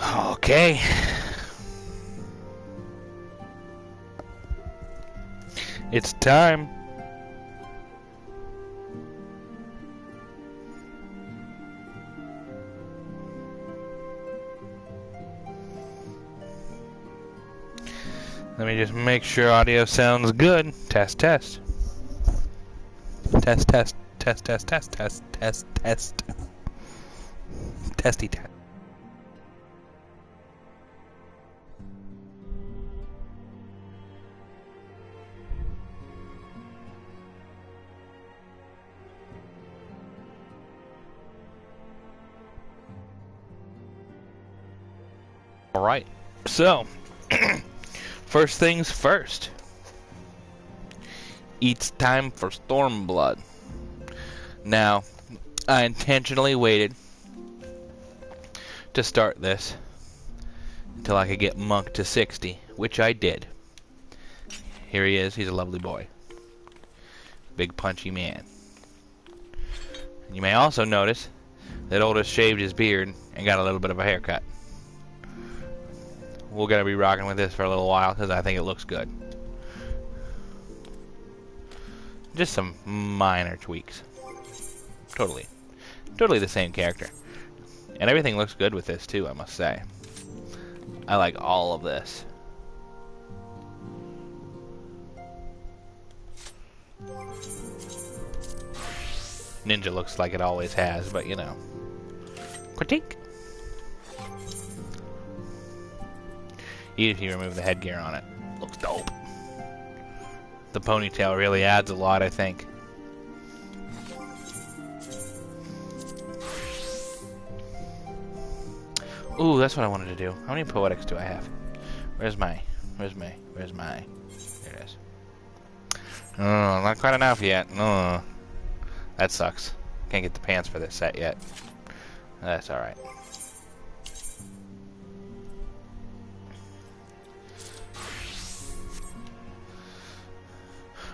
Okay. It's time. Let me just make sure audio sounds good. Test, test. Test, test, test, test, test, test, test, test. Testy test. Alright, so, first things first. It's time for Stormblood. Now, I intentionally waited to start this until I could get Monk to 60, which I did. Here he is, he's a lovely boy. Big punchy man. You may also notice that Oldest shaved his beard and got a little bit of a haircut. We're going to be rocking with this for a little while because I think it looks good. Just some minor tweaks. Totally the same character. And everything looks good with this too, I must say. I like all of this. Ninja looks like it always has, but you know. Critique. Even if you remove the headgear on it. Looks dope. The ponytail really adds a lot, I think. Ooh, that's what I wanted to do. How many poetics do I have? Where's my... There it is. Oh, not quite enough yet. No. That sucks. Can't get the pants for this set yet. That's alright.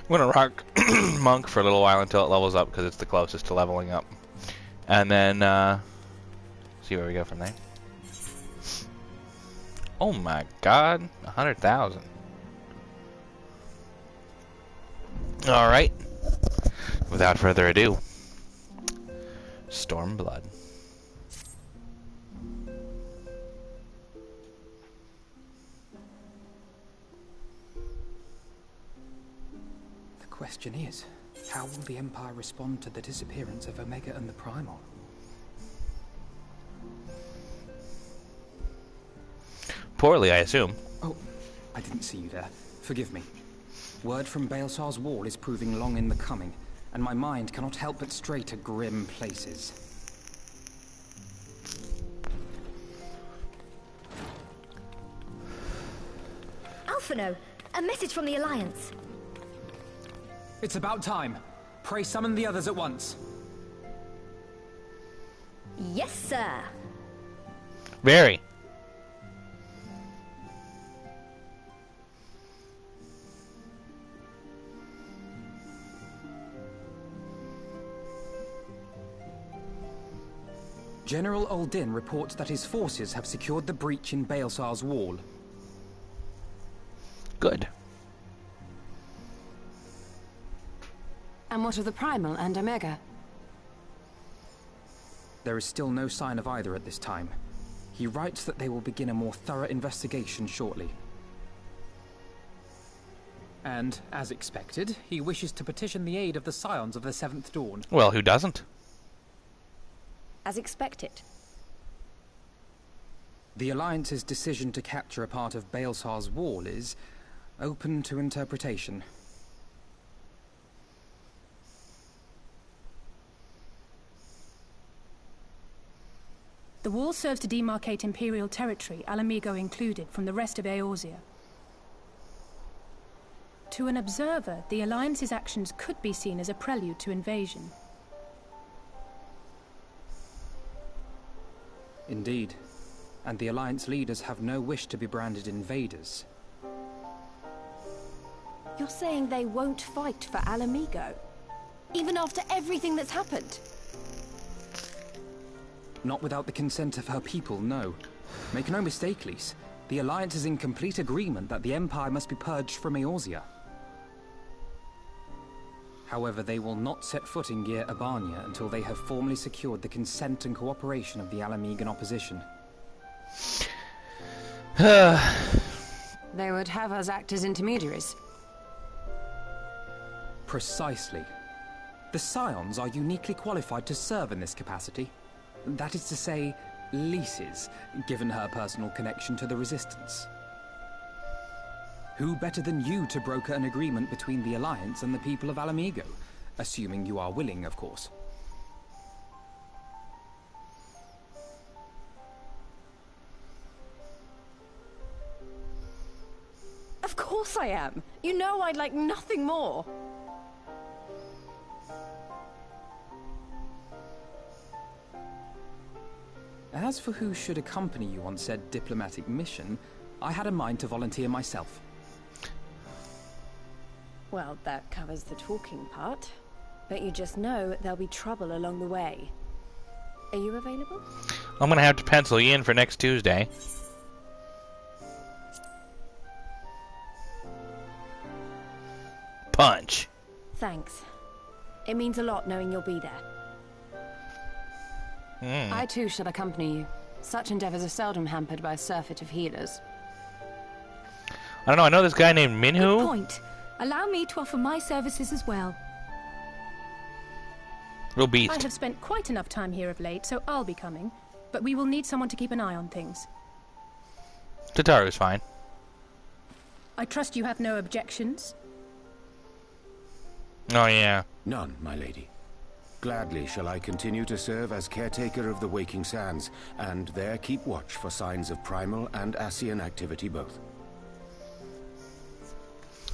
I'm gonna rock Monk for a little while until it levels up because it's the closest to leveling up. And then, see where we go from there. Oh my god, 100,000. Alright. Without further ado, Stormblood. The question is, how will the Empire respond to the disappearance of Omega and the Primal? Poorly, I assume. Oh, I didn't see you there. Forgive me. Word from Baelsar's wall is proving long in the coming, and my mind cannot help but stray to grim places. Alphino, a message from the Alliance. It's about time. Pray summon the others at once. Yes, sir. Very. General Uldin reports that his forces have secured the breach in Baelsar's wall. Good. And what of the Primal and Omega? There is still no sign of either at this time. He writes that they will begin a more thorough investigation shortly. And, as expected, he wishes to petition the aid of the Scions of the Seventh Dawn. Well, who doesn't? As expected. The Alliance's decision to capture a part of Baelsar's wall is open to interpretation. The wall serves to demarcate Imperial territory, Alamigo included, from the rest of Eorzea. To an observer, the Alliance's actions could be seen as a prelude to invasion. Indeed. And the Alliance leaders have no wish to be branded invaders. You're saying they won't fight for Alamigo? Even after everything that's happened? Not without the consent of her people, no. Make no mistake, Lys. The Alliance is in complete agreement that the Empire must be purged from Eorzea. However, they will not set foot in Gyr Abania until they have formally secured the consent and cooperation of the Alamegan opposition. They would have us act as intermediaries. Precisely. The Scions are uniquely qualified to serve in this capacity. That is to say, Lys's, given her personal connection to the Resistance. Who better than you to broker an agreement between the Alliance and the people of Alamigo? Assuming you are willing, of course. Of course I am. You know I'd like nothing more. As for who should accompany you on said diplomatic mission, I had a mind to volunteer myself. Well, that covers the talking part. But you just know there'll be trouble along the way. Are you available? I'm gonna have to pencil you in for next Tuesday. Punch. Thanks. It means a lot knowing you'll be there. I too shall accompany you. Such endeavors are seldom hampered by a surfeit of healers. I don't know, I know this guy named Good Minhu. point. Allow me to offer my services as well. Real I beast. have spent quite enough time here of late, so I'll be coming. But we will need someone to keep an eye on things. Tataru's fine. I trust you have no objections? Oh yeah. None, my lady. Gladly shall I continue to serve as caretaker of the Waking Sands, and there keep watch for signs of primal and Ascian activity both.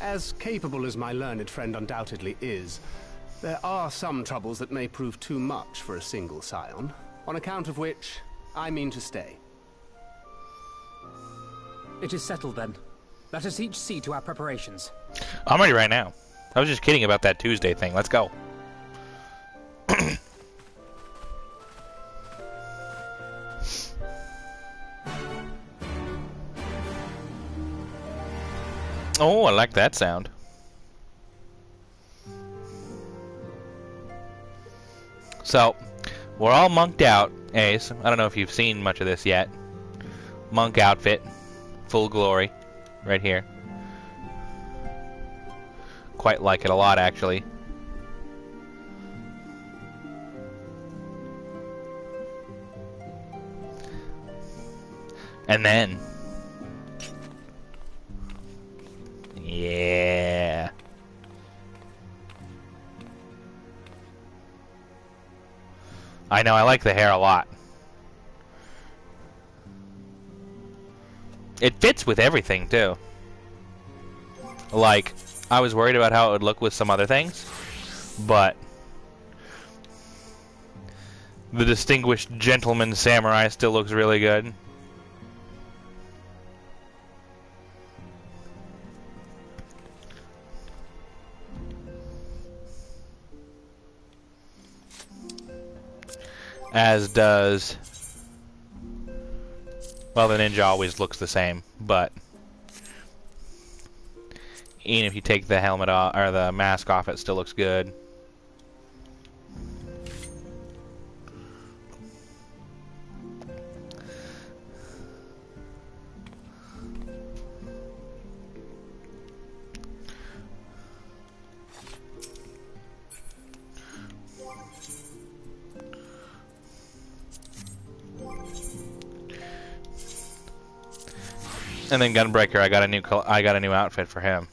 As capable as my learned friend undoubtedly is, there are some troubles that may prove too much for a single scion, on account of which I mean to stay. It is settled then. Let us each see to our preparations. I'm ready right now. I was just kidding about that Tuesday thing. Let's go. Oh, I like that sound. So, we're all monked out, Ace. I don't know if you've seen much of this yet. Monk outfit. Full glory. Right here. Quite like it a lot, actually. And then... yeah. I know, I like the hair a lot. It fits with everything, too. Like, I was worried about how it would look with some other things, but the distinguished gentleman samurai still looks really good. As does... well, the ninja always looks the same, but even if you take the helmet off, or the mask off, it still looks good. And then Gunbreaker, I got a new outfit for him.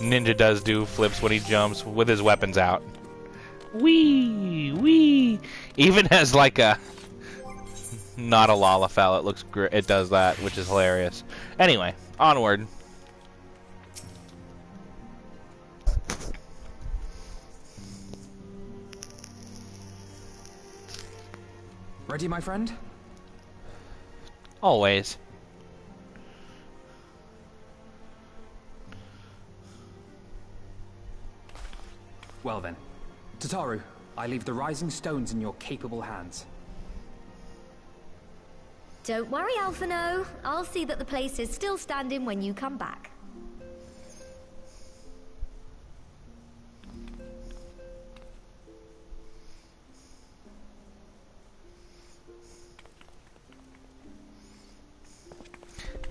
Ninja does do flips when he jumps with his weapons out. Wee, wee. Even as like a not a Lalafell, it looks great. It does that, which is hilarious. Anyway, onward. Ready, my friend? Always. Well then. Tataru, I leave the rising stones in your capable hands. Don't worry, Alphino. I'll see that the place is still standing when you come back.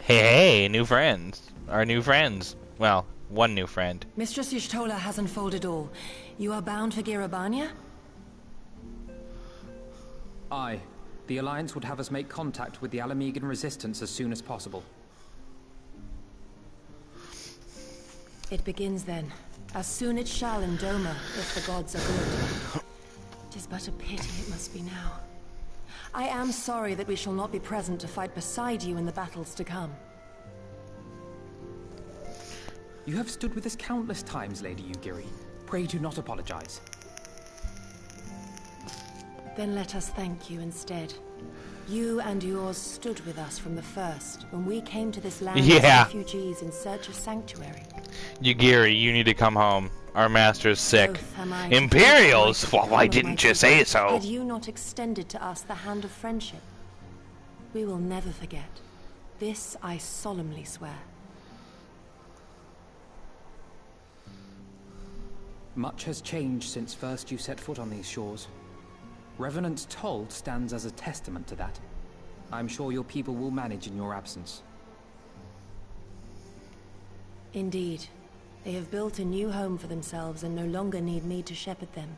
Hey, new friends. Our new friends. Well, one new friend. Mistress Y'shtola has unfolded all. You are bound for Girabania? Aye. The Alliance would have us make contact with the Alamegan resistance as soon as possible. It begins then. As soon it shall in Doma, if the gods are good. It is but a pity it must be now. I am sorry that we shall not be present to fight beside you in the battles to come. You have stood with us countless times, Lady Yugiri. Pray do not apologize. Then let us thank you instead. You and yours stood with us from the first, when we came to this land as refugees in search of sanctuary. Yugiri, you need to come home. Our master's sick. Both am I Imperials? Well, why of didn't my you say people. so? Had you not extended to us the hand of friendship, we will never forget. This I solemnly swear. Much has changed since first you set foot on these shores. Revenant's toll stands as a testament to that. I'm sure your people will manage in your absence. Indeed. They have built a new home for themselves and no longer need me to shepherd them.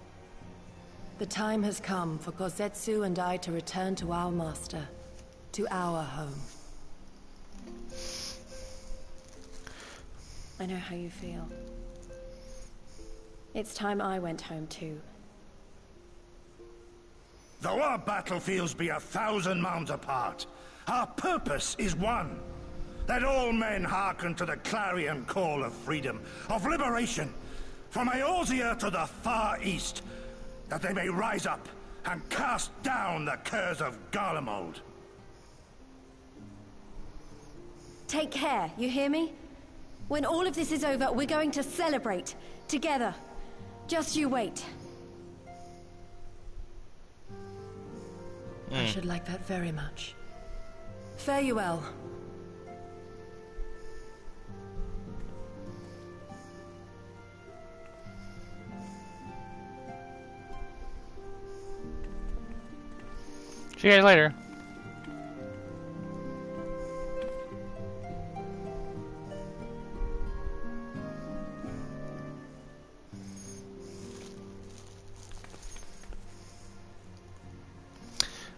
The time has come for Kozetsu and I to return to our master, to our home. I know how you feel. It's time I went home too. Though our battlefields be 1,000 mounds apart, our purpose is one. That all men hearken to the clarion call of freedom, of liberation, from Eorzea to the far east, that they may rise up and cast down the curse of Garlemald. Take care, you hear me? When all of this is over, we're going to celebrate. Together. Just you wait. I should like that very much. Fare you well. See you guys later.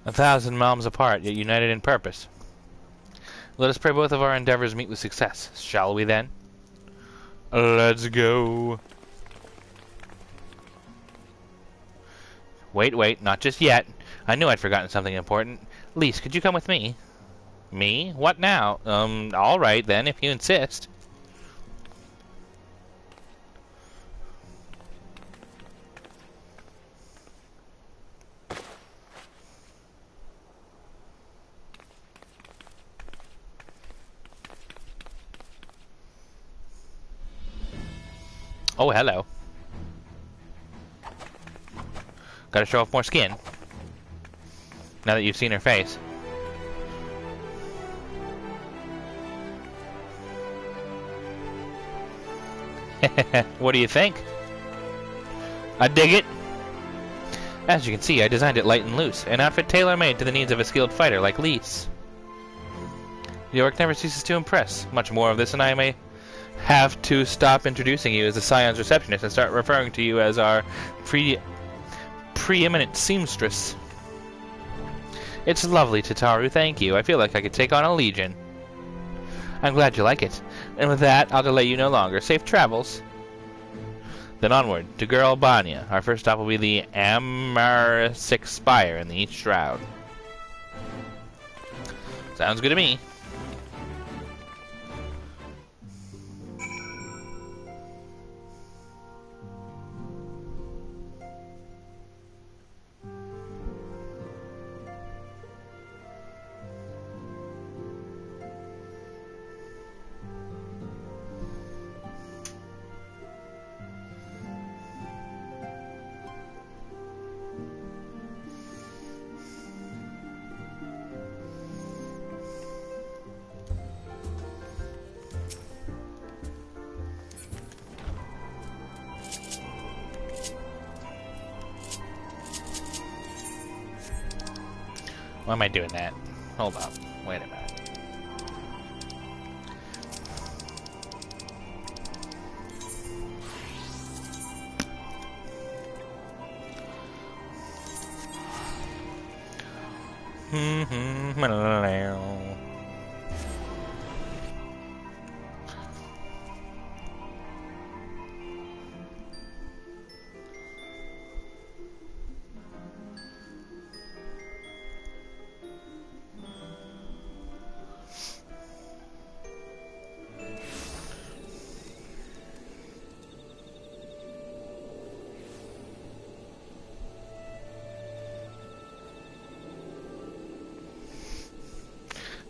A 1,000 miles apart, yet united in purpose. Let us pray both of our endeavors meet with success. Shall we then? Let's go. Wait, not just yet. I knew I'd forgotten something important. Lise, could you come with me? Me? What now? Alright then, if you insist. Oh, hello. Gotta show off more skin. Now that you've seen her face. What do you think? I dig it. As you can see, I designed it light and loose, an outfit tailor-made to the needs of a skilled fighter like Lise. The orc never ceases to impress. Much more of this, and I may have to stop introducing you as the Scion's receptionist and start referring to you as our preeminent seamstress. It's lovely, Tataru, thank you. I feel like I could take on a legion. I'm glad you like it. And with that, I'll delay you no longer. Safe travels. Then onward, to Giralbania. Our first stop will be the Amarasic Spire in the East Shroud. Sounds good to me. Why am I doing that? Hold up. Wait a minute.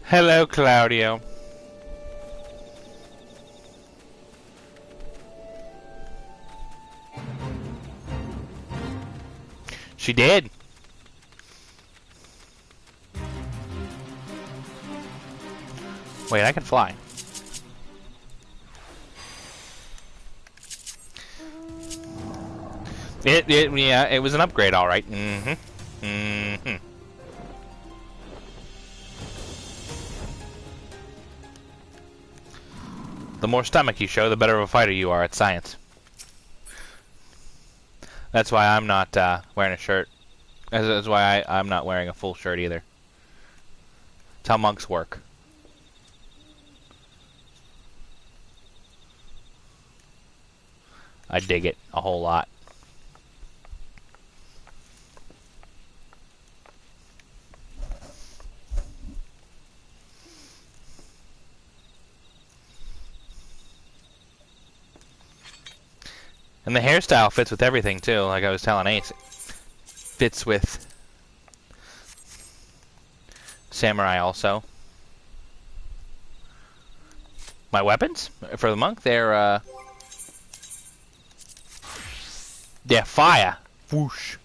Hello, Claudio. She did. Wait, I can fly. Yeah, it was an upgrade, all right. Mm-hmm. Mm-hmm. The more stomach you show, the better of a fighter you are at science. That's why I'm not wearing a shirt. That's why I'm not wearing a full shirt either. It's how monks work. I dig it a whole lot. And the hairstyle fits with everything too, like I was telling Ace. Fits with Samurai also. My weapons for the monk, they're fire. Whoosh.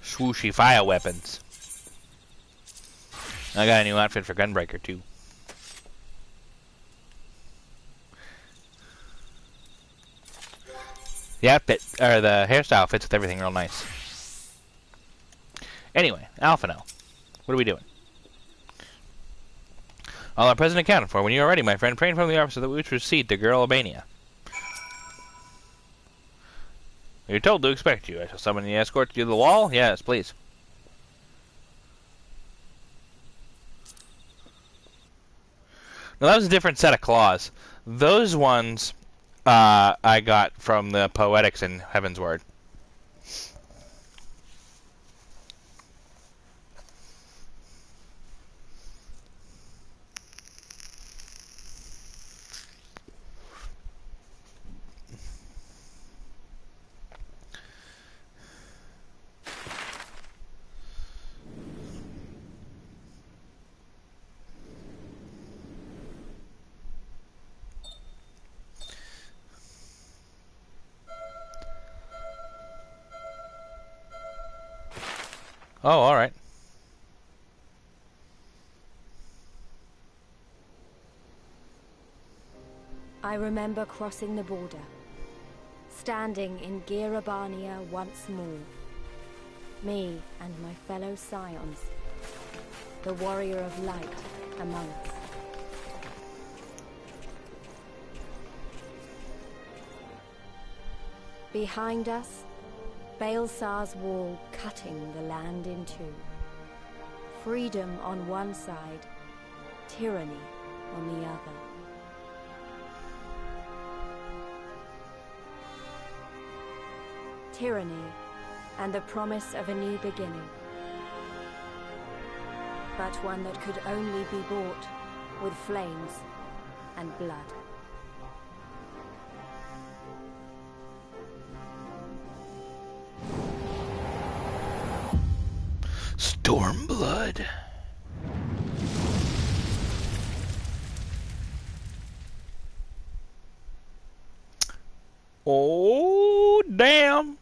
Swooshy fire weapons. I got a new outfit for Gunbreaker too. The outfit, or the hairstyle fits with everything real nice. Anyway, Alphino, what are we doing? All our present accounted for. When you are ready, my friend, train from the officer that we proceed to Girl Albania. You're told to expect you. I shall summon the escort to the wall. Yes, please. Now that was a different set of claws. Those ones I got from the Poetics in Heaven's Word. Oh, alright. I remember crossing the border, standing in Girabania once more. Me and my fellow scions, the warrior of light among us. Behind us, Baelsar's wall cutting the land in two. Freedom on one side, tyranny on the other. Tyranny and the promise of a new beginning. But one that could only be bought with flames and blood. Stormblood. Oh, damn.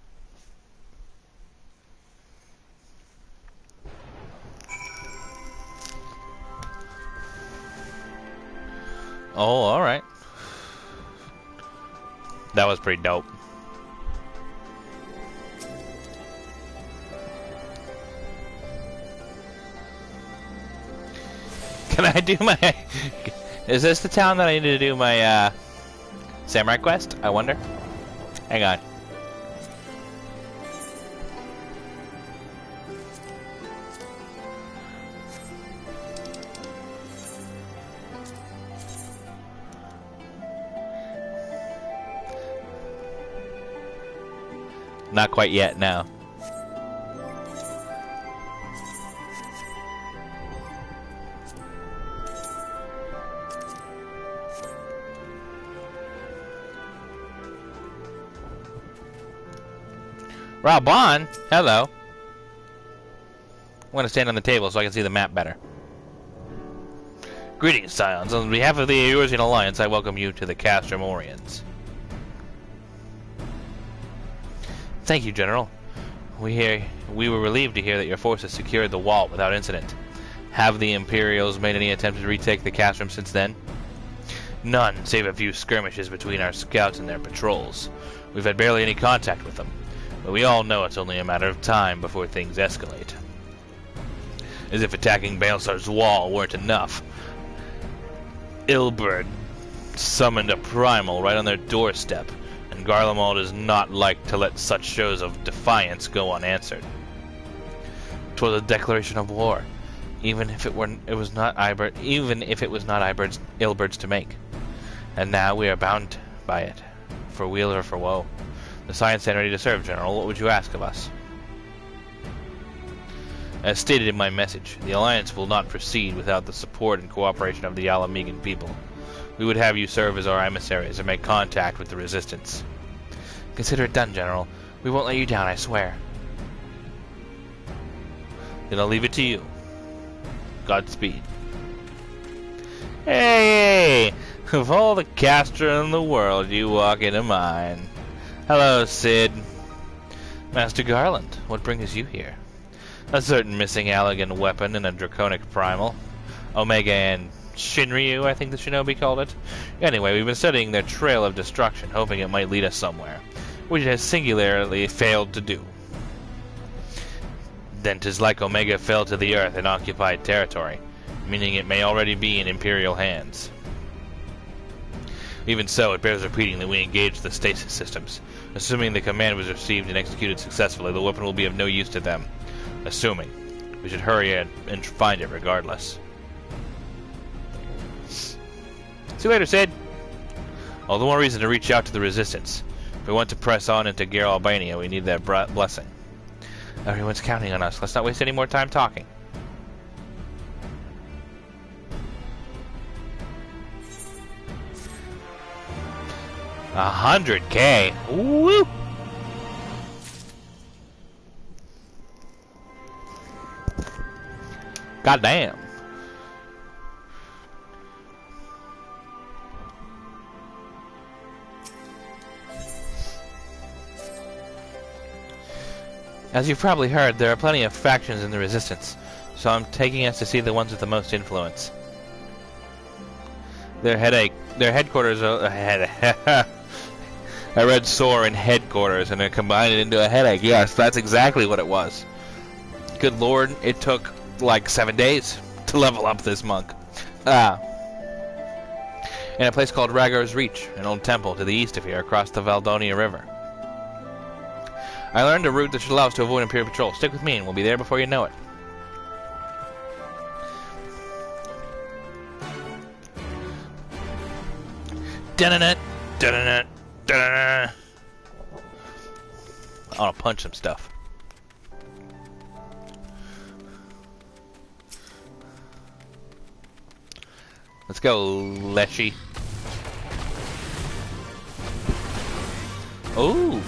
Oh, alright. That was pretty dope. Can I do my... Is this the town that I need to do my, samurai quest? I wonder. Hang on. Not quite yet, no. Raban, hello. I'm going to stand on the table so I can see the map better. Greetings, Scions. On behalf of the Eorzean Alliance, I welcome you to the Castramorians. Thank you, General. We were relieved to hear that your forces secured the wall without incident. Have the Imperials made any attempt to retake the Castrum since then? None, save a few skirmishes between our scouts and their patrols. We've had barely any contact with them, but we all know it's only a matter of time before things escalate. As if attacking Baelsar's wall weren't enough, Ilberd summoned a primal right on their doorstep, and Garlemald does not like to let such shows of defiance go unanswered. 'Twas a declaration of war, even if it was not Ilberd's to make. And now we are bound by it, for weal or for woe. The Scions stand ready to serve, General. What would you ask of us? As stated in my message, the Alliance will not proceed without the support and cooperation of the Alamegan people. We would have you serve as our emissaries and make contact with the Resistance. Consider it done, General. We won't let you down, I swear. Then I'll leave it to you. Godspeed. Hey! Of all the Castra in the world, you walk into mine. Hello, Sid. Master Garland, what brings you here? A certain missing Allegan weapon and a draconic primal. Omega and Shinryu, I think the shinobi called it. Anyway, we've been studying their trail of destruction, hoping it might lead us somewhere, which it has singularly failed to do. Then 'tis like Omega fell to the earth in occupied territory, meaning it may already be in Imperial hands. Even so, it bears repeating that we engaged the stasis systems. Assuming the command was received and executed successfully, the weapon will be of no use to them. Assuming. We should hurry and find it regardless. See you later, Sid. All the more reason to reach out to the Resistance. If we want to press on into Gyr Albania, we need their blessing. Everyone's counting on us. Let's not waste any more time talking. $100K. Woo! Goddamn. As you've probably heard, there are plenty of factions in the Resistance, so I'm taking us to see the ones with the most influence. Their headquarters are... I read sore in headquarters and it combined it into a headache. Yes, that's exactly what it was. Good lord, it took like 7 days to level up this monk. In a place called Ragor's Reach, an old temple to the east of here across the Valdonia River. I learned a route that should allow us to avoid Imperial patrol. Stick with me and we'll be there before you know it. Da-da-da, da-da-da, da-da-da. I want to punch some stuff. Let's go, Leshy. Ooh.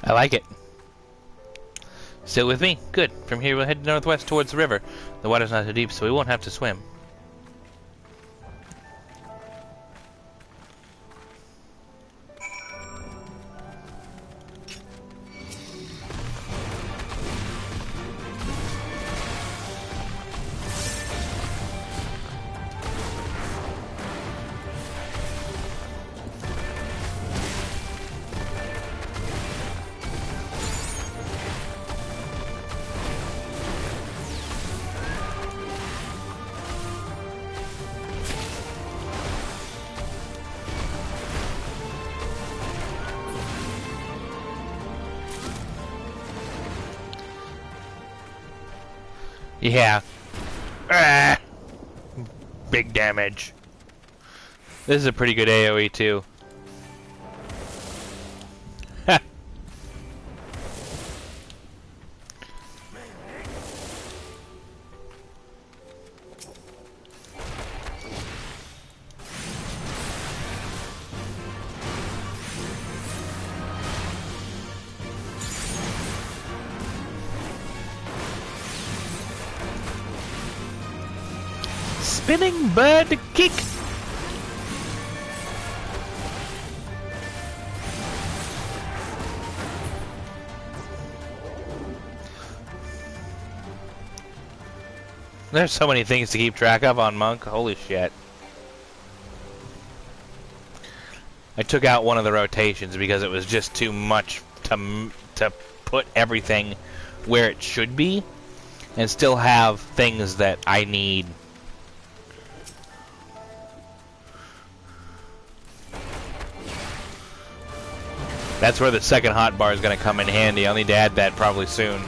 I like it. Still with me? Good. From here we'll head northwest towards the river. The water's not too deep, so we won't have to swim. Yeah. Ah! Big damage. This is a pretty good AoE too. Spinning bird kick. There's so many things to keep track of on Monk. Holy shit. I took out one of the rotations because it was just too much to put everything where it should be and still have things that I need. That's where the second hotbar is going to come in handy. I'll need to add that probably soon.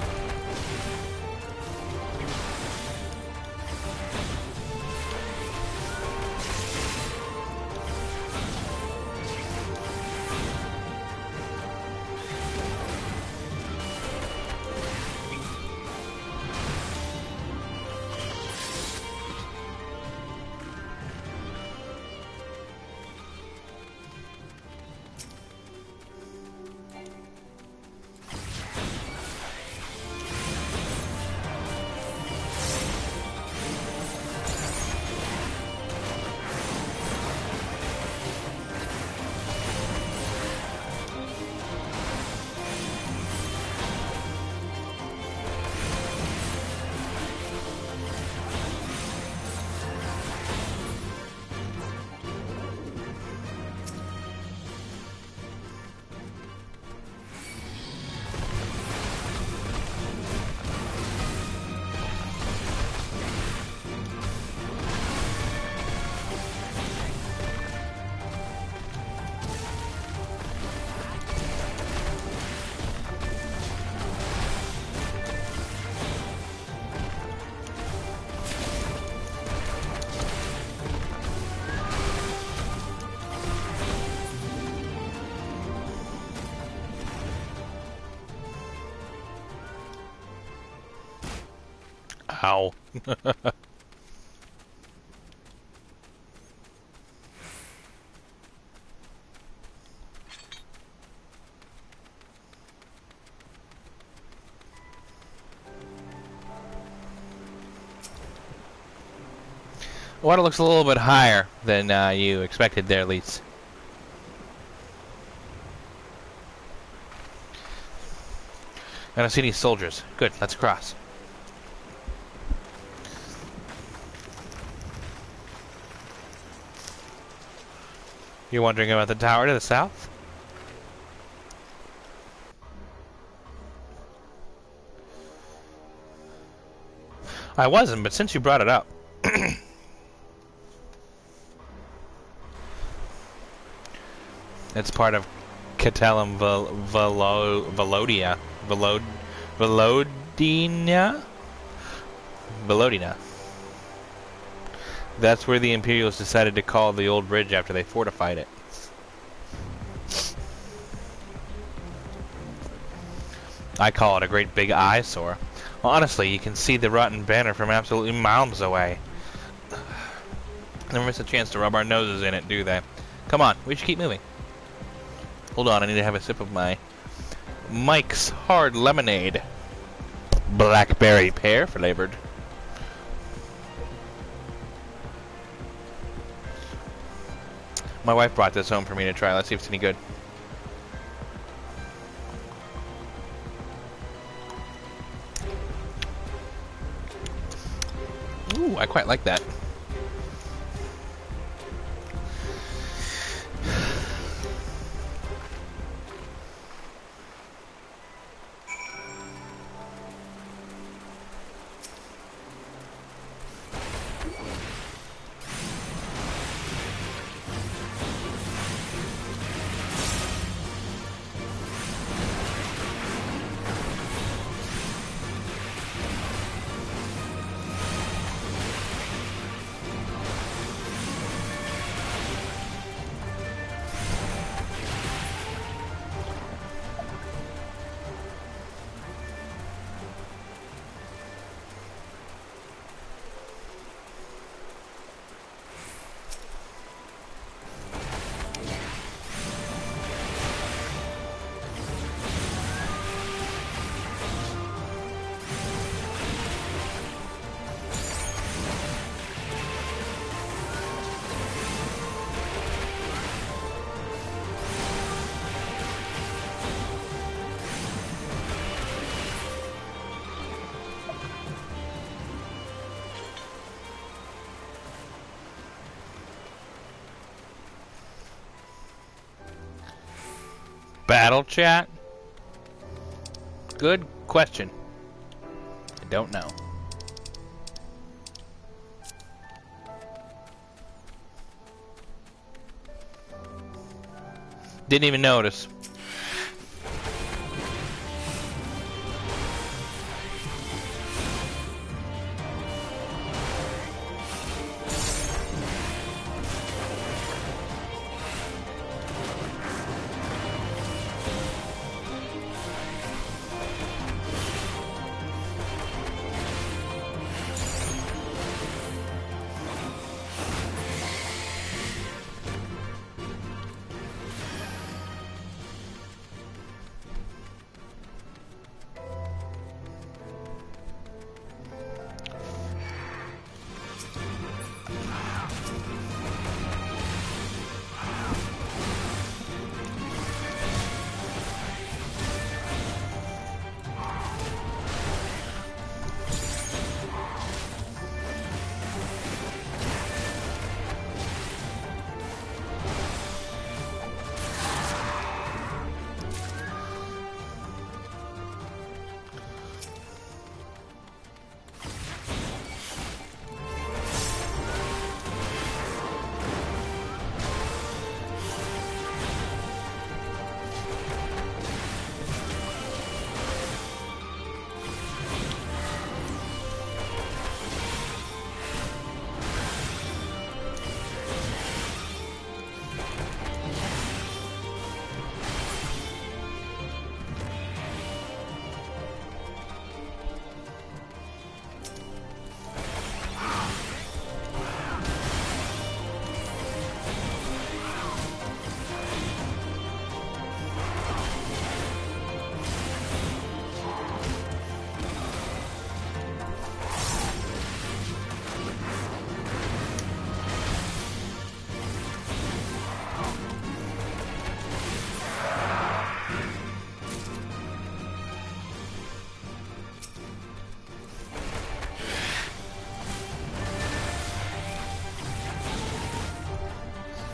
Ow. Water looks a little bit higher than you expected there, Leets. I don't see any soldiers. Good, let's cross. You're wondering about the tower to the south? I wasn't, but since you brought it up. It's part of Catalum Velodia. Velodina. That's where the Imperials decided to call the old bridge after they fortified it. I call it a great big eyesore. Honestly, you can see the rotten banner from absolutely miles away. Never miss a chance to rub our noses in it, do they? Come on, we should keep moving. Hold on, I need to have a sip of my Mike's Hard Lemonade. Blackberry pear flavored. My wife brought this home for me to try. Let's see if it's any good. Ooh, I quite like that. Battle chat? Good question. I don't know. Didn't even notice.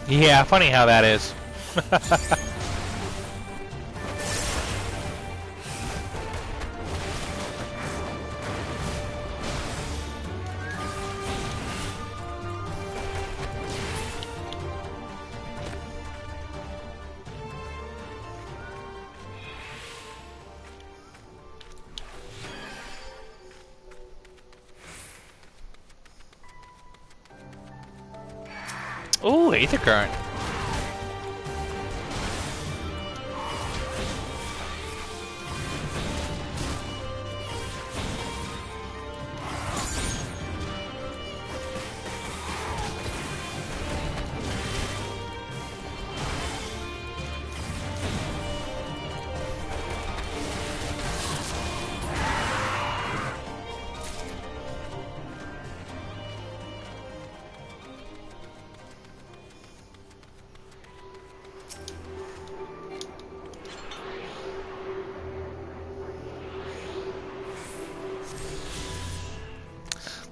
Yeah, funny how that is. Ooh, Aether Current.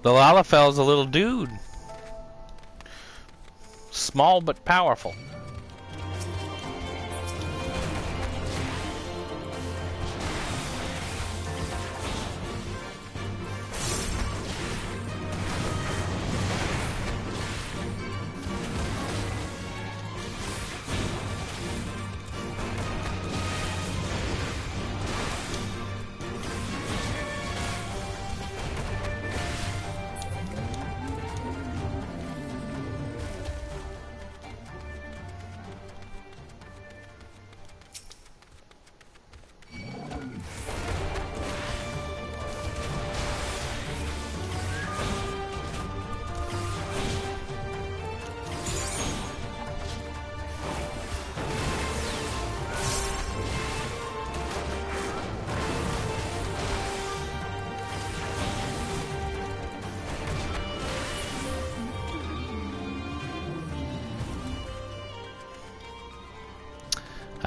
The Lalafel's a little dude. Small but powerful.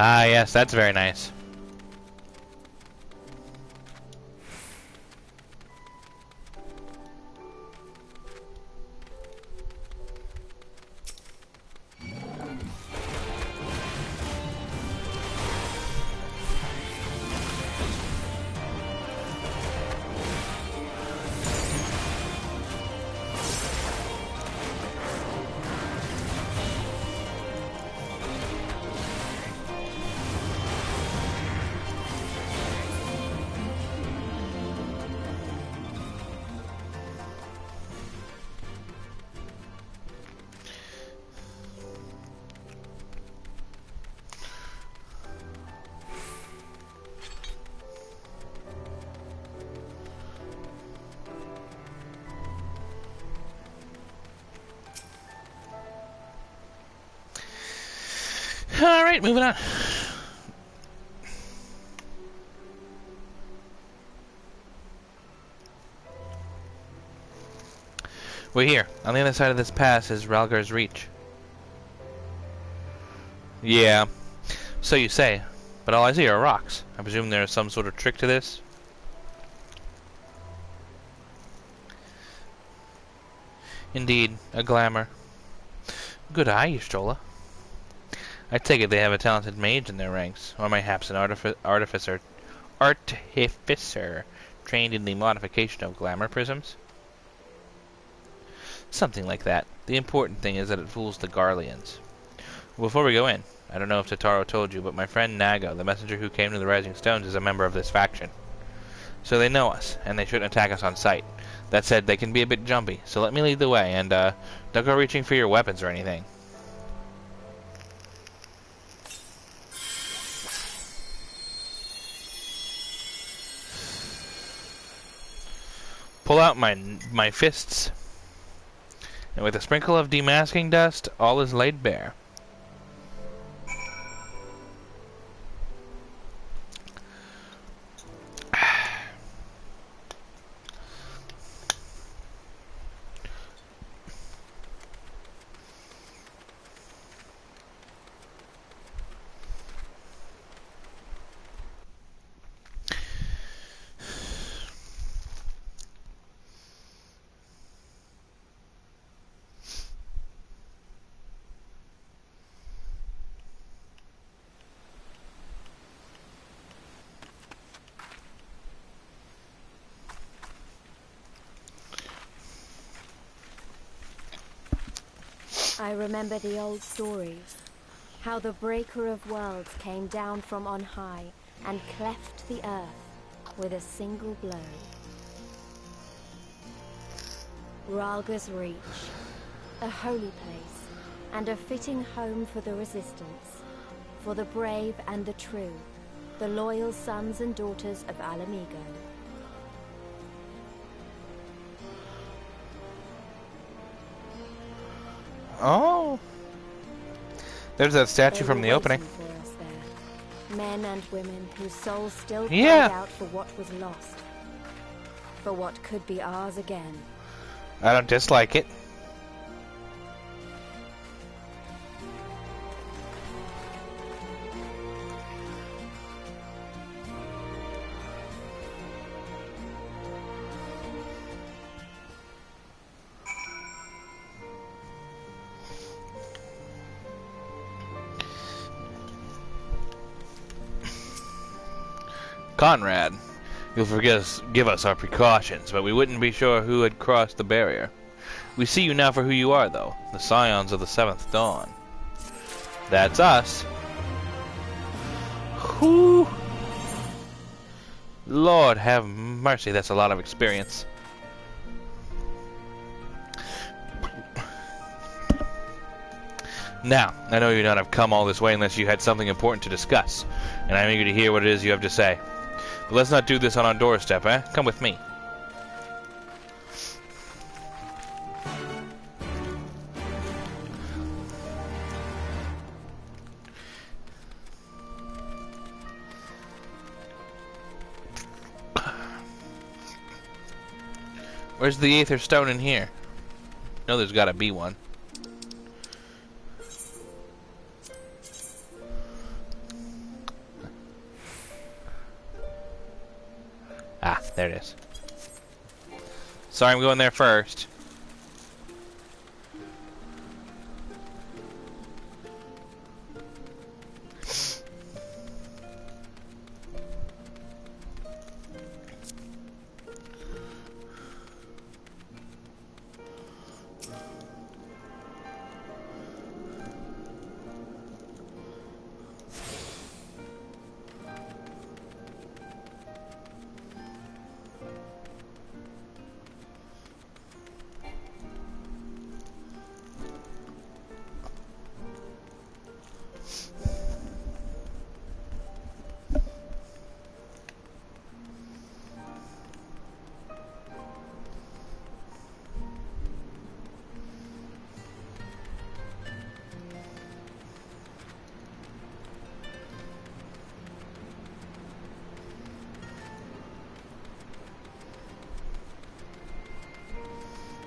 Ah, yes, that's very nice. Alright, moving on. We're here. On the other side of this pass is Ralgar's Reach. Yeah, so you say. But all I see are rocks. I presume there is some sort of trick to this? Indeed, a glamour. Good eye, Ystrola. I take it they have a talented mage in their ranks, or mayhaps an artificer trained in the modification of glamour prisms? Something like that. The important thing is that it fools the Garleans. Before we go in, I don't know if Totaro told you, but my friend Nago, the messenger who came to the Rising Stones, is a member of this faction. So they know us, and they shouldn't attack us on sight. That said, they can be a bit jumpy, so let me lead the way, and don't go reaching for your weapons or anything. Pull out my fists, and with a sprinkle of demasking dust, all is laid bare. I remember the old stories. How the Breaker of Worlds came down from on high and cleft the earth with a single blow. Ralgar's Reach, a holy place, and a fitting home for the Resistance, for the brave and the true, the loyal sons and daughters of Alamigo. Oh! There's that statue from the opening. For us there. Men and women whose souls still cried Yeah. out for what was lost. For what could be ours again. I don't dislike it. Conrad, you'll give us our precautions, but we wouldn't be sure who had crossed the barrier. We see you now for who you are, though. The Scions of the Seventh Dawn. That's us. Whew. Lord have mercy, that's a lot of experience. Now, I know you'd not have come all this way unless you had something important to discuss, and I'm eager to hear what it is you have to say. But let's not do this on our doorstep, eh? Come with me. Where's the Aether Stone in here? No, there's gotta be one. Ah, there it is. Sorry, I'm going there first.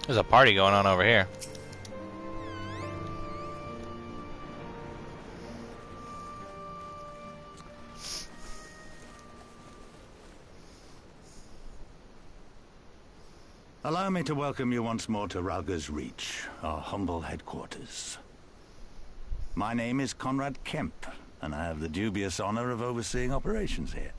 There's a party going on over here. Allow me to welcome you once more to Ralga's Reach, our humble headquarters. My name is Conrad Kemp, and I have the dubious honor of overseeing operations here.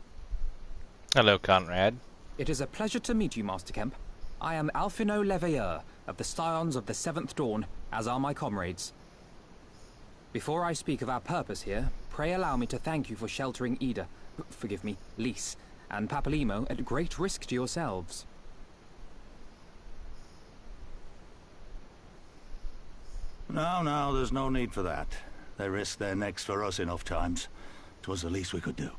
Hello, Conrad. It is a pleasure to meet you, Master Kemp. I am Alphino Leveilleur, of the Scions of the Seventh Dawn, as are my comrades. Before I speak of our purpose here, pray allow me to thank you for sheltering Ida, forgive me, Lys, and Papalymo at great risk to yourselves. No, there's no need for that. They risked their necks for us enough times. 'Twas the least we could do.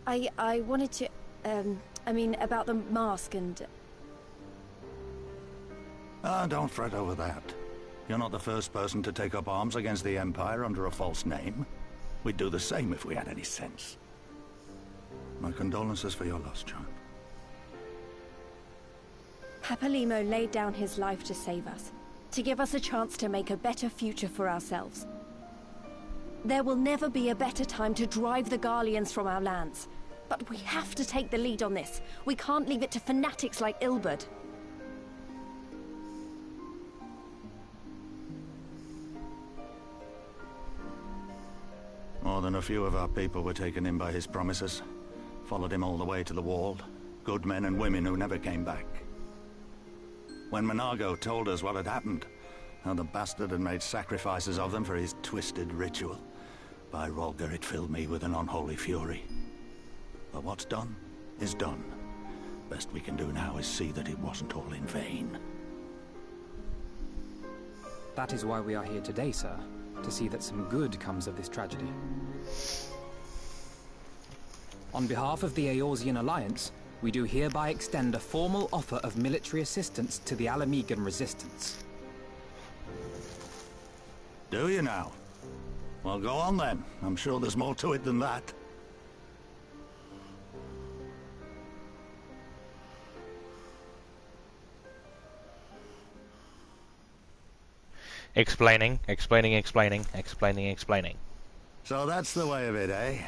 I wanted to, I mean, about the mask and... Don't fret over that. You're not the first person to take up arms against the Empire under a false name. We'd do the same if we had any sense. My condolences for your loss, child. Papalymo laid down his life to save us, to give us a chance to make a better future for ourselves. There will never be a better time to drive the Garleans from our lands. But we have to take the lead on this. We can't leave it to fanatics like Ilberd. More than a few of our people were taken in by his promises. Followed him all the way to the wall. Good men and women who never came back. When Monago told us what had happened, how the bastard had made sacrifices of them for his twisted ritual, by Rolger it filled me with an unholy fury. But what's done is done. Best we can do now is see that it wasn't all in vain. That is why we are here today, sir. To see that some good comes of this tragedy. On behalf of the Eorzean Alliance, we do hereby extend a formal offer of military assistance to the Alamegan resistance. Do you now? Well, go on then. I'm sure there's more to it than that. Explaining. So that's the way of it, eh?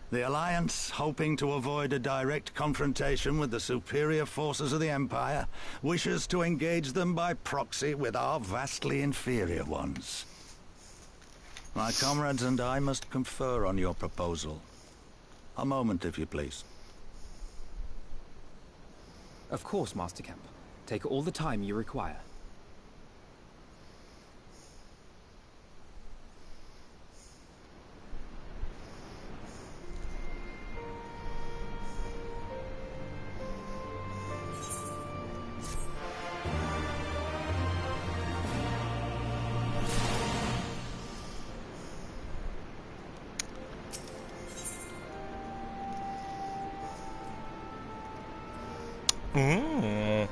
The Alliance, hoping to avoid a direct confrontation with the superior forces of the Empire, wishes to engage them by proxy with our vastly inferior ones. My comrades and I must confer on your proposal. A moment, if you please. Of course, Master Kemp. Take all the time you require. Mm.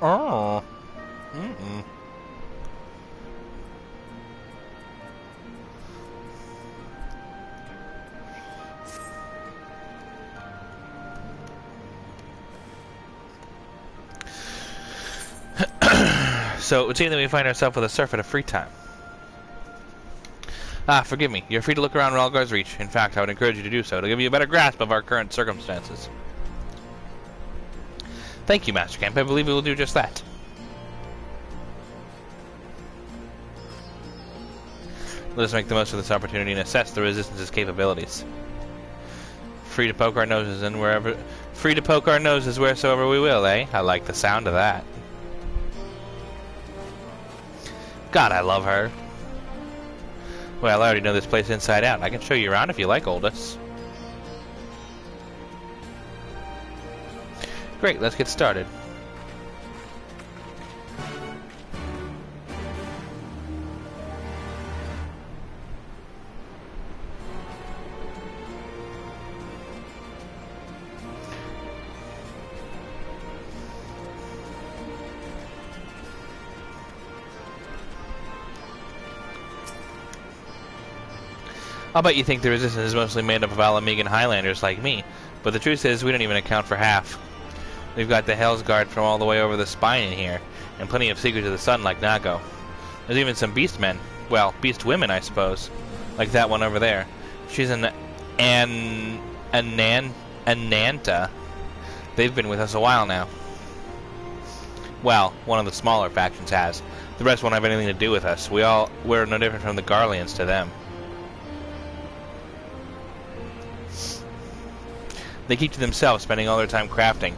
Oh. Mm-mm. So it would seem that we find ourselves with a surfeit of free time. Ah, forgive me. You're free to look around Ralgar's reach. In fact, I would encourage you to do so, to give you a better grasp of our current circumstances. Thank you, Master Kemp. I believe we will do just that. Let us make the most of this opportunity and assess the Resistance's capabilities. Free to poke our noses in wherever... Free to poke our noses wheresoever we will, eh? I like the sound of that. God, I love her. Well, I already know this place inside out. I can show you around if you like, Oldest. Great, let's get started. I'll bet you think the Resistance is mostly made up of Alamegan Highlanders like me, but the truth is we don't even account for half. We've got the Hell's Guard from all the way over the spine in here, and plenty of Seekers of the Sun like Nago. There's even some beast men. Well, beast women, I suppose. Like that one over there. She's an Ananta. They've been with us a while now. Well, one of the smaller factions has. The rest won't have anything to do with us. We're no different from the Garleans to them. They keep to themselves, spending all their time crafting.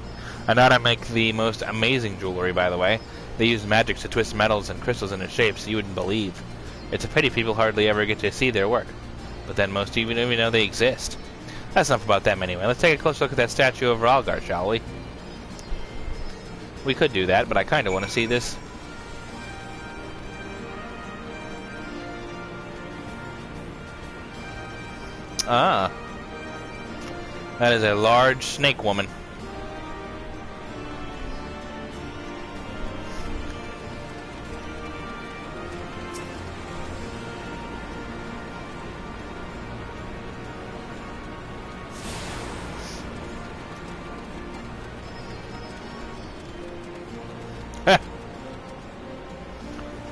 I know how to make the most amazing jewelry, by the way. They use magic to twist metals and crystals into shapes you wouldn't believe. It's a pity people hardly ever get to see their work. But then most even know they exist. That's enough about them anyway. Let's take a close look at that statue of Ralgar, shall we? We could do that, but I kind of want to see this. Ah. That is a large snake woman.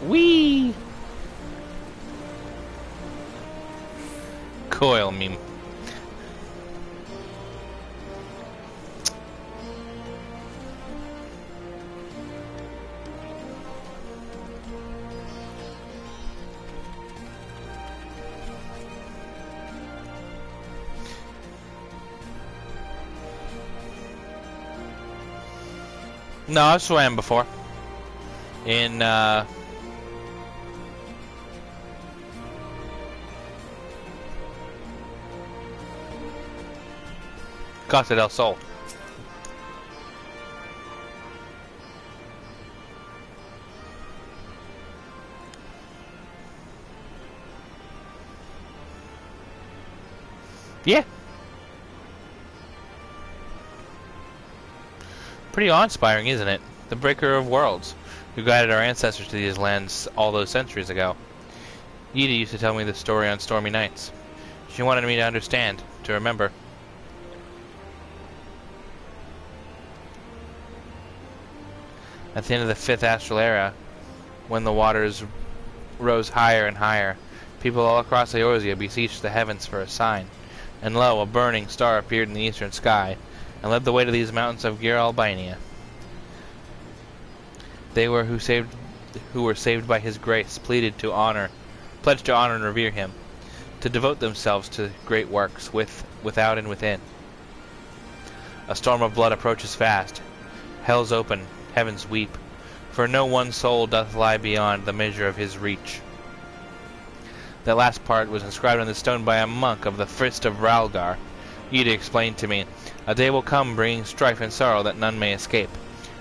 Whee! Coil meme. No, I've swam before. In, Costa del Sol. Yeah. Pretty awe-inspiring, isn't it? The Breaker of Worlds, who guided our ancestors to these lands all those centuries ago. Yida used to tell me this story on stormy nights. She wanted me to understand, to remember. At the end of the 5th astral era, when the waters rose higher and higher, people all across Eorzea beseeched the heavens for a sign. And lo, a burning star appeared in the eastern sky, and led the way to these mountains of Gir Albania. They were who were saved by his grace, pleaded to honor pledged to honor and revere him, to devote themselves to great works, without and within. A storm of blood approaches fast. Hell's open, heavens weep, for no one soul doth lie beyond the measure of his reach. That last part was inscribed on the stone by a monk of the Frist of Ralgar. Yda explained to me, a day will come bringing strife and sorrow that none may escape.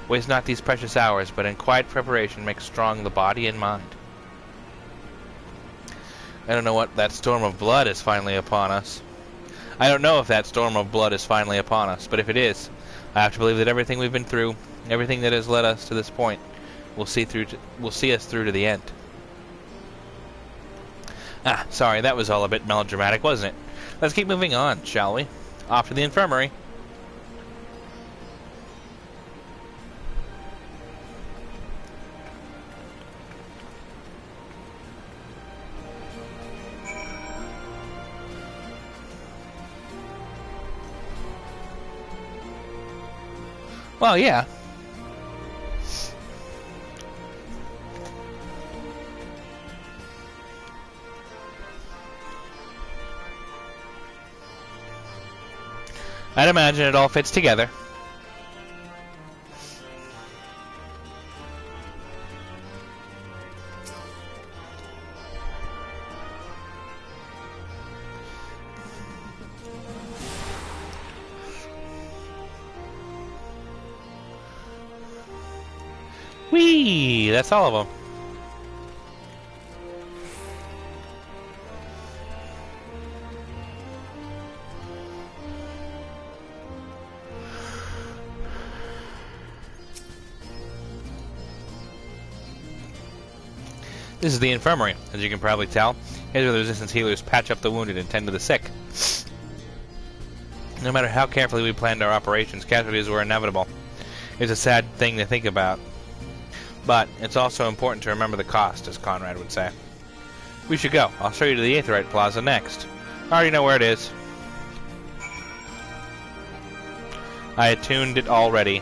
Waste not these precious hours, but in quiet preparation make strong the body and mind. I don't know what that storm of blood is finally upon us. I don't know if that storm of blood is finally upon us, but if it is, I have to believe that everything we've been through, everything that has led us to this point, will see us through to the end. Sorry, that was all a bit melodramatic, wasn't it? Let's keep moving on, shall we? Off to the infirmary. Well, yeah. I'd imagine it all fits together. Whee! That's all of them. This is the infirmary. As you can probably tell, here's where the resistance healers patch up the wounded and tend to the sick. No matter how carefully we planned our operations, casualties were inevitable. It's a sad thing to think about. But it's also important to remember the cost, as Conrad would say. We should go. I'll show you to the Aetheryte Plaza next. I already know where it is. I attuned it already.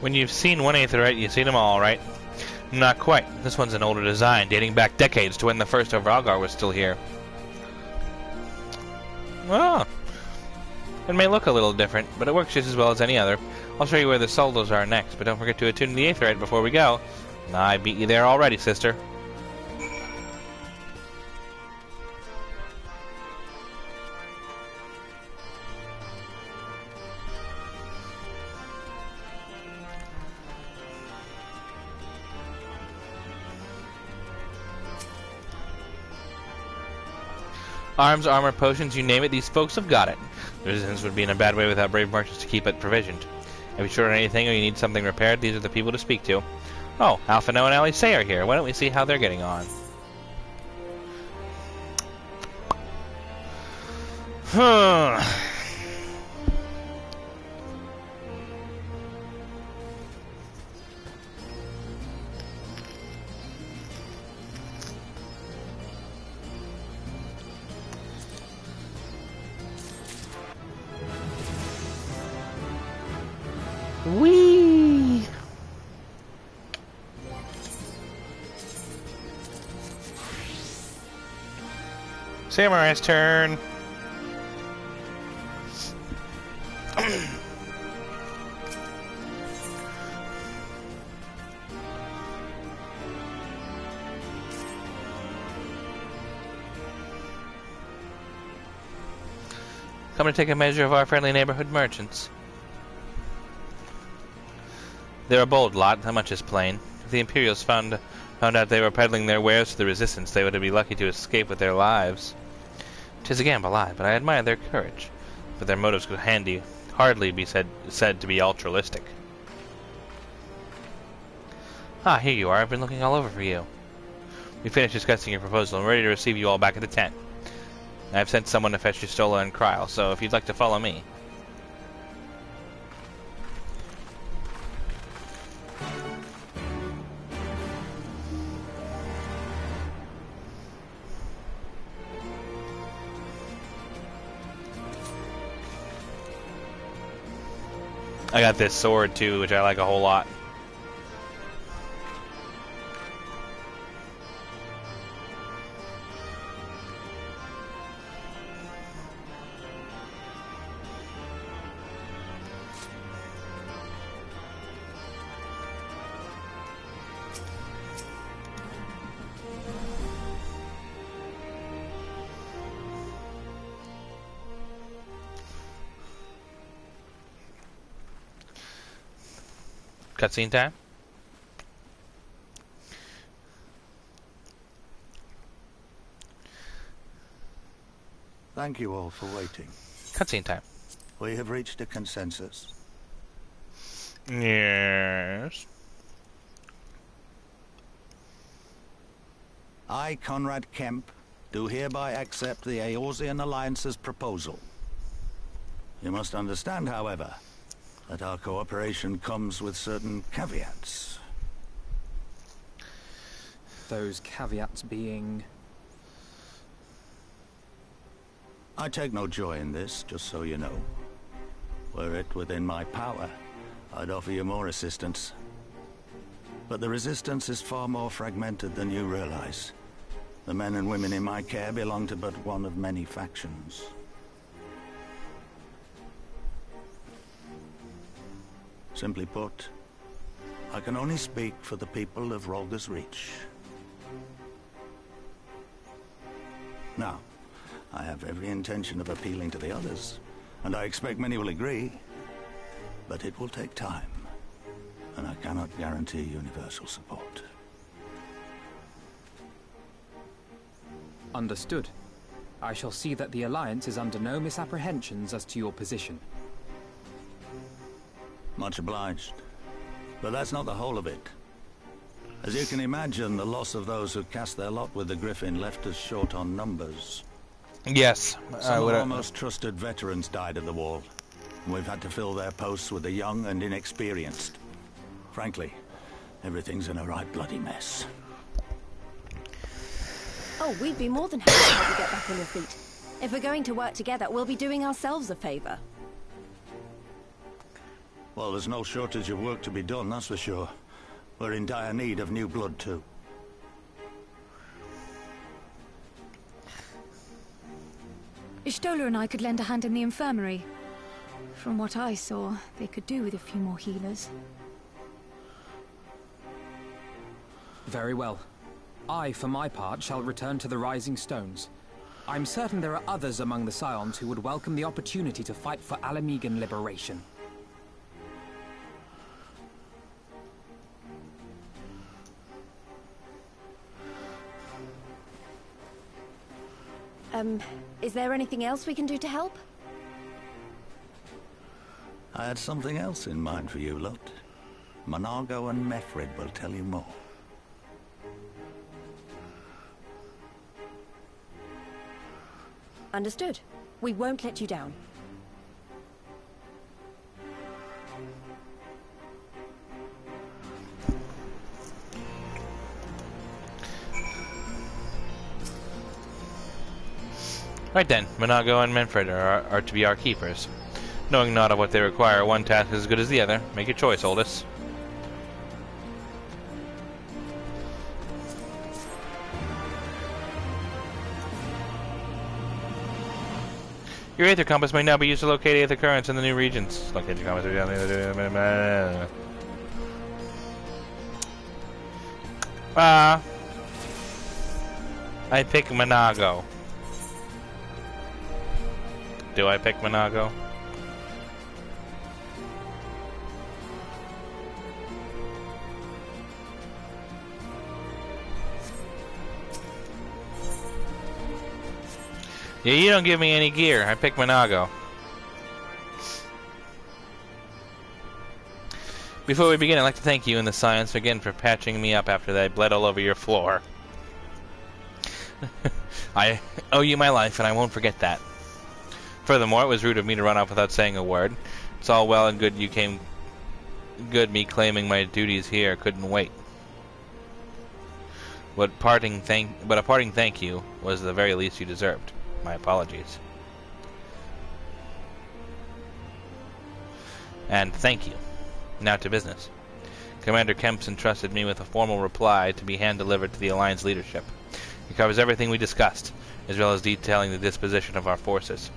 When you've seen one Aetheryte, you've seen them all, right? Not quite. This one's an older design, dating back decades to when the first of Ralgar was still here. Well, it may look a little different, but it works just as well as any other. I'll show you where the solos are next, but don't forget to attune to the Aetheryte before we go. I beat you there already, sister. Arms, armor, potions, you name it, these folks have got it. The resistance would be in a bad way without brave merchants to keep it provisioned. If you're short on anything or you need something repaired, these are the people to speak to. Oh, Alphino and Alice are here. Why don't we see how they're getting on? Whee! Samurai's turn. Come to take a measure of our friendly neighborhood merchants. They're a bold lot, that much is plain. If the Imperials found out they were peddling their wares to the Resistance, they would be lucky to escape with their lives. 'Tis a gamble, aye, but I admire their courage. But their motives go hardly be said to be altruistic. Ah, here you are. I've been looking all over for you. We finished discussing your proposal and ready to receive you all back at the tent. I've sent someone to fetch Stola and Kryl, so if you'd like to follow me. I got this sword too, which I like a whole lot. Cutscene time? Thank you all for waiting. Cutscene time. We have reached a consensus. Yes. I, Conrad Kemp, do hereby accept the Eorzean Alliance's proposal. You must understand, however, that our cooperation comes with certain caveats. Those caveats being... I take no joy in this, just so you know. Were it within my power, I'd offer you more assistance. But the resistance is far more fragmented than you realize. The men and women in my care belong to but one of many factions. Simply put, I can only speak for the people of Rolga's Reach. Now, I have every intention of appealing to the others, and I expect many will agree, but it will take time, and I cannot guarantee universal support. Understood. I shall see that the Alliance is under no misapprehensions as to your position. Much obliged. But that's not the whole of it. As you can imagine, the loss of those who cast their lot with the Griffin left us short on numbers. Yes. Some of our most trusted veterans died at the wall, and we've had to fill their posts with the young and inexperienced. Frankly, everything's in a right bloody mess. Oh, we'd be more than happy to help you get back on your feet. If we're going to work together, we'll be doing ourselves a favor. Well, there's no shortage of work to be done, that's for sure. We're in dire need of new blood, too. Stola and I could lend a hand in the infirmary. From what I saw, they could do with a few more healers. Very well. I, for my part, shall return to the Rising Stones. I'm certain there are others among the Scions who would welcome the opportunity to fight for Alamegan liberation. Is there anything else we can do to help? I had something else in mind for you, lot. Monago and Mefred will tell you more. Understood. We won't let you down. Right then, Monago and Manfred are to be our keepers. Knowing not of what they require, one task is as good as the other. Make your choice, Oldest. Your Aether Compass may now be used to locate Aether Currents in the new regions. Locate your compass. I pick Monago. Do I pick Monago? Yeah, you don't give me any gear. I pick Monago. Before we begin, I'd like to thank you and the Science again for patching me up after I bled all over your floor. I owe you my life, and I won't forget that. Furthermore, it was rude of me to run off without saying a word. It's all well and good me claiming my duties here couldn't wait. But a parting thank you was the very least you deserved. My apologies. And thank you. Now to business. Commander Kemp's entrusted me with a formal reply to be hand-delivered to the Alliance leadership. It covers everything we discussed, as well as detailing the disposition of our forces.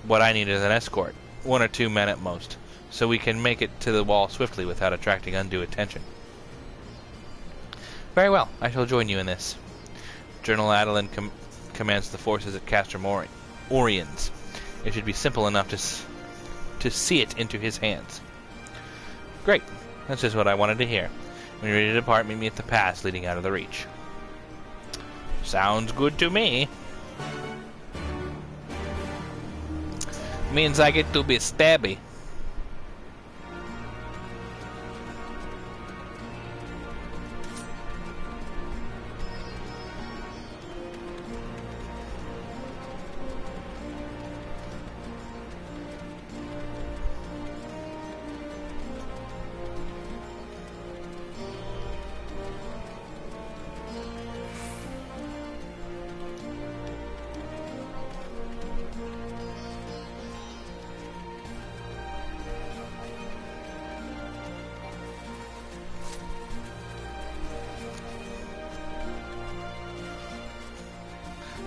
What I need is an escort, 1 or 2 men at most, so we can make it to the wall swiftly without attracting undue attention. Very well, I shall join you in this. General Adeline commands the forces at Castor Oriens. It should be simple enough to see it into his hands. Great. That's just what I wanted to hear. When you're ready to depart, meet me at the pass leading out of the Reach. Sounds good to me. Means I get to be stabby.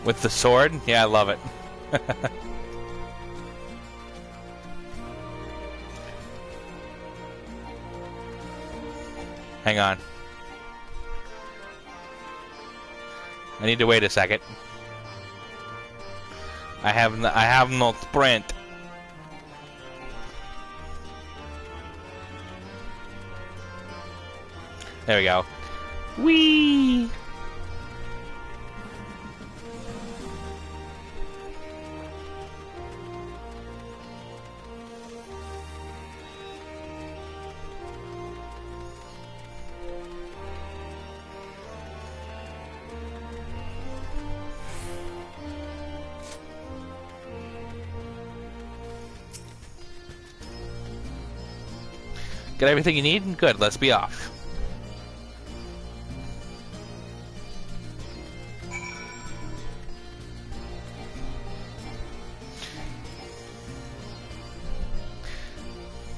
With the sword? Yeah, I love it. Hang on. I need to wait a second. I have no sprint. There we go. Whee! Got everything you need? Good, let's be off.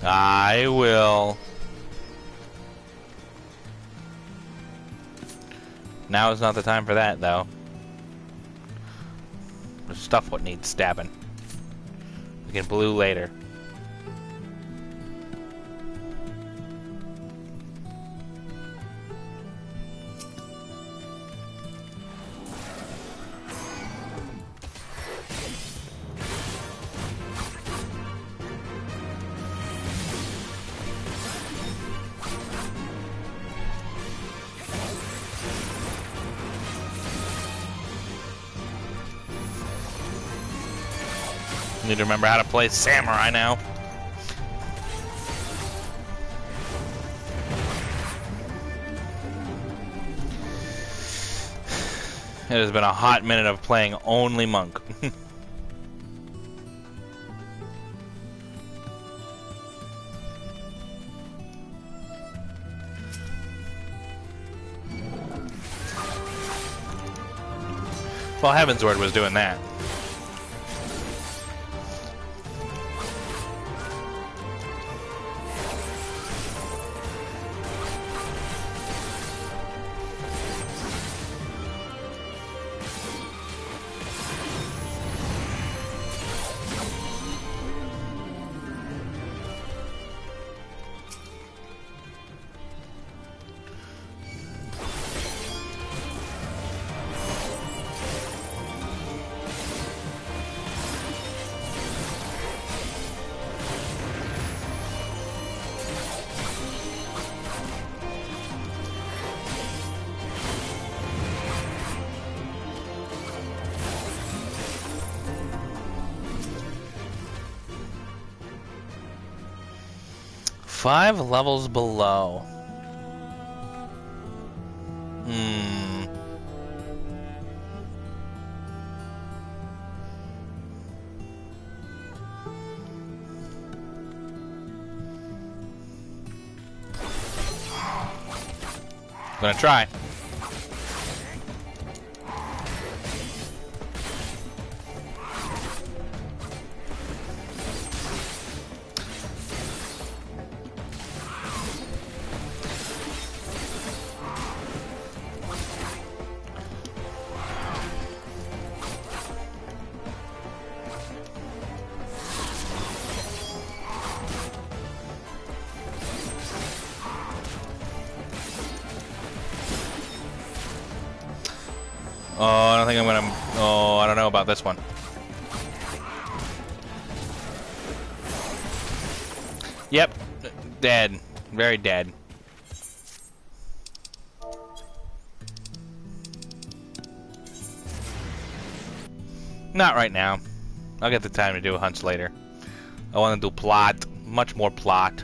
I will. Now is not the time for that, though. There's stuff what needs stabbing. We can blue later. Need to remember how to play Samurai now. It has been a hot minute of playing only Monk. Well, Heavensward was doing that. 5 levels below. Gonna try. Oh, I don't think I'm gonna... Oh, I don't know about this one. Yep. Dead. Very dead. Not right now. I'll get the time to do hunts later. I want to do plot. Much more plot.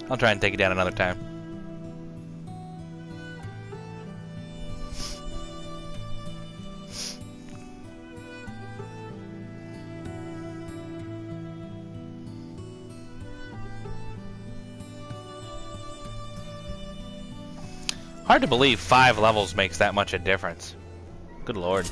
I'll try and take it down another time. Hard to believe 5 levels makes that much a difference. Good lord.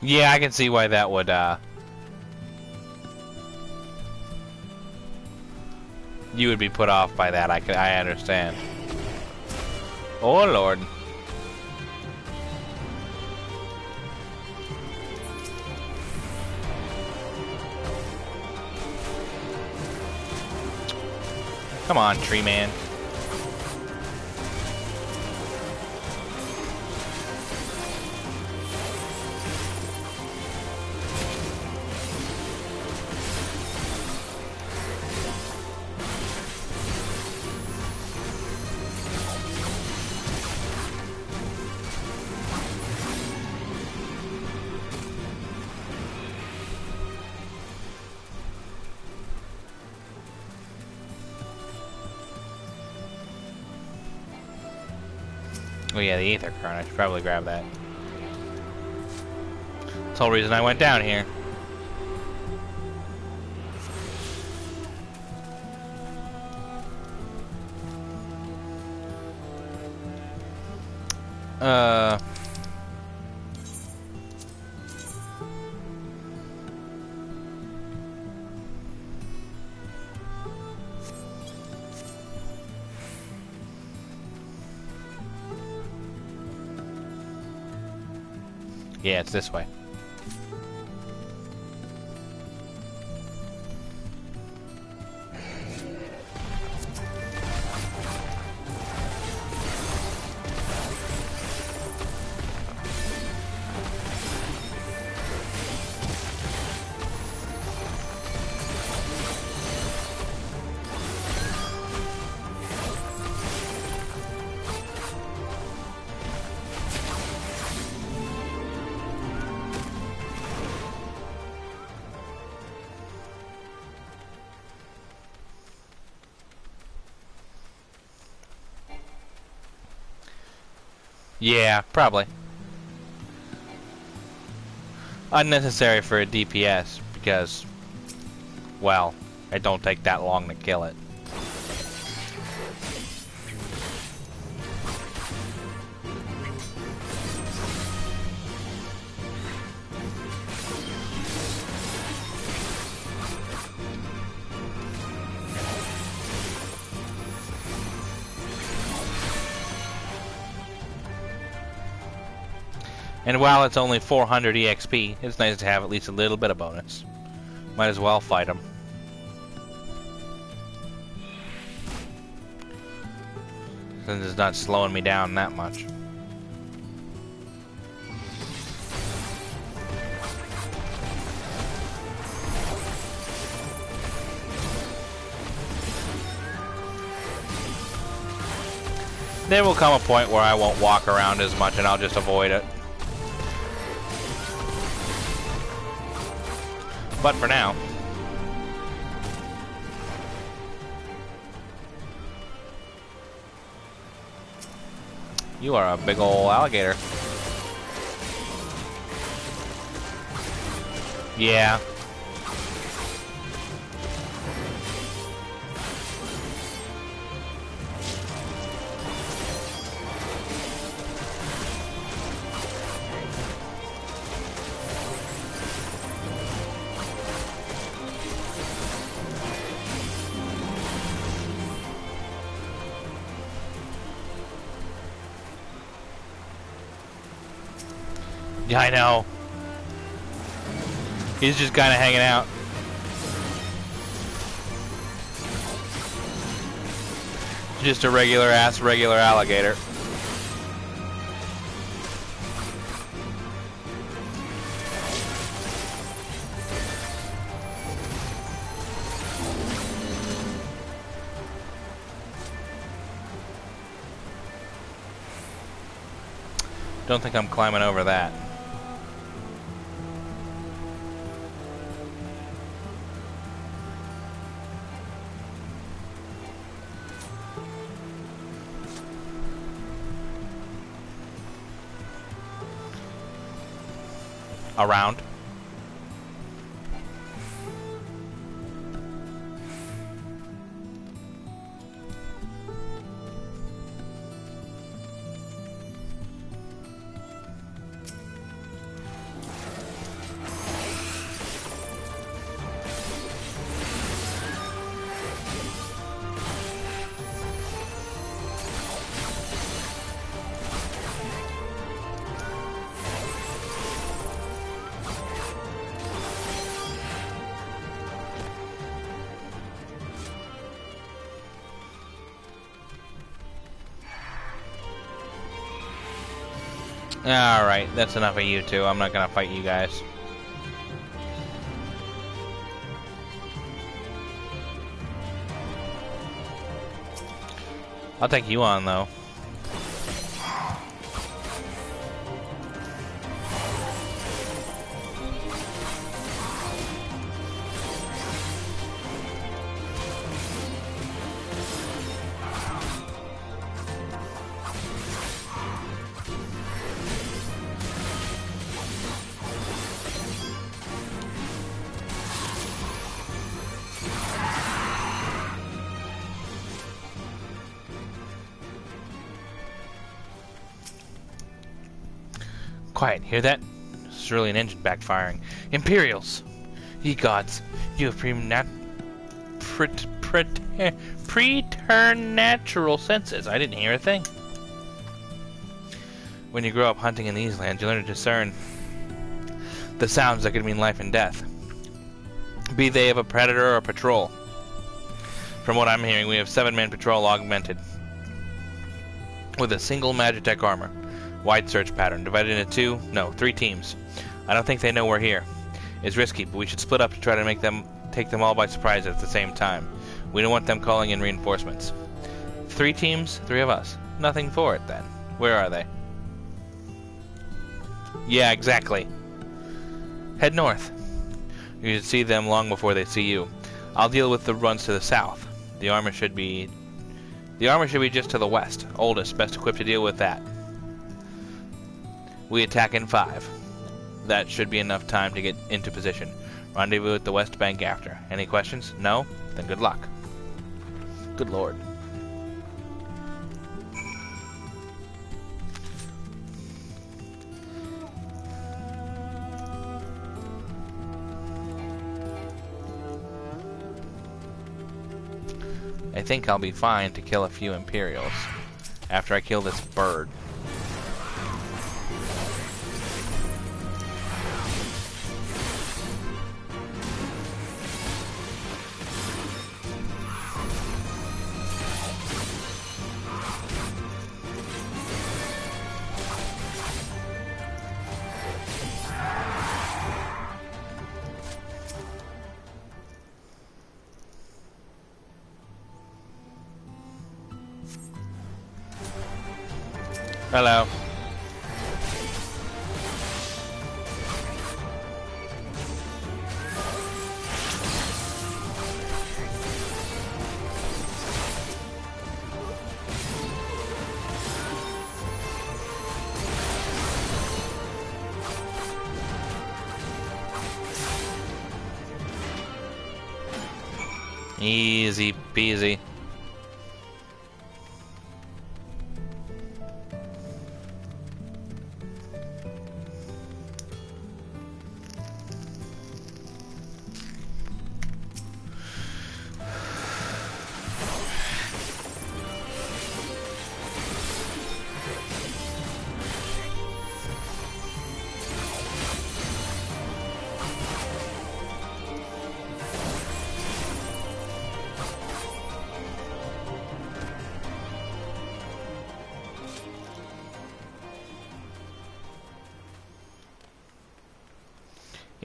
Yeah, I can see why that would, you would be put off by that. I understand. Oh, Lord. Come on, tree man. Oh yeah, the Aether Current. I should probably grab that. That's the whole reason I went down here. Yeah, it's this way. Yeah, probably. Unnecessary for a DPS because, well, it don't take that long to kill it. And while it's only 400 EXP, it's nice to have at least a little bit of bonus. Might as well fight them. Since it's not slowing me down that much. There will come a point where I won't walk around as much and I'll just avoid it. But for now. You are a big ol' alligator. Yeah. Yeah, I know. He's just kind of hanging out. Just a regular alligator. Don't think I'm climbing over that. Around. Alright, that's enough of you two. I'm not gonna fight you guys. I'll take you on, though. Quiet, hear that? This is really an engine backfiring. Imperials! Ye gods, you have preternatural senses. I didn't hear a thing. When you grow up hunting in these lands, you learn to discern the sounds that could mean life and death, be they of a predator or a patrol. From what I'm hearing, we have 7-man patrol augmented with a single Magitech armor. Wide search pattern, divided into 3 teams. I don't think they know we're here. It's risky, but we should split up to try to take them all by surprise at the same time. We don't want them calling in reinforcements. 3 teams, 3 of us. Nothing for it then. Where are they? Yeah, exactly. Head north. You should see them long before they see you. I'll deal with the runs to the south. The armor should be just to the west. Oldest, best equipped to deal with that. We attack in 5. That should be enough time to get into position. Rendezvous at the West Bank after. Any questions? No? Then good luck. Good lord. I think I'll be fine to kill a few Imperials after I kill this bird. Hello. Easy peasy.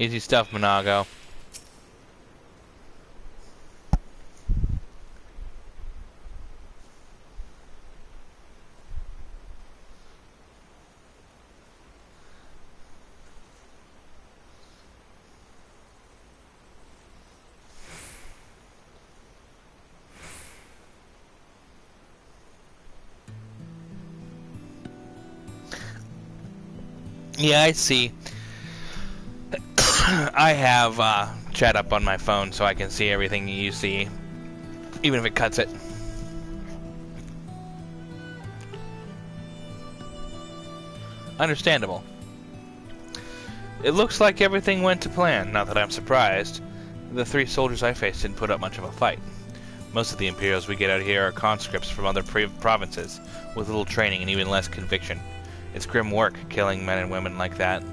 Easy stuff, Monago. Yeah, I see. I have chat up on my phone so I can see everything you see, even if it cuts it. Understandable. It looks like everything went to plan, not that I'm surprised. The 3 soldiers I faced didn't put up much of a fight. Most of the Imperials we get out here are conscripts from other provinces, with little training and even less conviction. It's grim work, killing men and women like that.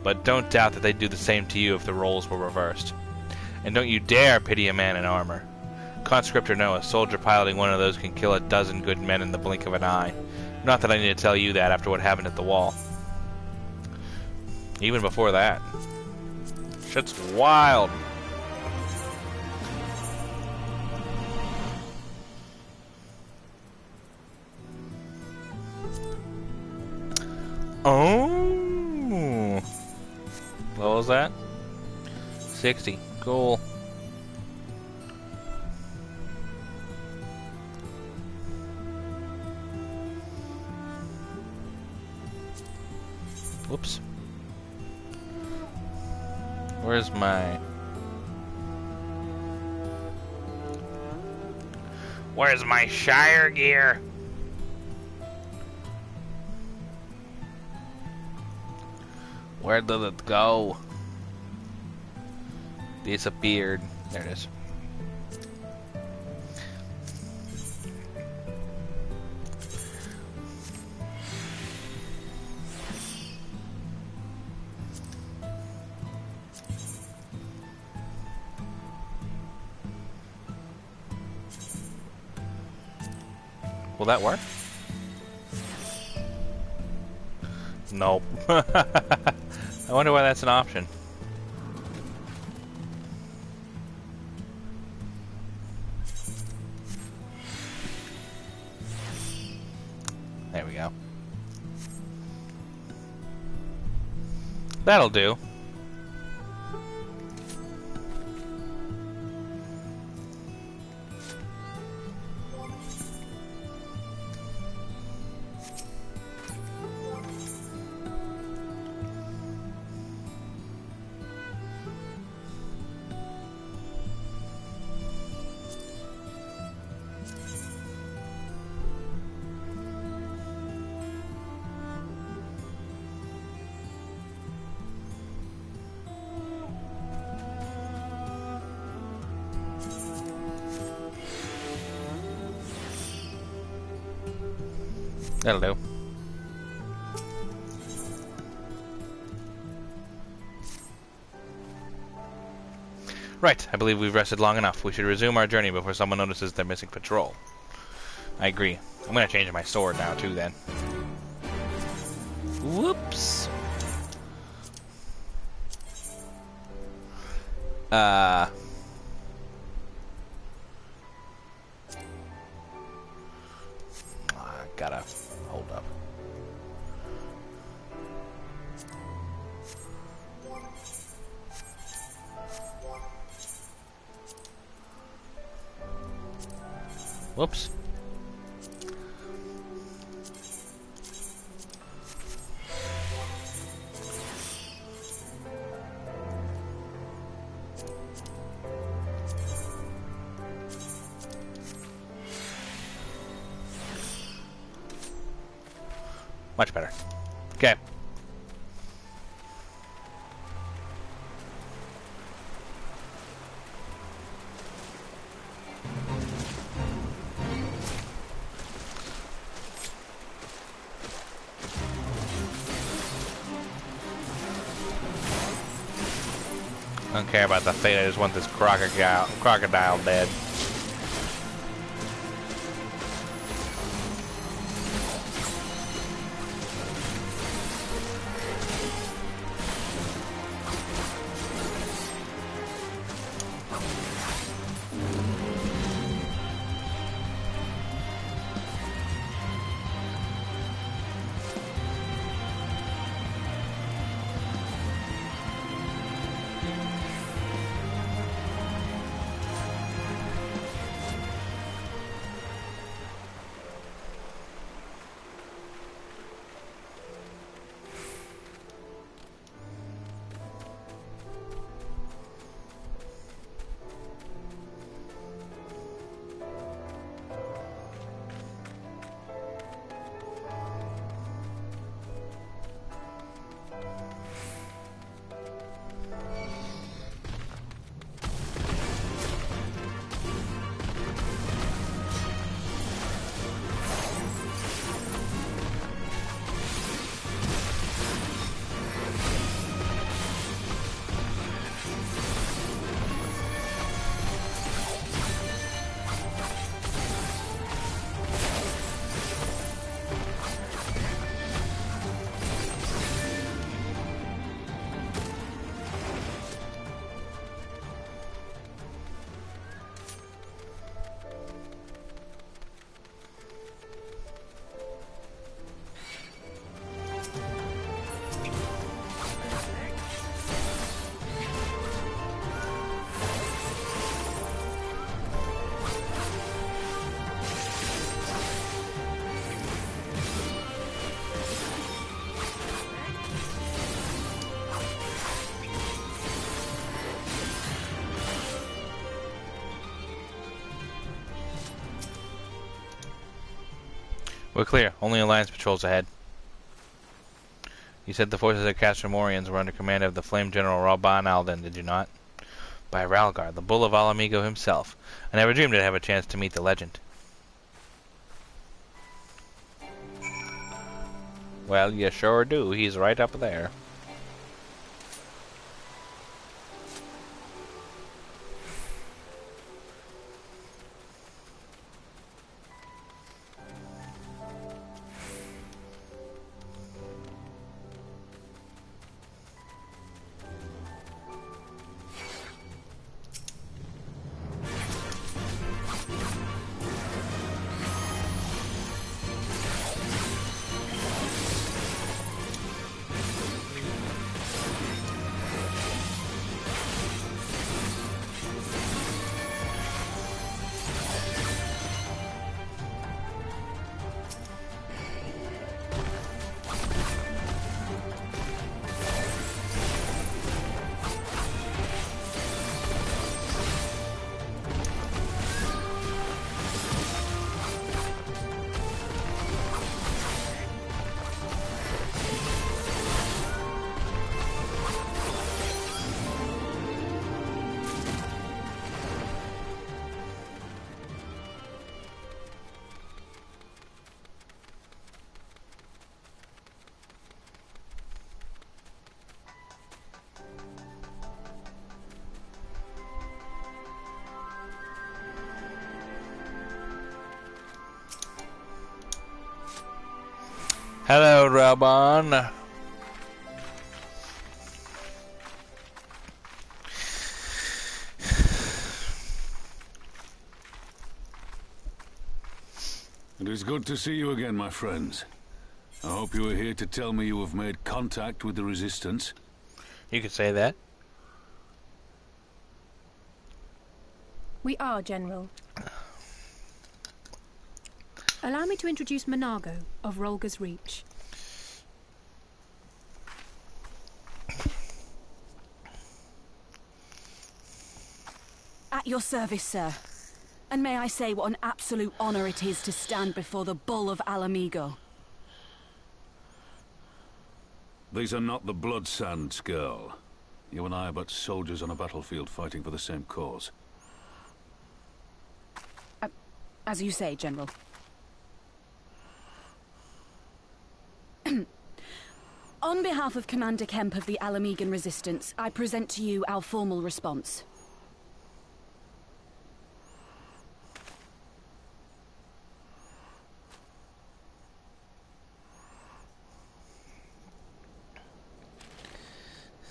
But don't doubt that they'd do the same to you if the roles were reversed. And don't you dare pity a man in armor. Conscript or no, a soldier piloting one of those can kill a dozen good men in the blink of an eye. Not that I need to tell you that after what happened at the wall. Even before that. Shit's wild. Oh. What was that? 60. Cool. Whoops. Where's my... Where's my Shire gear? Where did it go? Disappeared. There it is. Will that work? Nope. I wonder why that's an option. There we go. That'll do. That'll do. Right, I believe we've rested long enough. We should resume our journey before someone notices they're missing patrol. I agree. I'm gonna change my sword now, too, then. Whoops. Gotta hold up. Whoops. Much better. Okay. I don't care about the fate, I just want this crocodile dead. We're clear. Only Alliance patrols ahead. You said the forces of Castramorians were under command of the Flame General Ralban Alden, did you not? By Ralgar, the Bull of Alamigo himself. I never dreamed I'd have a chance to meet the legend. Well, you sure do. He's right up there. Hello, Rabon. It is good to see you again, my friends. I hope you are here to tell me you have made contact with the Resistance. You could say that. We are, General. Allow me to introduce Monago of Rolga's Reach. At your service, sir. And may I say what an absolute honor it is to stand before the Bull of Alamigo. These are not the Blood Sands, girl. You and I are but soldiers on a battlefield fighting for the same cause. As you say, General. On behalf of Commander Kemp of the Alamigan Resistance, I present to you our formal response.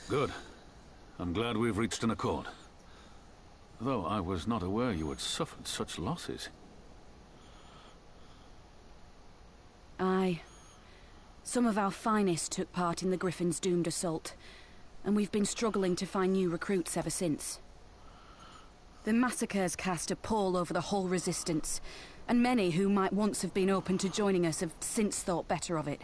Good. I'm glad we've reached an accord. Though I was not aware you had suffered such losses. Aye. Some of our finest took part in the Griffin's doomed assault, and we've been struggling to find new recruits ever since. The massacres cast a pall over the whole Resistance, and many who might once have been open to joining us have since thought better of it.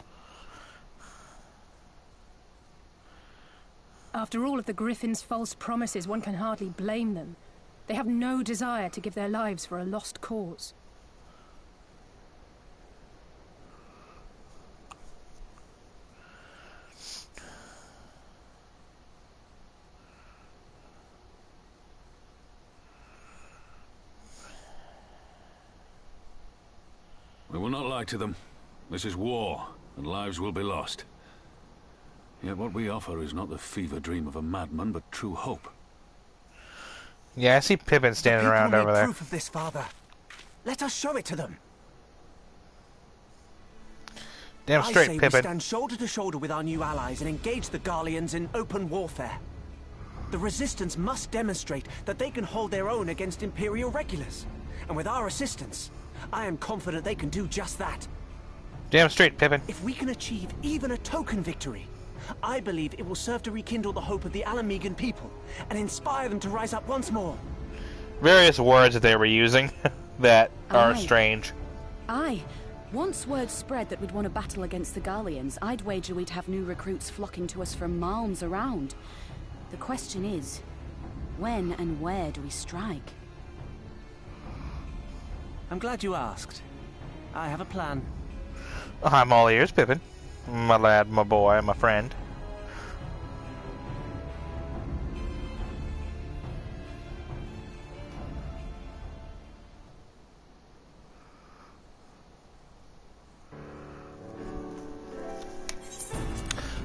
After all of the Griffin's false promises, one can hardly blame them. They have no desire to give their lives for a lost cause. We will not lie to them. This is war, and lives will be lost. Yet what we offer is not the fever dream of a madman, but true hope. Yeah, I see Pippin standing around over there. Proof of this, Father. Let us show it to them. Damn straight, I say Pippin. we stand shoulder to shoulder with our new allies and engage the Garleans in open warfare. The Resistance must demonstrate that they can hold their own against Imperial regulars. And with our assistance, I am confident they can do just that. Damn straight, Pippin. If we can achieve even a token victory, I believe it will serve to rekindle the hope of the Alamigan people and inspire them to rise up once more. Various words that they were using that are strange. Aye. Once word spread that we'd won a battle against the Garleans, I'd wager we'd have new recruits flocking to us from miles around. The question is, when and where do we strike? I'm glad you asked. I have a plan. I'm all ears, Pippin. My lad, my boy, my friend.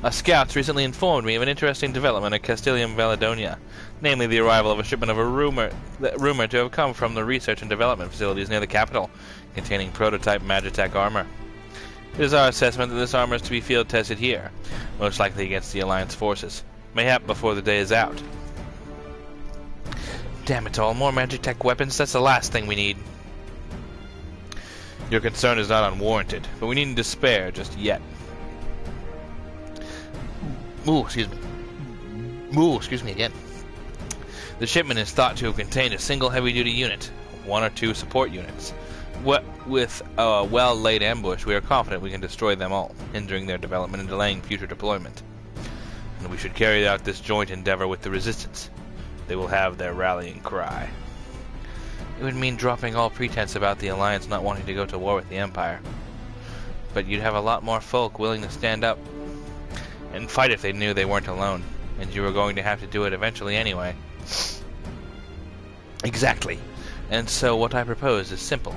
A scout's recently informed me of an interesting development at Castilium Valadonia, namely the arrival of a shipment of rumored to have come from the research and development facilities near the capital, containing prototype Magitech armor. It is our assessment that this armor is to be field tested here, most likely against the Alliance forces, mayhap before the day is out. Damn it all, more Magitech weapons, that's the last thing we need. Your concern is not unwarranted, but we needn't despair just yet. Excuse me again. The shipment is thought to have contained a single heavy-duty unit, 1 or 2 support units. With a well-laid ambush, we are confident we can destroy them all, hindering their development and delaying future deployment. And we should carry out this joint endeavor with the Resistance. They will have their rallying cry. It would mean dropping all pretense about the Alliance not wanting to go to war with the Empire. But you'd have a lot more folk willing to stand up and fight if they knew they weren't alone, and you were going to have to do it eventually anyway. Exactly. And so what I propose is simple.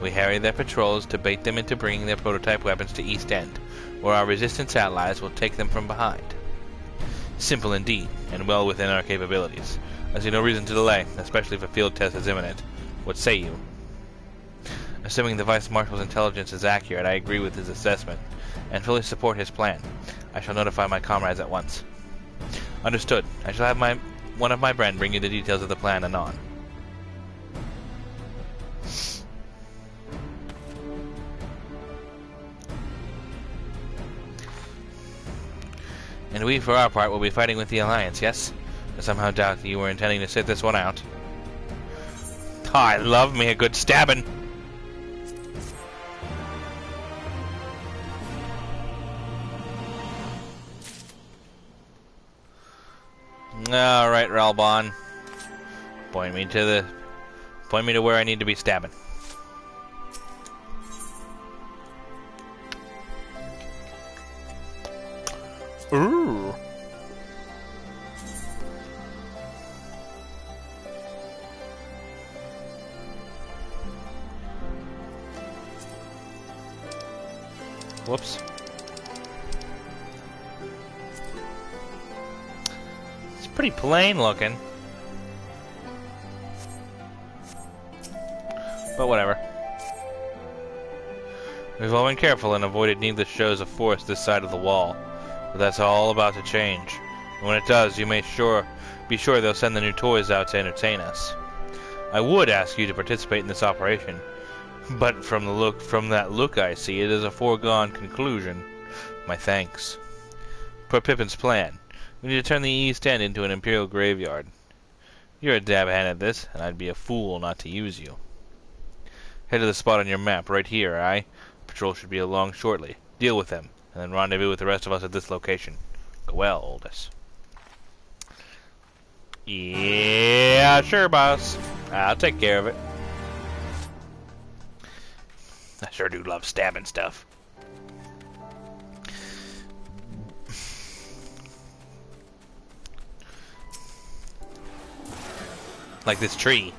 We harry their patrols to bait them into bringing their prototype weapons to East End, where our Resistance allies will take them from behind. Simple indeed, and well within our capabilities. I see no reason to delay, especially if a field test is imminent. What say you? Assuming the Vice Marshal's intelligence is accurate, I agree with his assessment. and fully support his plan. I shall notify my comrades at once. Understood. I shall have one of my brethren bring you the details of the plan anon. And we, for our part, will be fighting with the Alliance, yes? I somehow doubt that you were intending to sit this one out. Oh, I love me a good stabbing! Alright, Ralbon. Point me to where I need to be stabbing. Ooh. Whoops. It's pretty plain looking. But whatever. We've all been careful and avoided needless shows of force this side of the wall. But that's all about to change. And when it does, you may be sure they'll send the new toys out to entertain us. I would ask you to participate in this operation, but from that look I see, it is a foregone conclusion. My thanks. Per Pippin's plan, we need to turn the East End into an Imperial graveyard. You're a dab hand at this, and I'd be a fool not to use you. Head to the spot on your map, right here, aye? Patrol should be along shortly. Deal with them, and then rendezvous with the rest of us at this location. Go well, Oldest. Yeah, sure, boss. I'll take care of it. I sure do love stabbing stuff. Like this tree.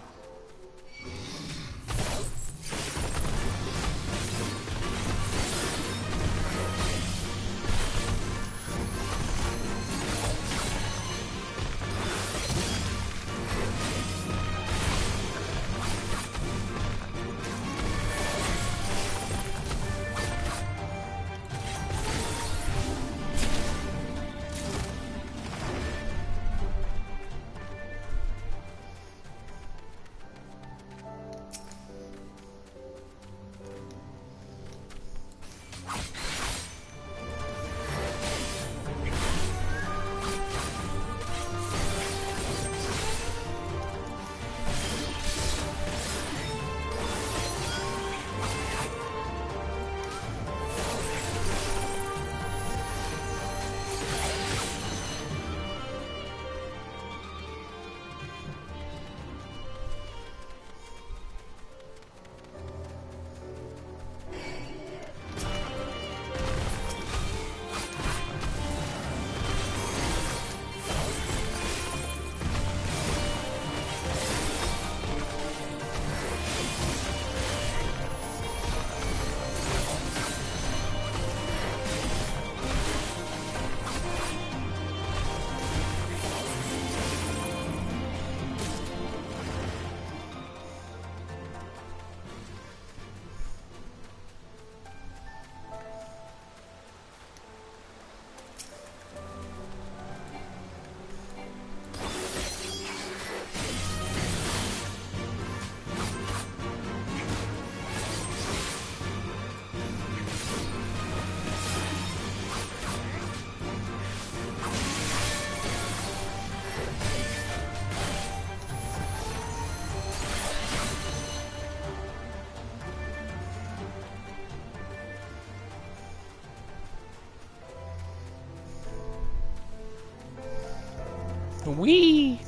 Wee.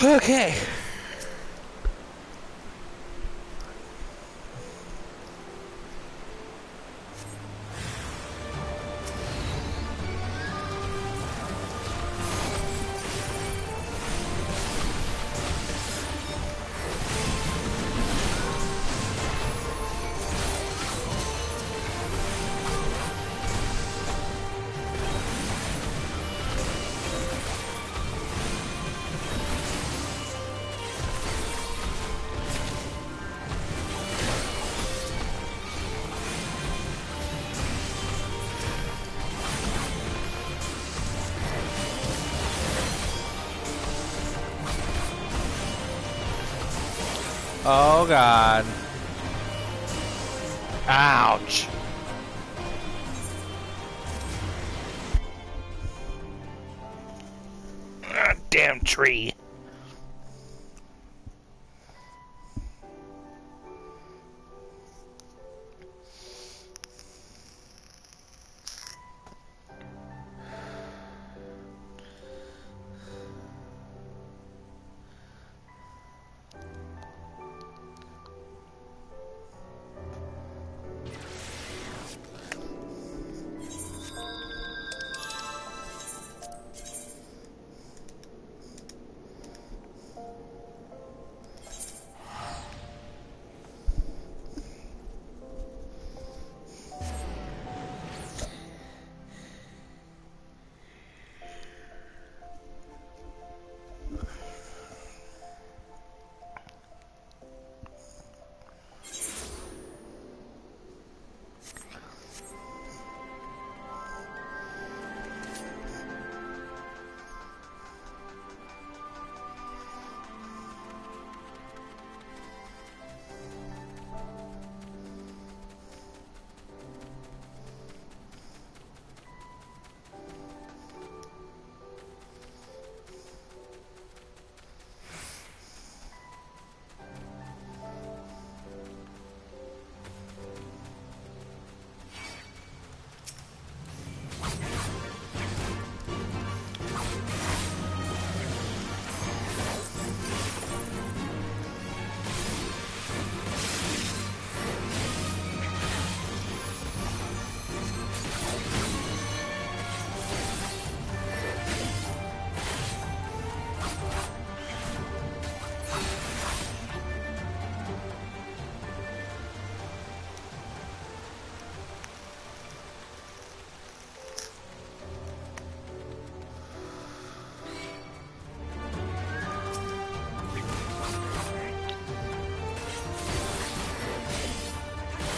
Okay. Oh god. Ouch. Ah, damn tree.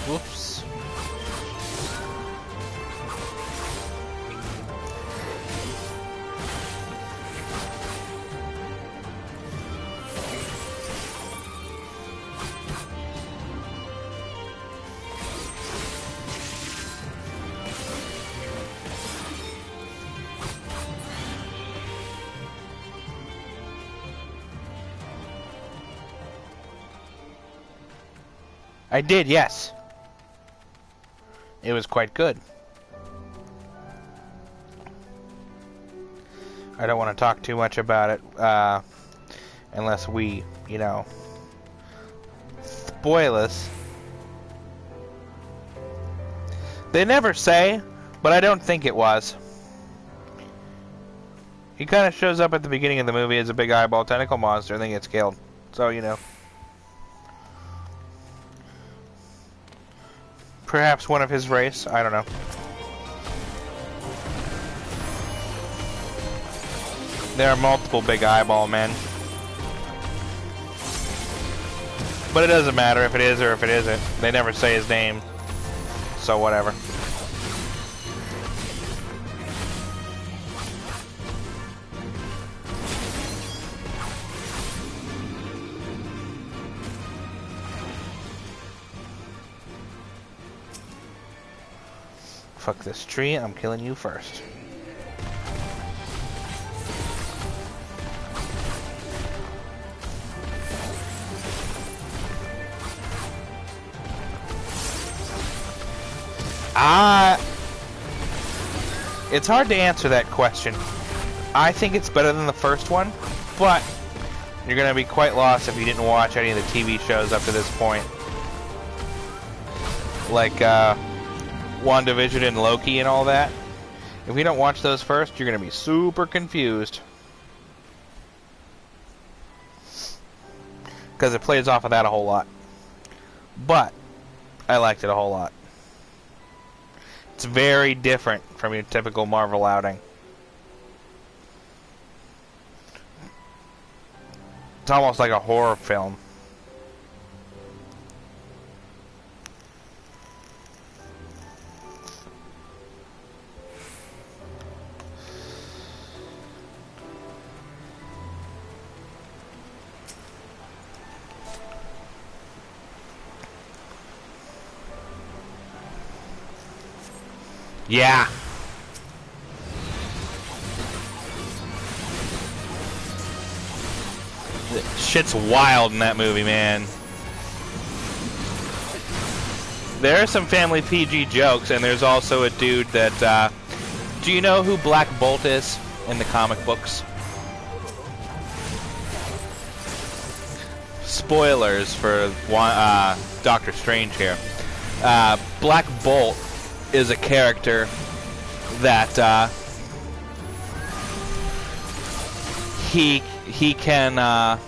Whoops. I did, yes. It was quite good. I don't want to talk too much about it, unless we, you know, spoil us. They never say, but I don't think it was. He kind of shows up at the beginning of the movie as a big eyeball tentacle monster and then gets killed. So, you know. Perhaps one of his race, I don't know. There are multiple big eyeball men. But it doesn't matter if it is or if it isn't. They never say his name. So whatever. Fuck this tree, I'm killing you first. It's hard to answer that question. I think it's better than the first one, but you're gonna be quite lost if you didn't watch any of the TV shows up to this point. Like, WandaVision and Loki and all that. If you don't watch those first, you're gonna be super confused. Because it plays off of that a whole lot. But, I liked it a whole lot. It's very different from your typical Marvel outing. It's almost like a horror film. Yeah. Shit's wild in that movie, man. There are some family PG jokes, and there's also a dude that, do you know who Black Bolt is in the comic books? Spoilers for Doctor Strange here. Black Bolt is a character that he can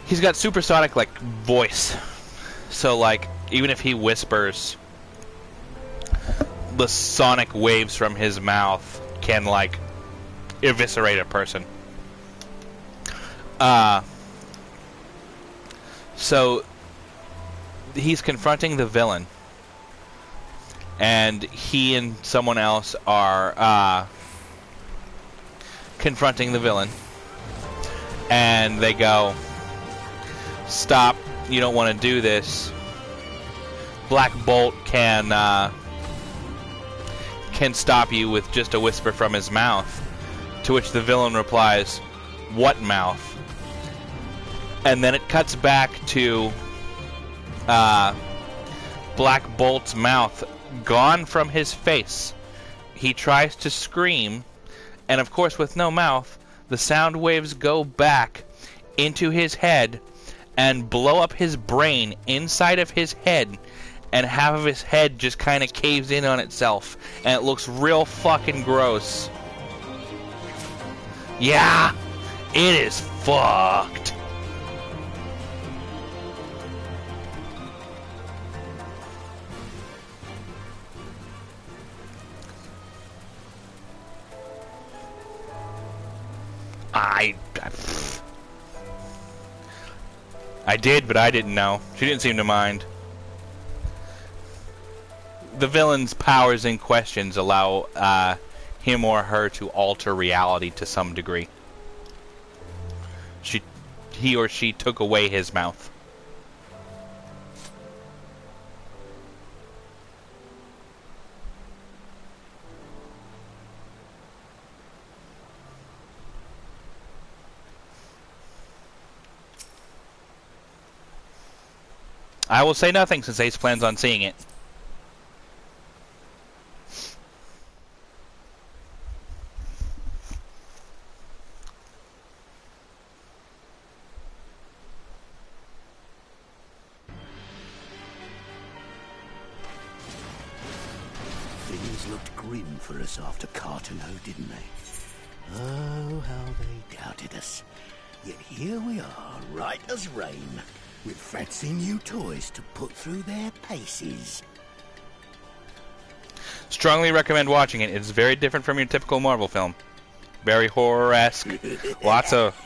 he's got supersonic like voice, so like even if he whispers, the sonic waves from his mouth can like eviscerate a person. So he's confronting the villain, and he and someone else are confronting the villain, and they go, "Stop, you don't want to do this." Black Bolt can stop you with just a whisper from his mouth, to which the villain replies, "What mouth?" And then it cuts back to Black Bolt's mouth gone from his face. He tries to scream, and of course with no mouth, the sound waves go back into his head and blow up his brain inside of his head, and half of his head just kind of caves in on itself, and it looks real fucking gross. Yeah, it is fucked. I did, but I didn't know. She didn't seem to mind. The villain's powers and questions allow him or her to alter reality to some degree. He or she took away his mouth. I will say nothing since Ace plans on seeing it. Things looked grim for us after Cartano, didn't they? Oh, how they doubted us. Yet here we are, right as rain, with fancy new toys to put through their paces. Strongly recommend watching it. It's very different from your typical Marvel film. Very horror-esque. Lots of...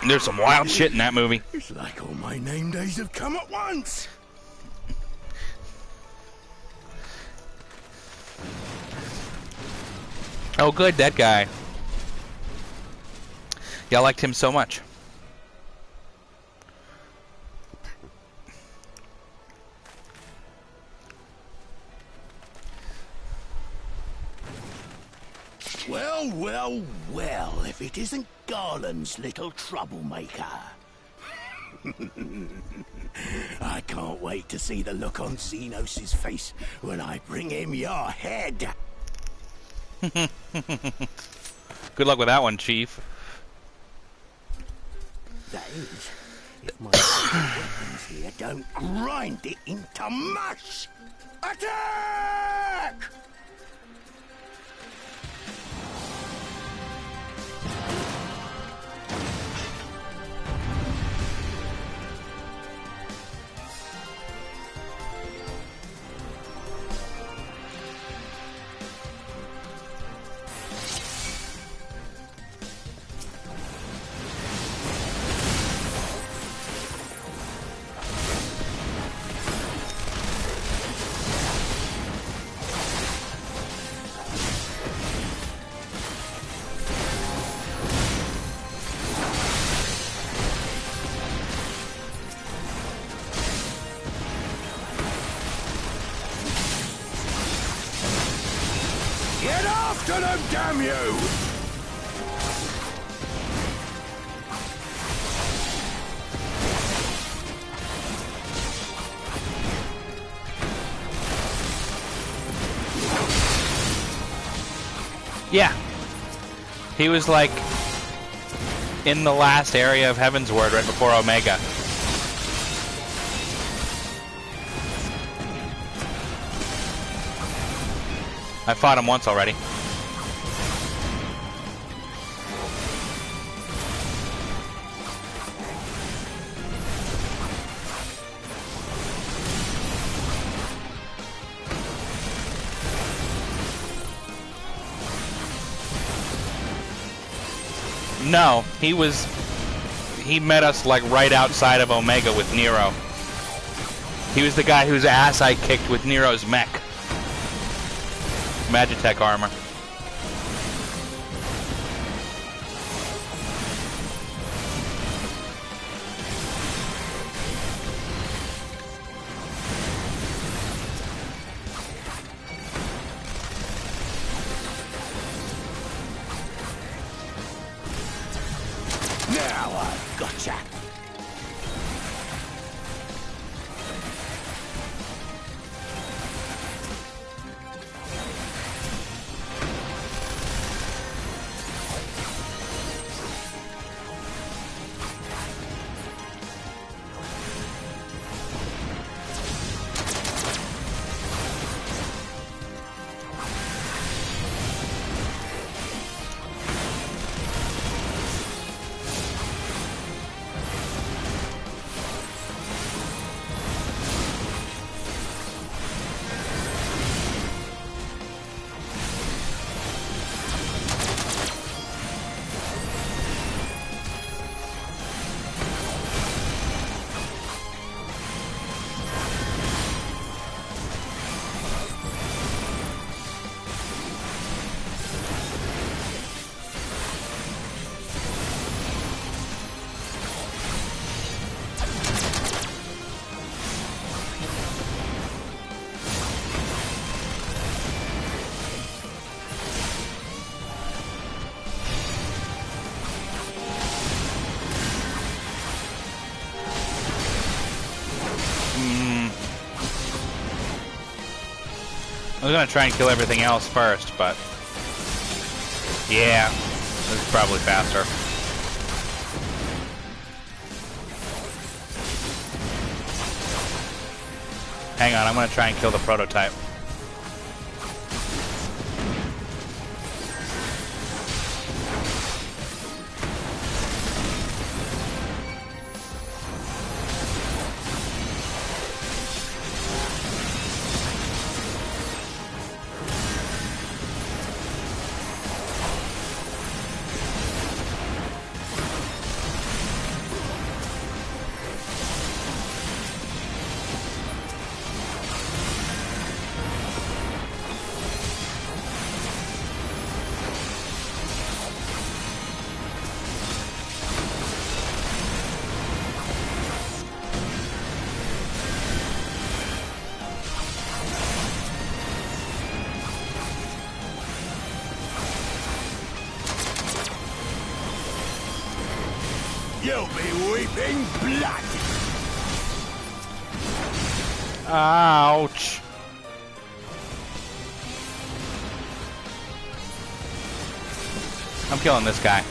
There's some wild shit in that movie. It's like all my name days have come at once. Oh, good, that guy. Yeah, I liked him so much. Well, well, well, if it isn't Garland's little troublemaker. I can't wait to see the look on Xenos' face when I bring him your head. Good luck with that one, Chief. That is, if my weapons here don't grind it into mush. Attack! to them, damn you! Yeah. He was like in the last area of Heaven's Word right before Omega. I fought him once already. No, he met us like right outside of Omega with Nero. He was the guy whose ass I kicked with Nero's mech. Magitech armor. Now I've gotcha. I was gonna try and kill everything else first, but yeah, this is probably faster. Hang on, I'm gonna try and kill the prototype. You'll be weeping blood! Ouch. I'm killing this guy.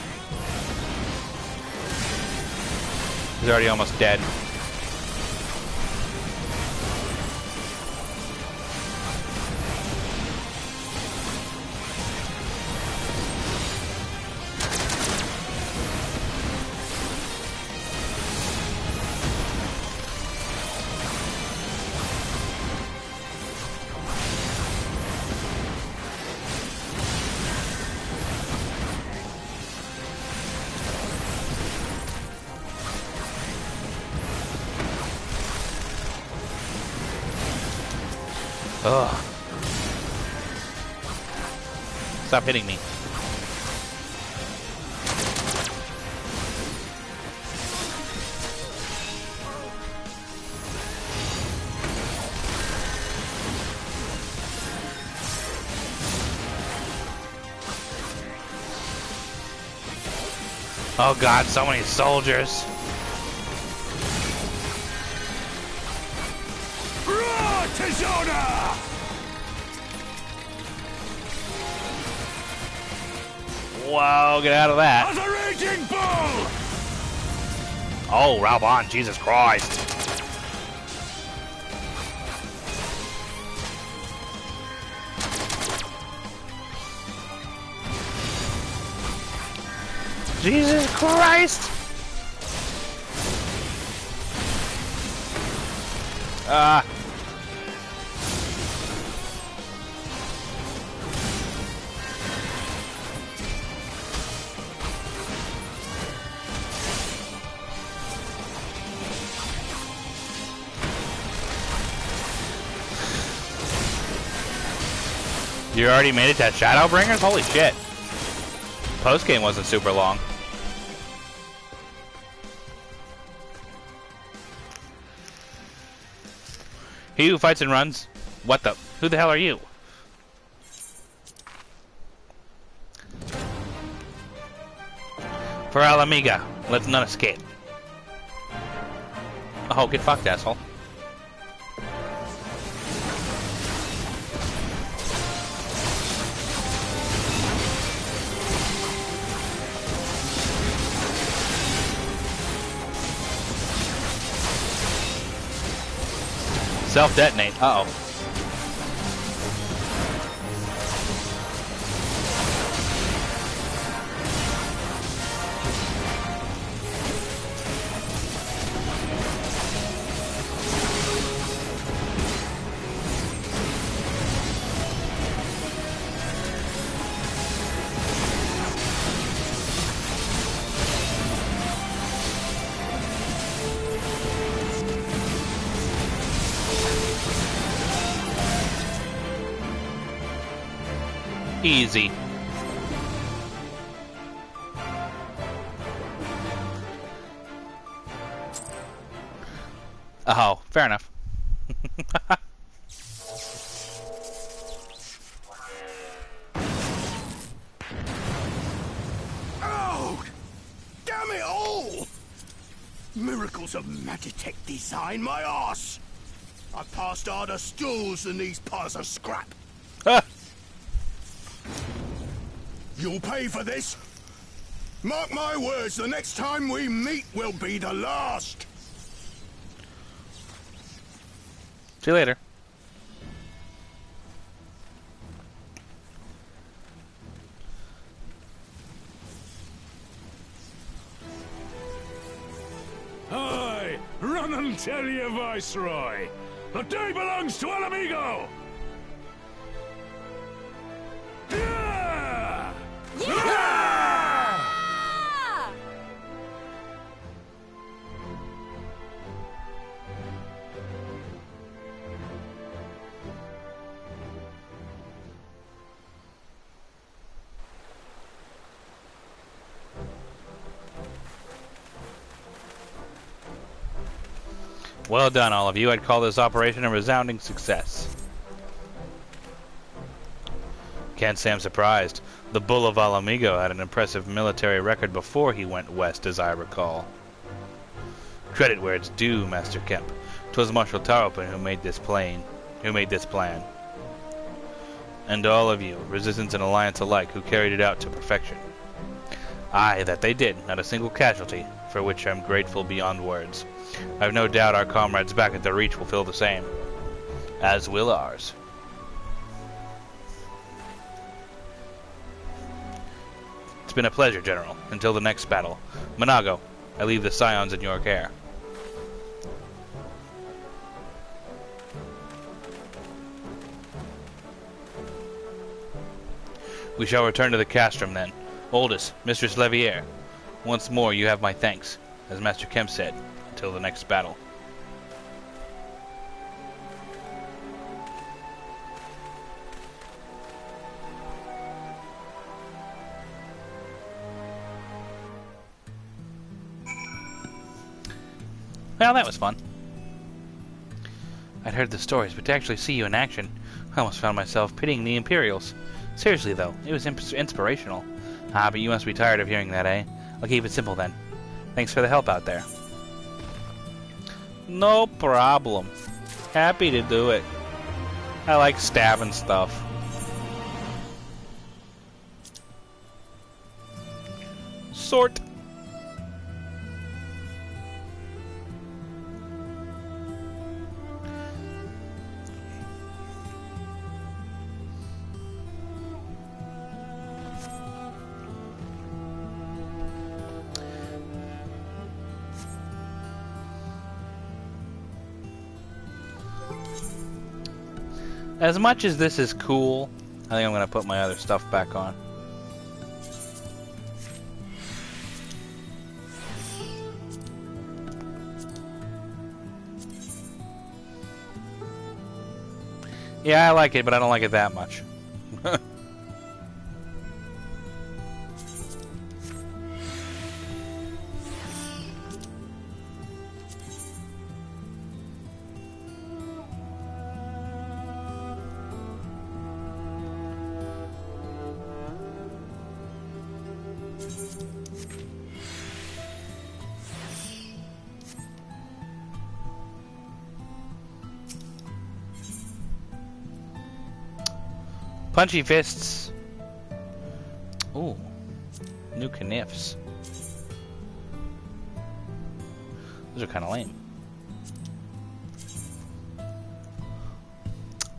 He's already almost dead. Ugh. Stop hitting me. Oh god, so many soldiers. Roar, Tizona! Whoa, get out of that. As a raging bull! Oh, Raubon, Jesus Christ. Jesus Christ! Ah. You already made it to Shadowbringers? Holy shit. Post-game wasn't super long. He who fights and runs? What the? Who the hell are you? For Alamiga, let none escape. Oh, get fucked, asshole. Self-detonate. Uh-oh. Easy. Oh, fair enough. Oh! Damn it all! Miracles of Magitech design, my arse! I passed harder stools than these piles of scrap. You'll pay for this. Mark my words, the next time we meet will be the last. See you later. Aye, run and tell your Viceroy. The day belongs to Alamigo! Yeah! Yeah! Well done, all of you. I'd call this operation a resounding success. Can't say I'm surprised. The Bull of Alamigo had an impressive military record before he went west, as I recall. Credit where it's due, Master Kemp. 'Twas Marshal Tarleton who made this plan. And all of you, Resistance and Alliance alike, who carried it out to perfection. Aye, that they did, not a single casualty, for which I'm grateful beyond words. I've no doubt our comrades back at the Reach will feel the same. As will ours. It's been a pleasure, General. Until the next battle. Monago, I leave the Scions in your care. We shall return to the castrum then. Oldest, Mistress Levier, once more you have my thanks, as Master Kemp said, until the next battle. Well, that was fun. I'd heard the stories, but to actually see you in action, I almost found myself pitying the Imperials. Seriously, though, it was inspirational. Ah, but you must be tired of hearing that, eh? I'll keep it simple then. Thanks for the help out there. No problem. Happy to do it. I like stabbing stuff. Sort. As much as this is cool, I think I'm going to put my other stuff back on. Yeah, I like it, but I don't like it that much. Punchy fists. Ooh. New kniffs. Those are kind of lame.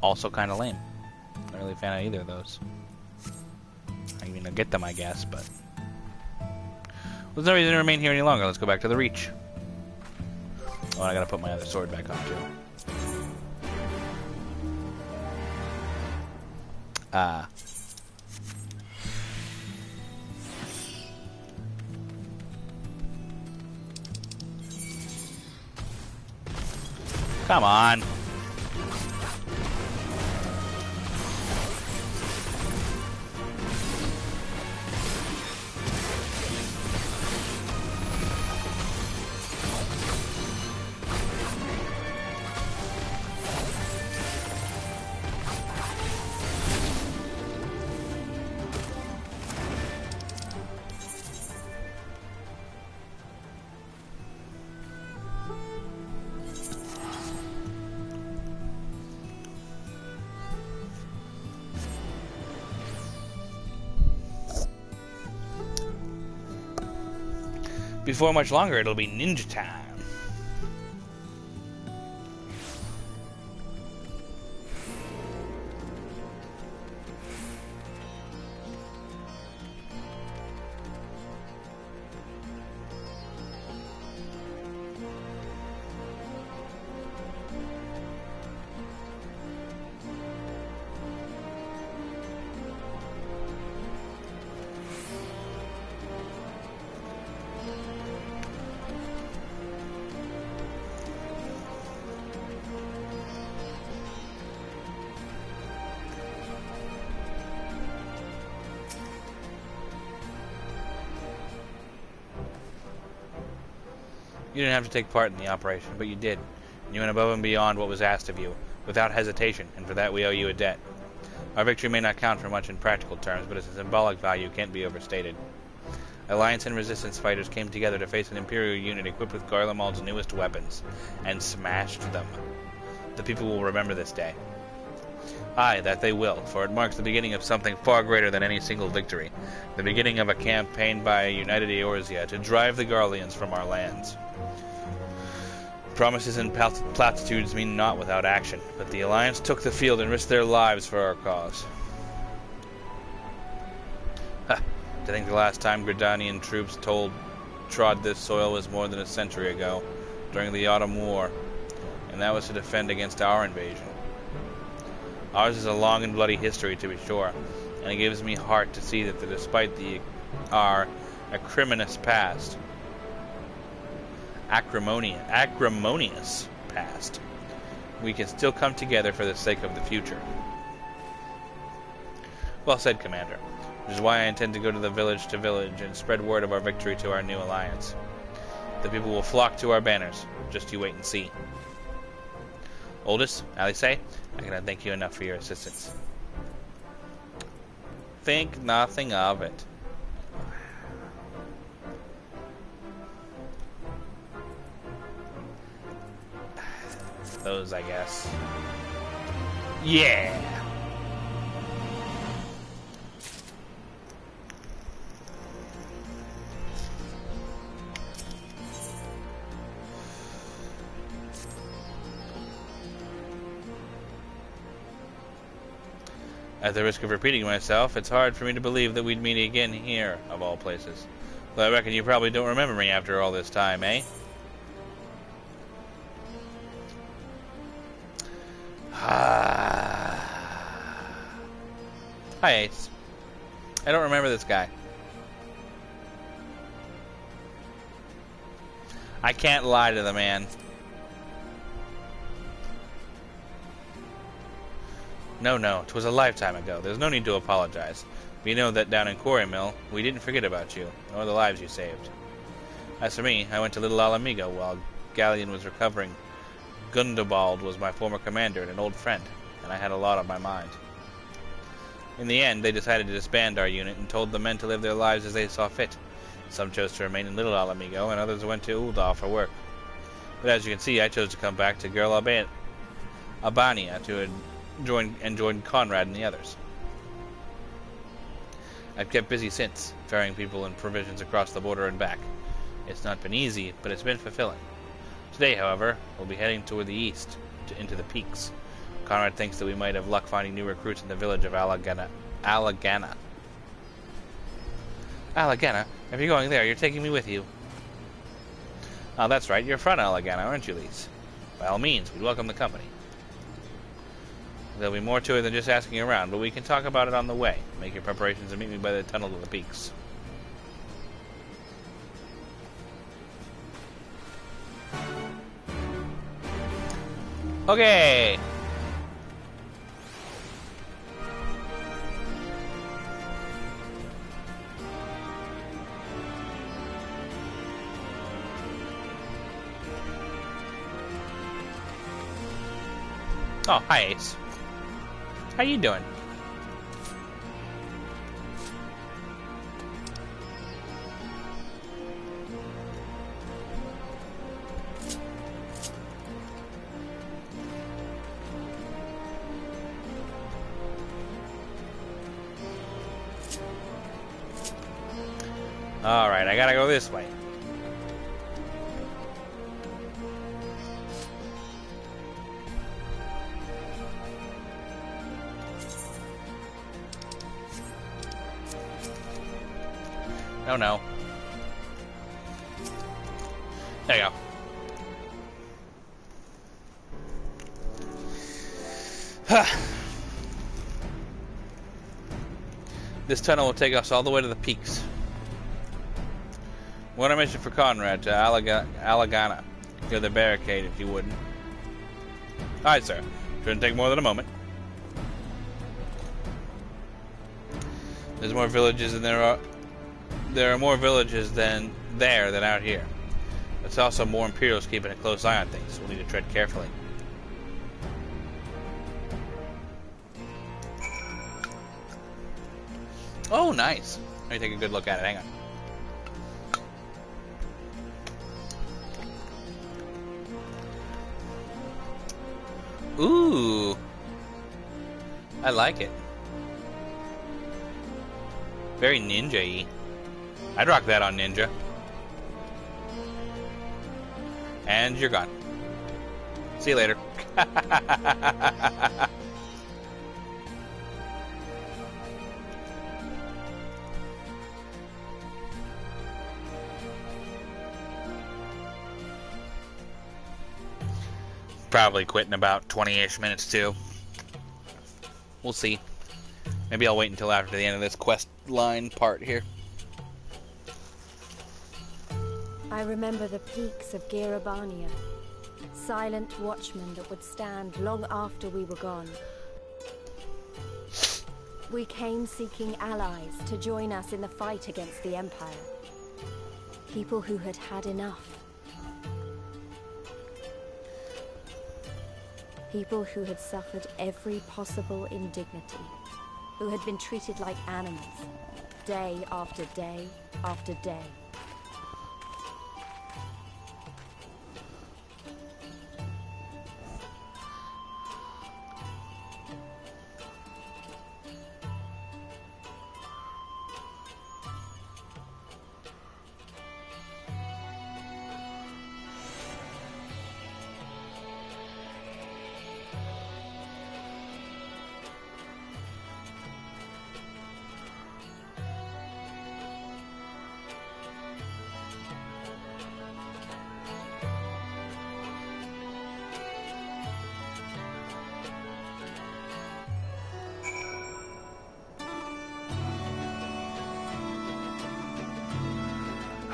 Also kind of lame. Not really a fan of either of those. I mean, I'll get them, I guess, but... There's no reason to remain here any longer. Let's go back to the Reach. Oh, I gotta put my other sword back on, too. Come on. Before much longer, it'll be ninja time. You didn't have to take part in the operation, but you did. And you went above and beyond what was asked of you, without hesitation, and for that we owe you a debt. Our victory may not count for much in practical terms, but its symbolic value can't be overstated. Alliance and Resistance fighters came together to face an Imperial unit equipped with Garlemald's newest weapons, and smashed them. The people will remember this day. Aye, that they will, for it marks the beginning of something far greater than any single victory. The beginning of a campaign by a united Eorzea to drive the Garleans from our lands. Promises and platitudes mean naught without action, but the Alliance took the field and risked their lives for our cause. Ha! To think the last time Gridanian troops trod this soil was more than a century ago, during the Autumn War, and that was to defend against our invasion. Ours is a long and bloody history, to be sure, and it gives me heart to see that despite our acrimonious past, acrimonious past, we can still come together for the sake of the future. Well said, Commander. Which is why I intend to go to village and spread word of our victory to our new alliance. The people will flock to our banners. Just you wait and see. Oldest, Alice, I cannot thank you enough for your assistance. Think nothing of it. those, I guess. Yeah! At the risk of repeating myself, it's hard for me to believe that we'd meet again here, of all places. Though I reckon you probably don't remember me after all this time, eh? Hi, Ace. I don't remember this guy. I can't lie to the man. No, 'twas a lifetime ago. There's no need to apologize. We know that down in Quarry Mill, we didn't forget about you, nor the lives you saved. As for me, I went to Little Alamigo while Galleon was recovering. Gundobald was my former commander and an old friend, and I had a lot on my mind. In the end, they decided to disband our unit and told the men to live their lives as they saw fit. Some chose to remain in Little Alamigo, and others went to Ul'dah for work. But as you can see, I chose to come back to Girl Albania to join Conrad and the others. I've kept busy since, ferrying people and provisions across the border and back. It's not been easy, but it's been fulfilling. Today, however, we'll be heading toward the east, into the peaks. Conrad thinks that we might have luck finding new recruits in the village of Alagana. Alagana? If you're going there, you're taking me with you. Oh, that's right, you're from Alagana, aren't you, Lise? By all means, we'd welcome the company. There'll be more to it than just asking around, but we can talk about it on the way. Make your preparations and meet me by the tunnel to the peaks. Okay! Oh, hi Ace. How you doing? Alright, I gotta go this way. Oh no. There you go. This tunnel will take us all the way to the peaks. One mission for Conrad to Alagana. Clear the barricade if you wouldn't. Aye, sir. Shouldn't take more than a moment. There's more villages than there are more villages than out here. There's also more Imperials keeping a close eye on things. We'll need to tread carefully. Oh, nice. Let me take a good look at it. Hang on. Ooh. I like it. Very ninja-y. I'd rock that on Ninja. And you're gone. See you later. Probably quit in about 20-ish minutes too. We'll see. Maybe I'll wait until after the end of this quest line part here. I remember the peaks of Girabania, silent watchmen that would stand long after we were gone. We came seeking allies to join us in the fight against the Empire. People who had had enough. People who had suffered every possible indignity. Who had been treated like animals, day after day after day.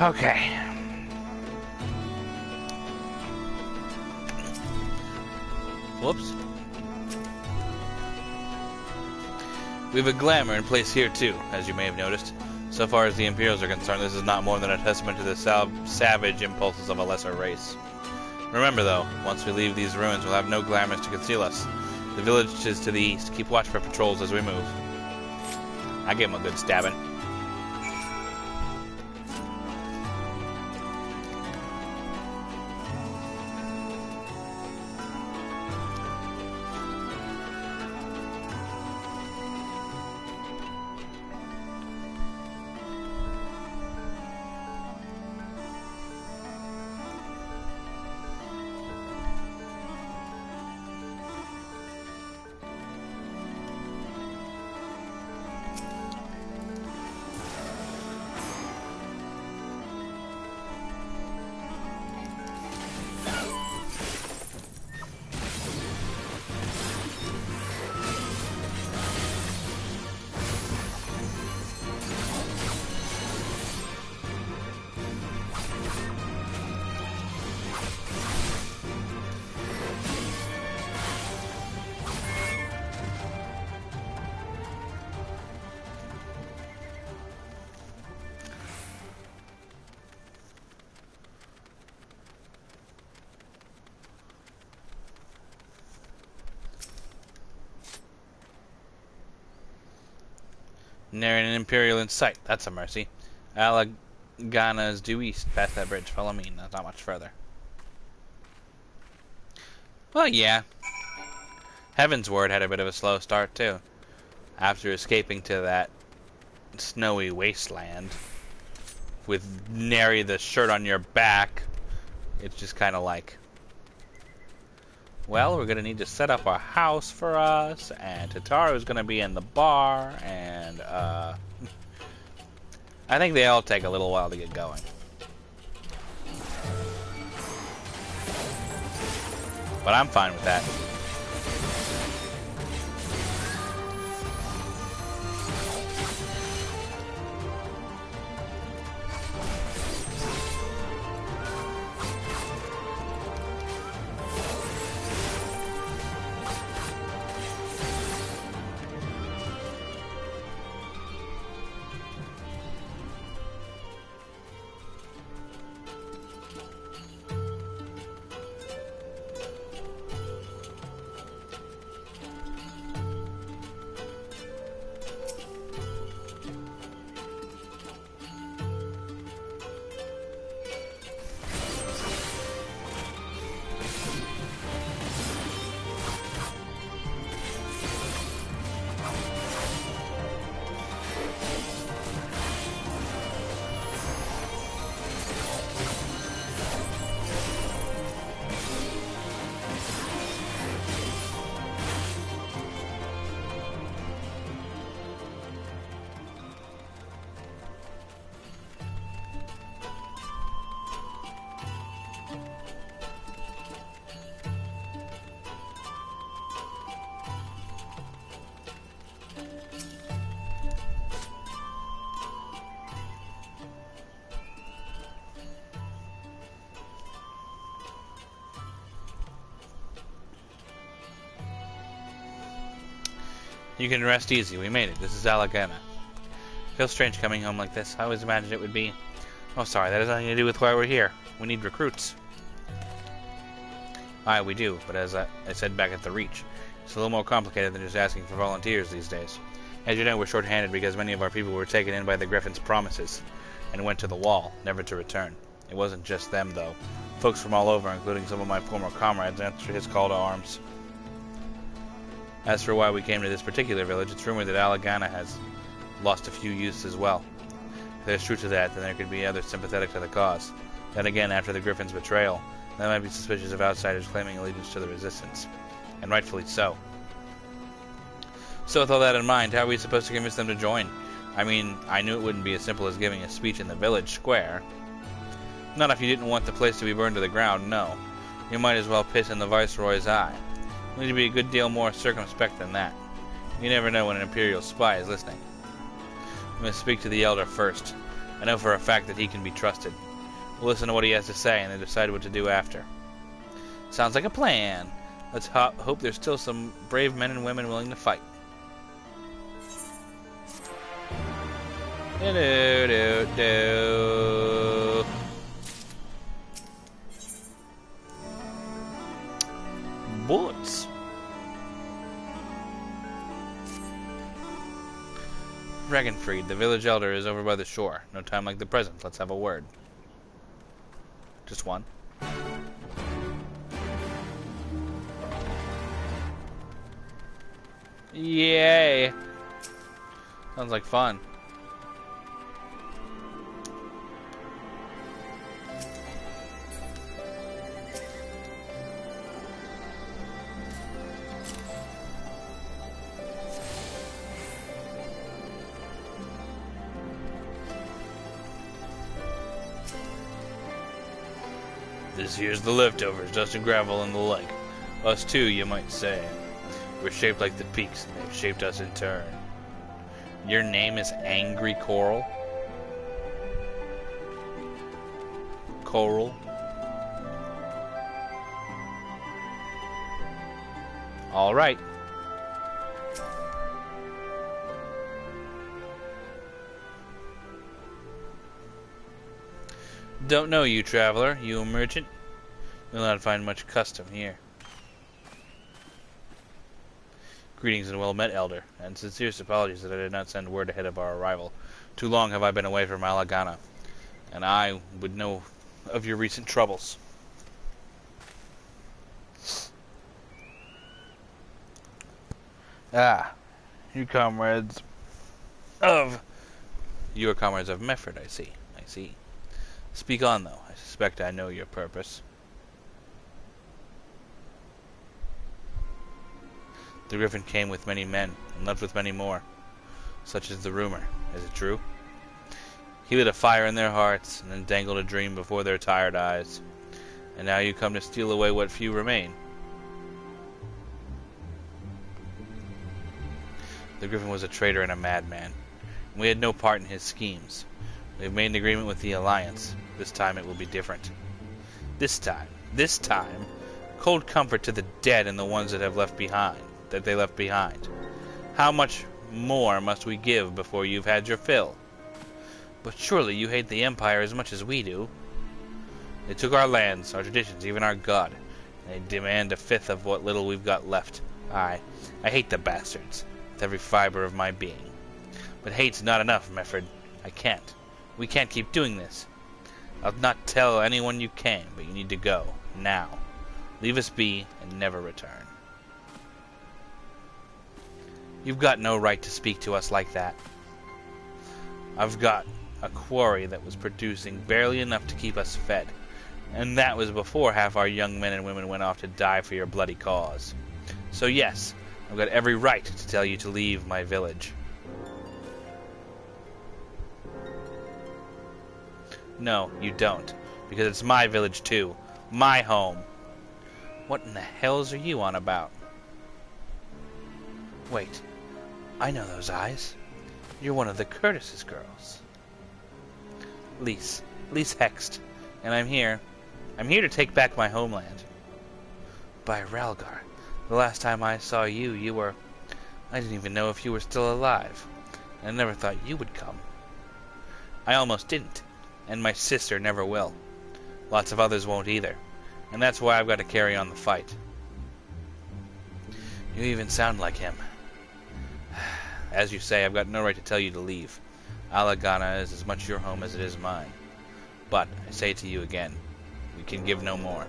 Okay. Whoops. We have a glamour in place here too, as you may have noticed. So far as the Imperials are concerned, this is not more than a testament to the savage impulses of a lesser race. Remember though, once we leave these ruins, we'll have no glamours to conceal us. The village is to the east. Keep watch for patrols as we move. I give him a good stabbing. Near an Imperial in sight. That's a mercy. Alagana's due east, past that bridge. Follow me. That's not much further. Well, yeah. Heaven's Word had a bit of a slow start, too. After escaping to that snowy wasteland with nary the shirt on your back, it's just kind of like, well, we're going to need to set up a house for us, and Tataru's going to be in the bar, and, I think they all take a little while to get going. But I'm fine with that. You can rest easy. We made it. This is Alagana. Feels strange coming home like this. I always imagined it would be... Oh, sorry. That has nothing to do with why we're here. We need recruits. Aye, we do. But as I said back at the Reach, it's a little more complicated than just asking for volunteers these days. As you know, we're short-handed because many of our people were taken in by the Griffin's promises and went to the wall, never to return. It wasn't just them, though. Folks from all over, including some of my former comrades, answered his call to arms. As for why we came to this particular village, it's rumored that Alagana has lost a few youths as well. If there's truth to that, then there could be others sympathetic to the cause. Then again, after the Griffin's betrayal, they might be suspicious of outsiders claiming allegiance to the Resistance. And rightfully so. So with all that in mind, how are we supposed to convince them to join? I mean, I knew it wouldn't be as simple as giving a speech in the village square. Not if you didn't want the place to be burned to the ground, no. You might as well piss in the Viceroy's eye. You need to be a good deal more circumspect than that. You never know when an Imperial spy is listening. We must speak to the Elder first. I know for a fact that he can be trusted. We'll listen to what he has to say and then decide what to do after. Sounds like a plan. Let's hope there's still some brave men and women willing to fight. Do-do-do-do. Bullets. Regenfried, the village elder, is over by the shore. No time like the present. Let's have a word. Just one. Yay! Sounds like fun. This here's the leftovers, dust and gravel and the like. Us too, you might say. We're shaped like the peaks, and they've shaped us in turn. Your name is Angry Coral? Coral? Alright. Don't know you, traveler. You a merchant? You'll not find much custom here. Greetings and well met, Elder, and sincerest apologies that I did not send word ahead of our arrival. Too long have I been away from Alagana, and I would know of your recent troubles. Ah, you are comrades of Mefford, I see. Speak on, though. I suspect I know your purpose. The Griffin came with many men, and left with many more. Such is the rumor. Is it true? He lit a fire in their hearts, and then dangled a dream before their tired eyes. And now you come to steal away what few remain. The Griffin was a traitor and a madman. And we had no part in his schemes. We have made an agreement with the Alliance. This time it will be different. This time, cold comfort to the dead and the ones that they left behind. How much more must we give before you've had your fill? But surely you hate the Empire as much as we do. They took our lands, our traditions, even our God, and they demand a fifth of what little we've got left. I hate the bastards, with every fiber of my being. But hate's not enough, Mefford. We can't keep doing this. I'll not tell anyone you can, but you need to go, now. Leave us be, and never return. You've got no right to speak to us like that. I've got a quarry that was producing barely enough to keep us fed, and that was before half our young men and women went off to die for your bloody cause. So yes, I've got every right to tell you to leave my village. No, you don't, because it's my village too. My home. What in the hells are you on about? Wait, I know those eyes. You're one of the Curtis's girls. Lise Hext, and I'm here to take back my homeland. By Ralgar, the last time I saw you were... I didn't even know if you were still alive. I never thought you would come. I almost didn't. And my sister never will. Lots of others won't either. And that's why I've got to carry on the fight. You even sound like him. As you say, I've got no right to tell you to leave. Alagana is as much your home as it is mine. But, I say to you again, we can give no more.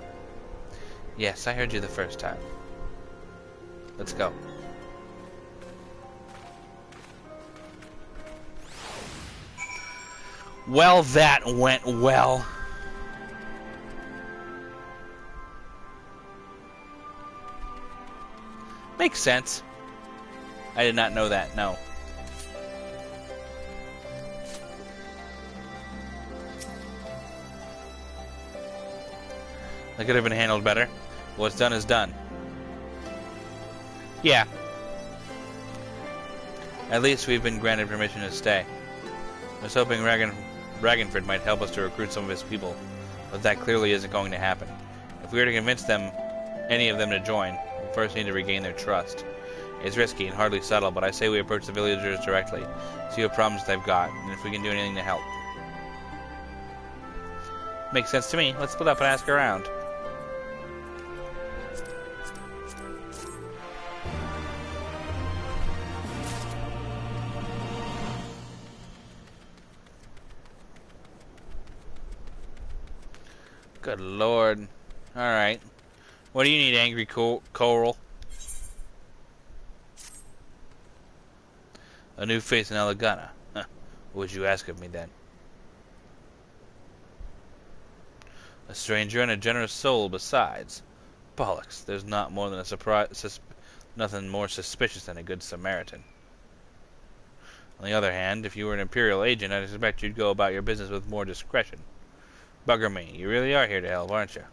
Yes, I heard you the first time. Let's go. Well, that went well. Makes sense. I did not know that, no. That could have been handled better. What's done is done. Yeah. At least we've been granted permission to stay. I was hoping Ragnford might help us to recruit some of his people, but that clearly isn't going to happen. If we are to convince any of them to join, we first need to regain their trust. It's risky and hardly subtle, but I say we approach the villagers directly, see what problems they've got, and if we can do anything to help. Makes sense to me. Let's split up and ask around. Good lord. Alright. What do you need, angry Coral? A new face in Elegana. Huh. What would you ask of me then? A stranger and a generous soul besides. Bollocks. There's not more than nothing more suspicious than a good Samaritan. On the other hand, if you were an Imperial agent, I'd expect you'd go about your business with more discretion. Bugger me, you really are here to help, aren't you?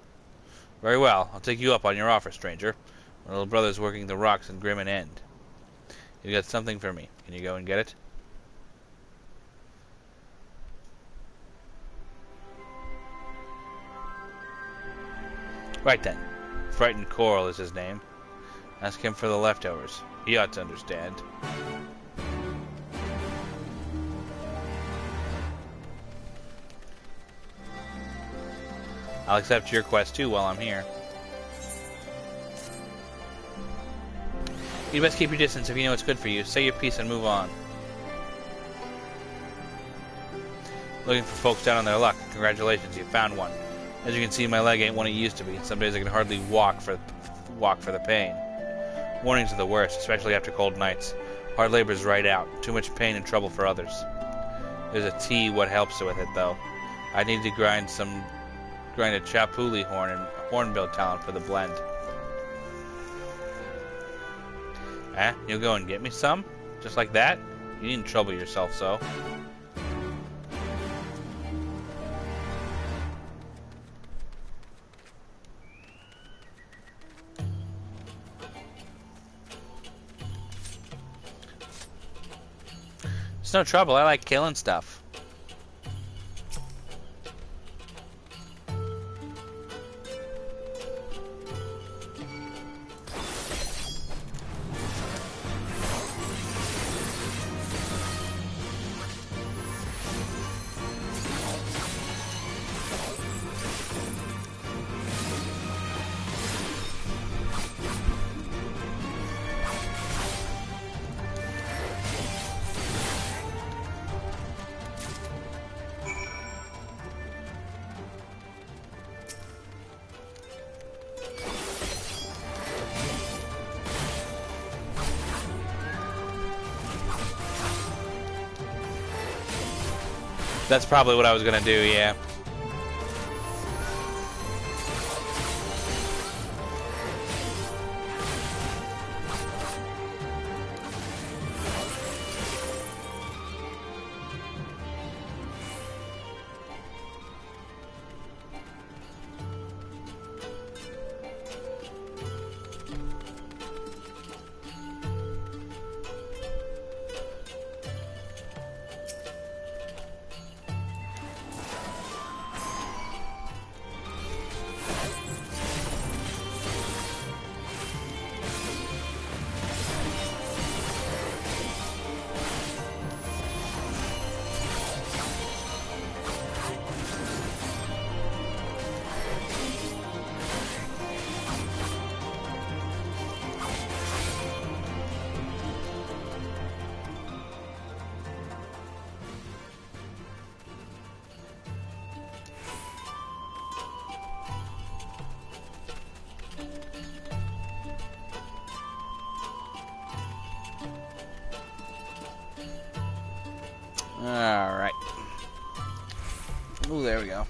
Very well, I'll take you up on your offer, stranger. My little brother's working the rocks in Grim and End. You got something for me. Can you go and get it? Right then. Frightened Coral is his name. Ask him for the leftovers. He ought to understand. I'll accept your quest too while I'm here. You best keep your distance if you know what's good for you. Say your piece and move on. Looking for folks down on their luck. Congratulations, you found one. As you can see, my leg ain't what it used to be. Some days I can hardly walk for the pain. Mornings are the worst, especially after cold nights. Hard labor's right out. Too much pain and trouble for others. There's a tea what helps with it, though. I need to grind a chapuli horn and hornbill talent for the blend. Eh? You'll go and get me some? Just like that? You needn't trouble yourself so. It's no trouble, I like killing stuff. That's probably what I was gonna do, yeah. Alright. Ooh, there we go.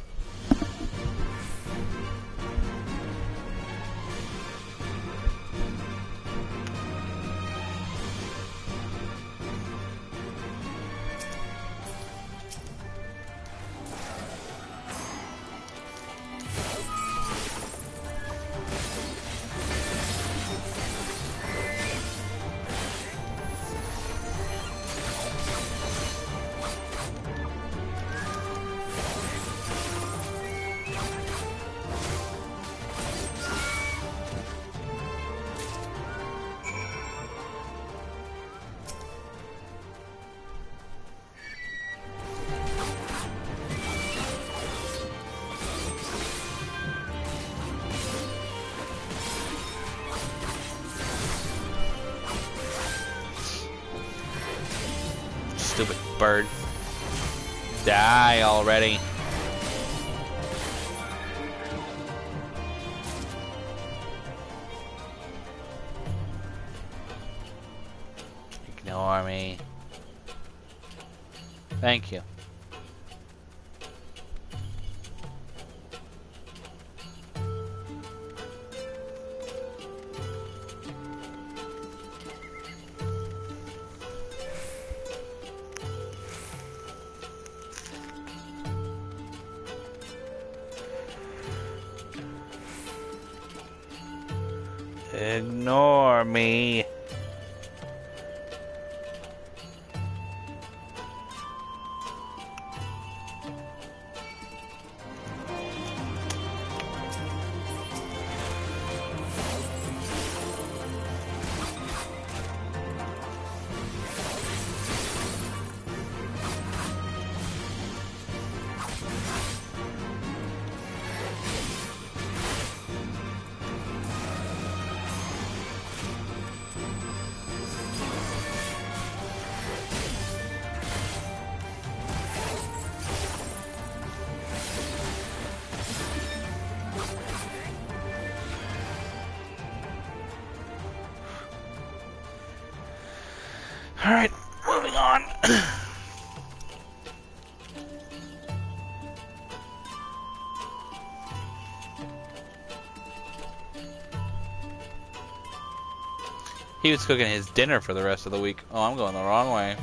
bird. Die already. Ignore me. Thank you. Ignore me. Alright, moving on. He was cooking his dinner for the rest of the week. Oh, I'm going the wrong way.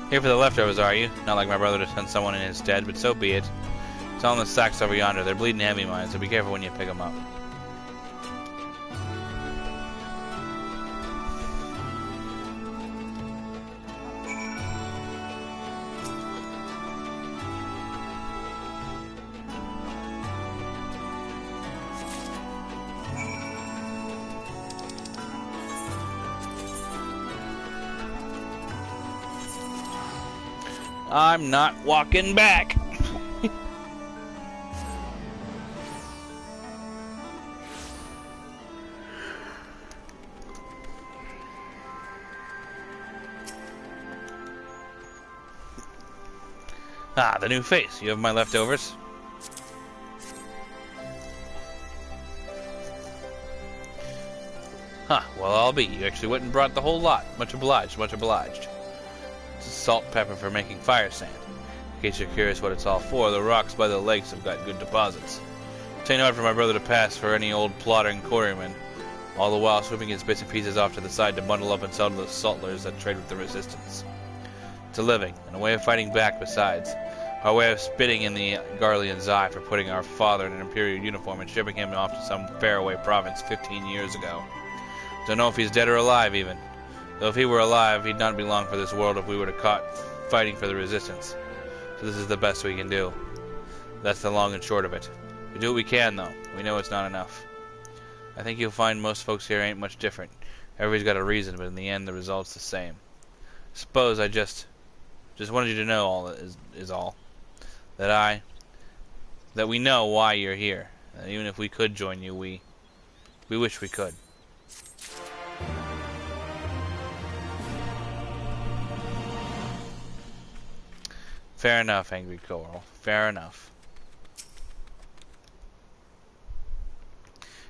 Here for the leftovers, are you? Not like my brother to send someone in his stead, but so be it. Tell them the sacks over yonder. They're bleeding heavy mines, so be careful when you pick them up. I'm not walking back. Ah, the new face. You have my leftovers? Huh, well I'll be. You actually went and brought the whole lot. Much obliged, much obliged. Salt pepper for making fire sand. In case you're curious what it's all for, the rocks by the lakes have got good deposits. It's ain't hard for my brother to pass for any old plodding quarryman, all the while swooping his bits and pieces off to the side to bundle up and sell to the saltlers that trade with the resistance. It's a living, and a way of fighting back besides. Our way of spitting in the Garlean's eye for putting our father in an Imperial uniform and shipping him off to some faraway province 15 years ago. Don't know if he's dead or alive even. Though if he were alive, he'd not be long for this world if we were to caught fighting for the resistance. So this is the best we can do. That's the long and short of it. We do what we can, though. We know it's not enough. I think you'll find most folks here ain't much different. Everybody's got a reason, but in the end, the result's the same. Suppose I just wanted you to know all is all. That we know why you're here. And even if we could join you, we wish we could. Fair enough, Angry Coral. Fair enough.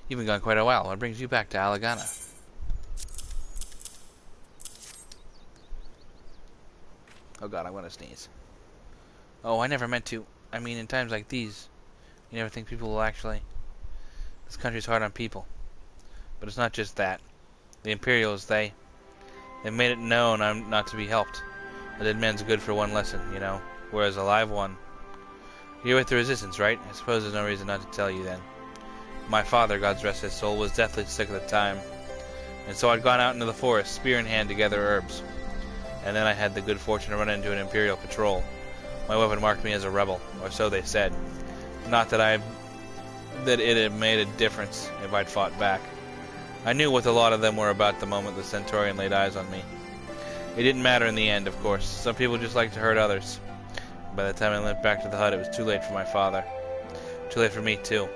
You've been gone quite a while. What brings you back to Alagana? Oh god, I'm gonna sneeze. Oh, I never meant to. I mean, in times like these, you never think people will actually... This country's hard on people. But it's not just that. The Imperials, they made it known I'm not to be helped. A dead man's good for one lesson, you know. Whereas a live one... You're with the Resistance, right? I suppose there's no reason not to tell you then. My father, God rest his soul, was deathly sick at the time, and so I'd gone out into the forest, spear in hand, to gather herbs. And then I had the good fortune to run into an Imperial patrol. My weapon marked me as a rebel, or so they said. Not that it had made a difference if I'd fought back. I knew what a lot of them were about the moment the Centaurian laid eyes on me. It didn't matter in the end, of course. Some people just like to hurt others. By the time I went back to the hut, it was too late for my father. Too late for me, too.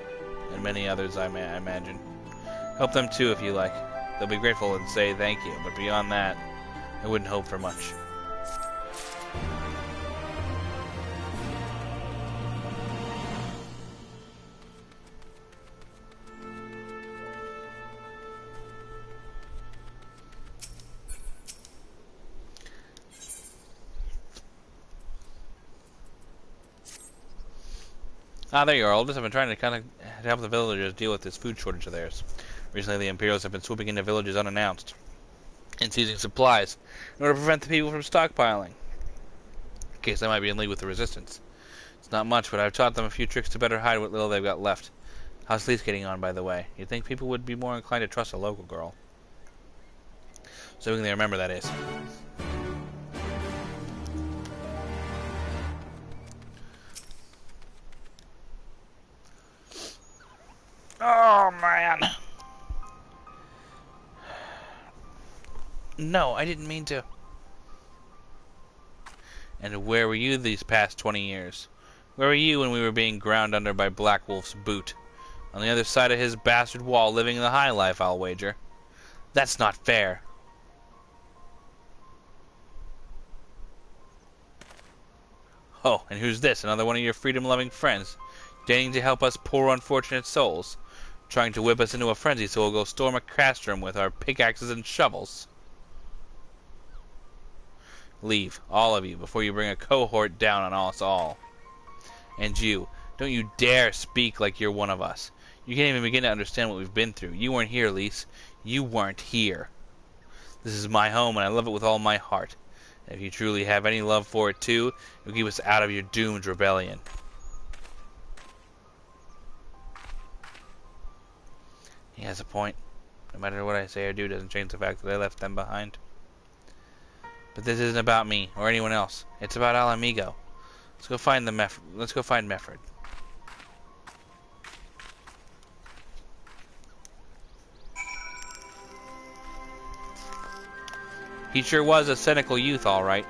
And many others, I imagine. Help them, too, if you like. They'll be grateful and say thank you, but beyond that, I wouldn't hope for much. Ah, there you are, Aldous. I've been trying to help the villagers deal with this food shortage of theirs. Recently, the Imperials have been swooping into villages unannounced and seizing supplies in order to prevent the people from stockpiling, in case they might be in league with the Resistance. It's not much, but I've taught them a few tricks to better hide what little they've got left. How's Lise getting on, by the way? You'd think people would be more inclined to trust a local girl. Assuming they remember, that is. Oh, man. No, I didn't mean to. And where were you these past 20 years? Where were you when we were being ground under by Black Wolf's boot? On the other side of his bastard wall, living the high life, I'll wager. That's not fair. Oh, and who's this? Another one of your freedom-loving friends, deigning to help us poor unfortunate souls, trying to whip us into a frenzy so we'll go storm a castrum with our pickaxes and shovels. Leave, all of you, before you bring a cohort down on us all. And you, don't you dare speak like you're one of us. You can't even begin to understand what we've been through. You weren't here, Lise. You weren't here. This is my home, and I love it with all my heart. And if you truly have any love for it, too, it'll keep us out of your doomed rebellion. He has a point. No matter what I say or do doesn't change the fact that I left them behind. But this isn't about me or anyone else. It's about Al Amigo. Let's go find Mefford. He sure was a cynical youth, all right.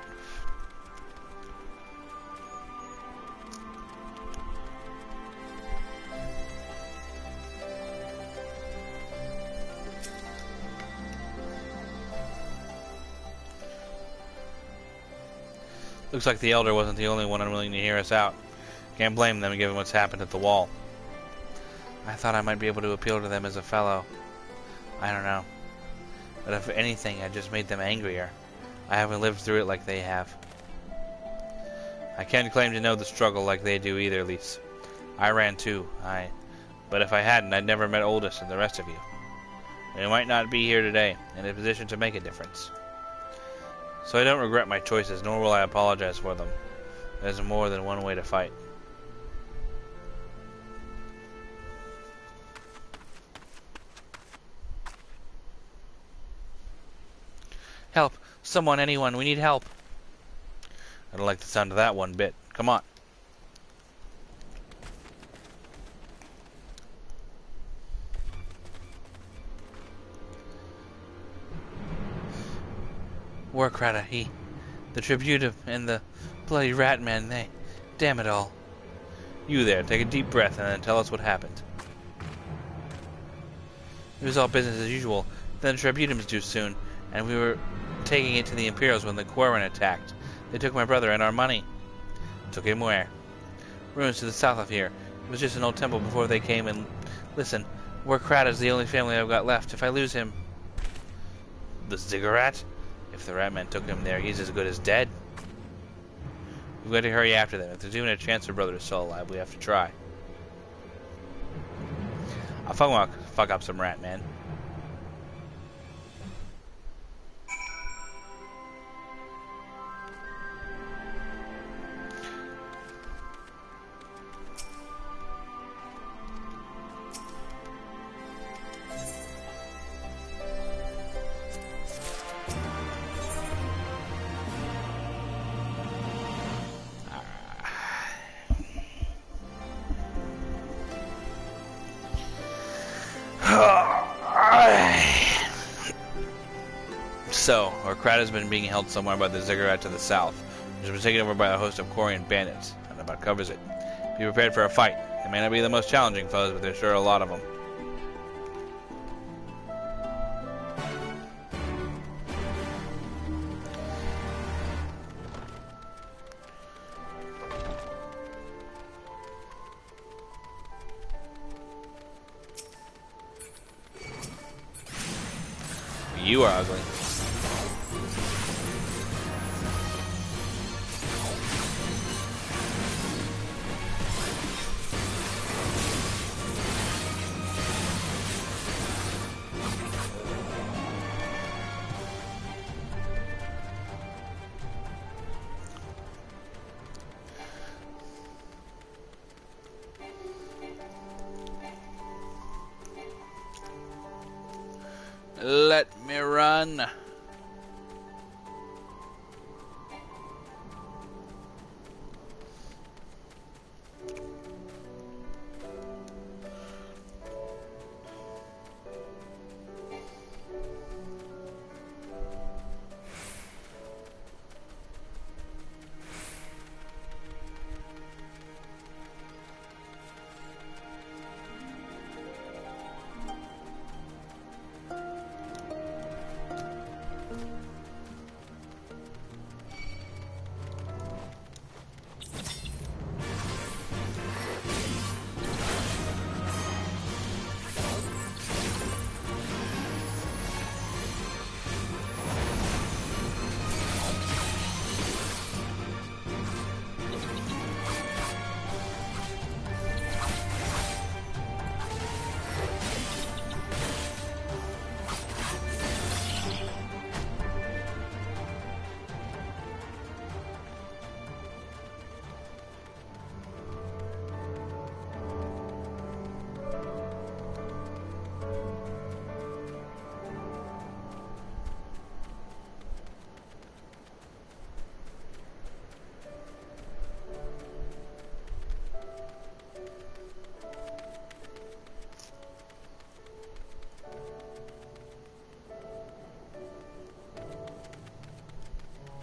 Looks like the Elder wasn't the only one unwilling to hear us out. Can't blame them given what's happened at the wall. I thought I might be able to appeal to them as a fellow. I don't know. But if anything, I just made them angrier. I haven't lived through it like they have. I can't claim to know the struggle like they do either, Lise. I ran too, but if I hadn't, I'd never met Oldest and the rest of you. We might not be here today, in a position to make a difference. So I don't regret my choices, nor will I apologize for them. There's more than one way to fight. Help! Someone, anyone, we need help! I don't like the sound of that one bit. Come on. Warcrata, the Tributum, and the bloody Ratman, they... Damn it all. You there, take a deep breath and then tell us what happened. It was all business as usual. Then the Tributum's due soon, and we were taking it to the Imperials when the Quarren attacked. They took my brother and our money. Took him where? Ruins to the south of here. It was just an old temple before they came and... Listen, Warcrata's the only family I've got left. If I lose him... The Ziggurat? If the Ratman took him there, he's as good as dead. We've got to hurry after them. If there's even a chance for brother is still alive, we have to try. I'll fuck up some Ratman. So, our crowd has been being held somewhere by the ziggurat to the south, which has been taken over by a host of Quarian bandits. That about covers it. Be prepared for a fight. They may not be the most challenging foes, but there's sure a lot of them. You are ugly. Let me run.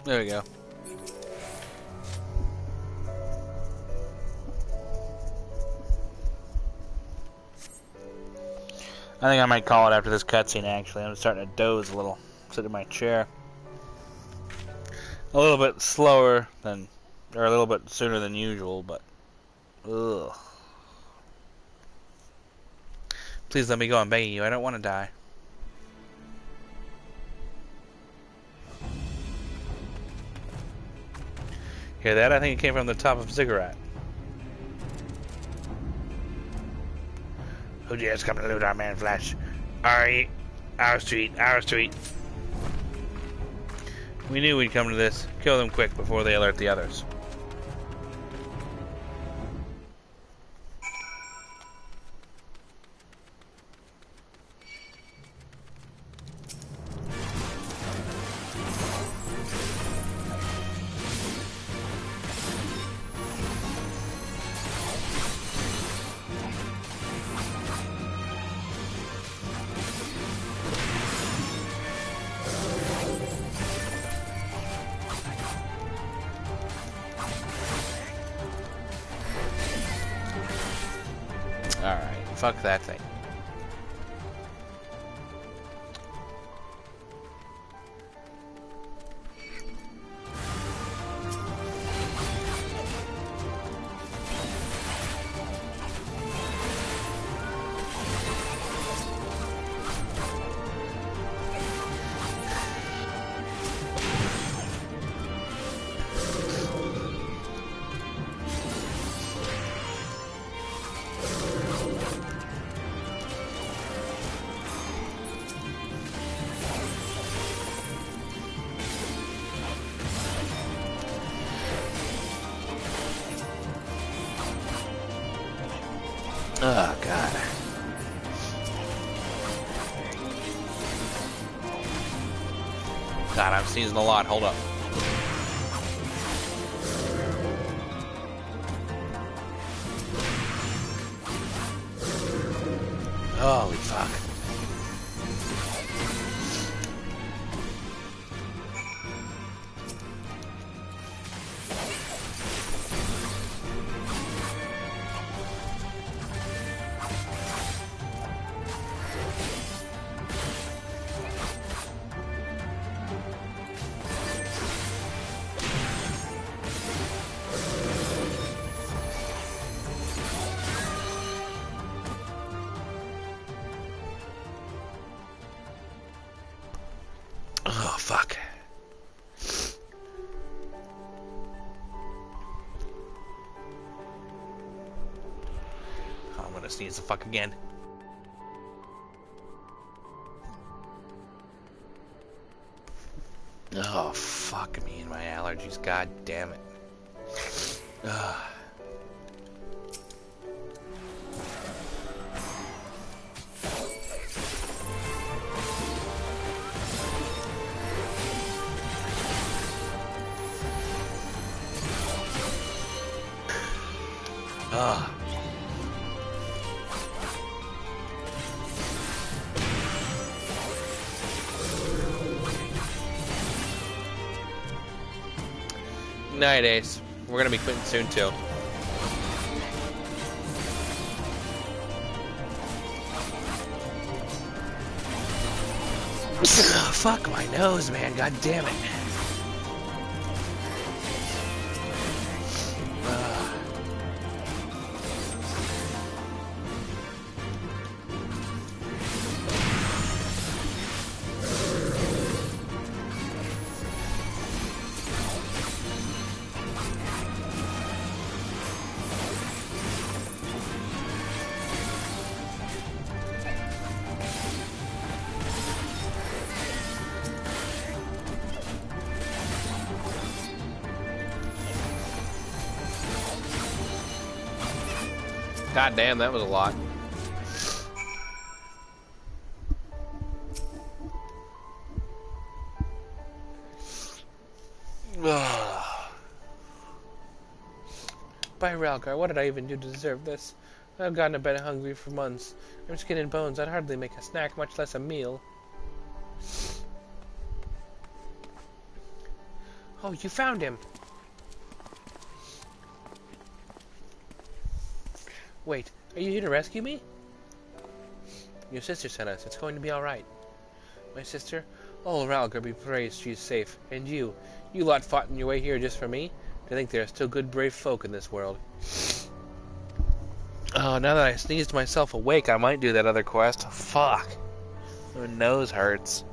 There we go. I think I might call it after this cutscene, actually. I'm starting to doze a little. Sit in my chair. A little bit slower than, or a little bit sooner than usual, but... Ugh. Please let me go, I'm begging you. I don't want to die. Hear that? I think it came from the top of Ziggurat. Who dares come to loot our man Flash? Our street. We knew we'd come to this. Kill them quick before they alert the others. Alright, fuck that thing. Oh, God. God, I'm sneezing a lot. Hold up. Holy fuck. Oh, fuck. Oh, I'm gonna sneeze the fuck again. Oh, fuck me and my allergies. God damn it. Ugh. Ugh. Night, Ace. We're gonna be quitting soon, too. Fuck my nose, man. God damn it. God damn, that was a lot. By Ralgar, what did I even do to deserve this? I've gotten a bit hungry for months. I'm skin and bones. I'd hardly make a snack, much less a meal. Oh, you found him! Wait, are you here to rescue me? Your sister sent us. It's going to be alright. My sister? Oh, Ralgar be praised she's safe. And you lot fought in your way here just for me? To think there are still good, brave folk in this world. Oh, now that I sneezed myself awake, I might do that other quest. Fuck. My nose hurts.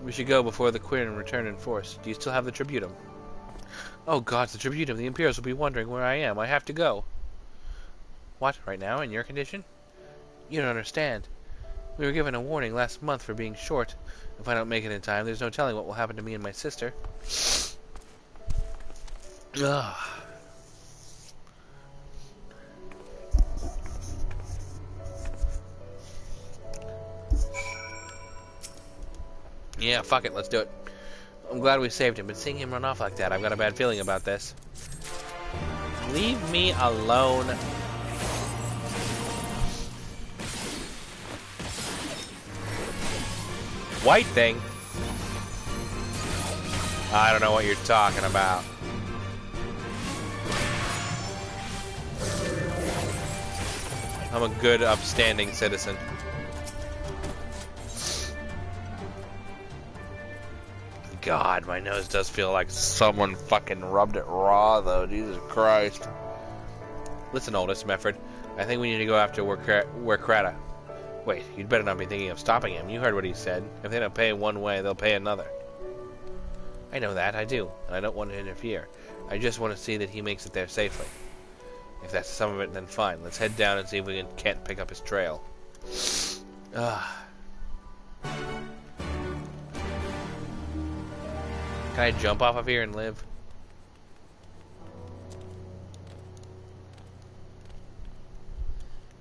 We should go before the Quirn return in force. Do you still have the Tributum? Oh god, the Tributum. The Imperials will be wondering where I am. I have to go. What, right now, in your condition? You don't understand. We were given a warning last month for being short. If I don't make it in time, there's no telling what will happen to me and my sister. Ugh. Yeah, fuck it, let's do it. I'm glad we saved him, but seeing him run off like that, I've got a bad feeling about this. Leave me alone. White thing? I don't know what you're talking about. I'm a good, upstanding citizen. God, my nose does feel like someone fucking rubbed it raw, though. Jesus Christ. Listen, oldest Mefford, I think we need to go after Werkrata. Wait, you'd better not be thinking of stopping him. You heard what he said. If they don't pay one way, they'll pay another. I know that, I do, and I don't want to interfere. I just want to see that he makes it there safely. If that's some of it, then fine. Let's head down and see if we can't pick up his trail. Can I jump off of here and live?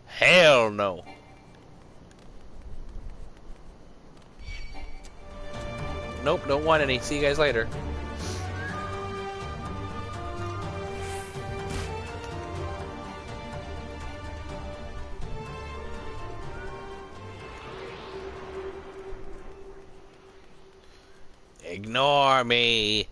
Hell no. Nope, don't want any. See you guys later. Ignore me.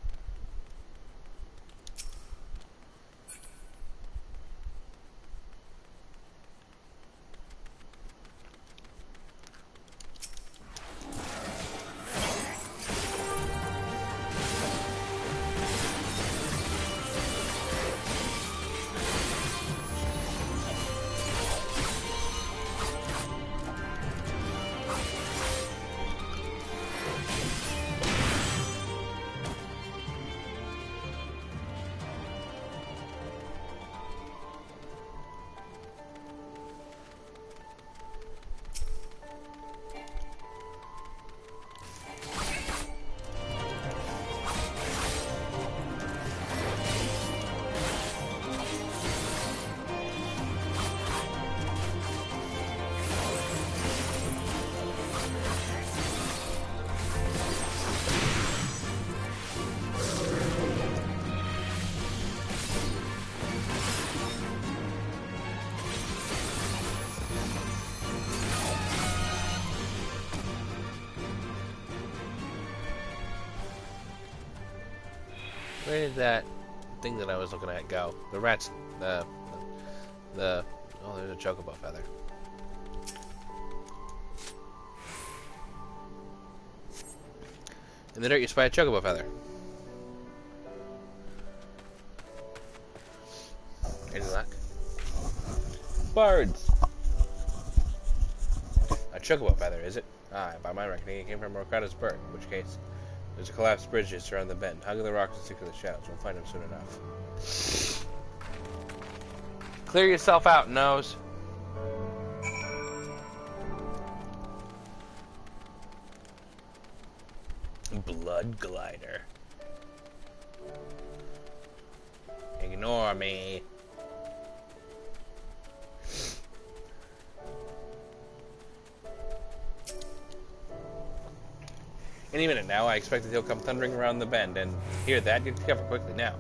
Where did that thing that I was looking at go? The rats, oh, there's a chocobo feather. In the dirt, you spy a chocobo feather. Any luck? Birds! A chocobo feather, is it? Ah, by my reckoning, it came from Rocada's bird, in which case, there's a collapsed bridge just around the bend. Hug the rocks and stick to the shadows. We'll find him soon enough. Clear yourself out, Nose. Blood glider. Ignore me. Any minute now, I expect that he'll come thundering around the bend, and hear that, get to cover quickly now.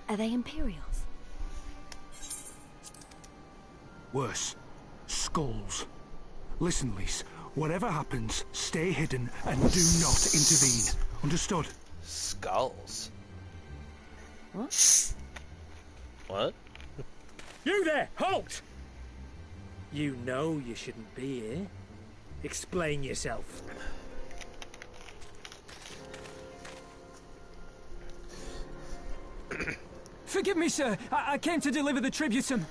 Are they Imperials? Worse. Skulls. Listen, Lise. Whatever happens, stay hidden and do not intervene. Understood? Skulls? What? What? You there! Halt! You know you shouldn't be here. Explain yourself. Forgive me, sir. I came to deliver the tributum.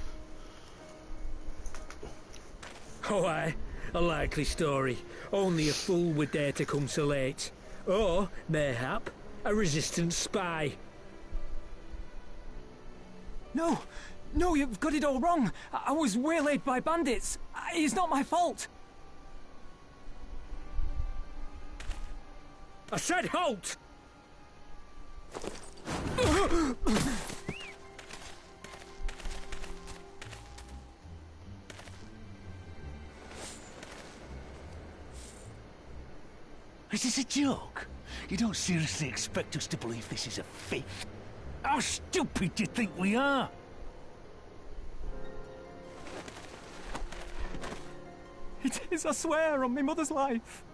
Oh, aye. A likely story. Only a fool would dare to come so late. Or, mayhap, a resistance spy. No, you've got it all wrong. I was waylaid by bandits. It's not my fault. I said halt! Is this a joke? You don't seriously expect us to believe this is a fake? How stupid do you think we are? It is, I swear, on my mother's life.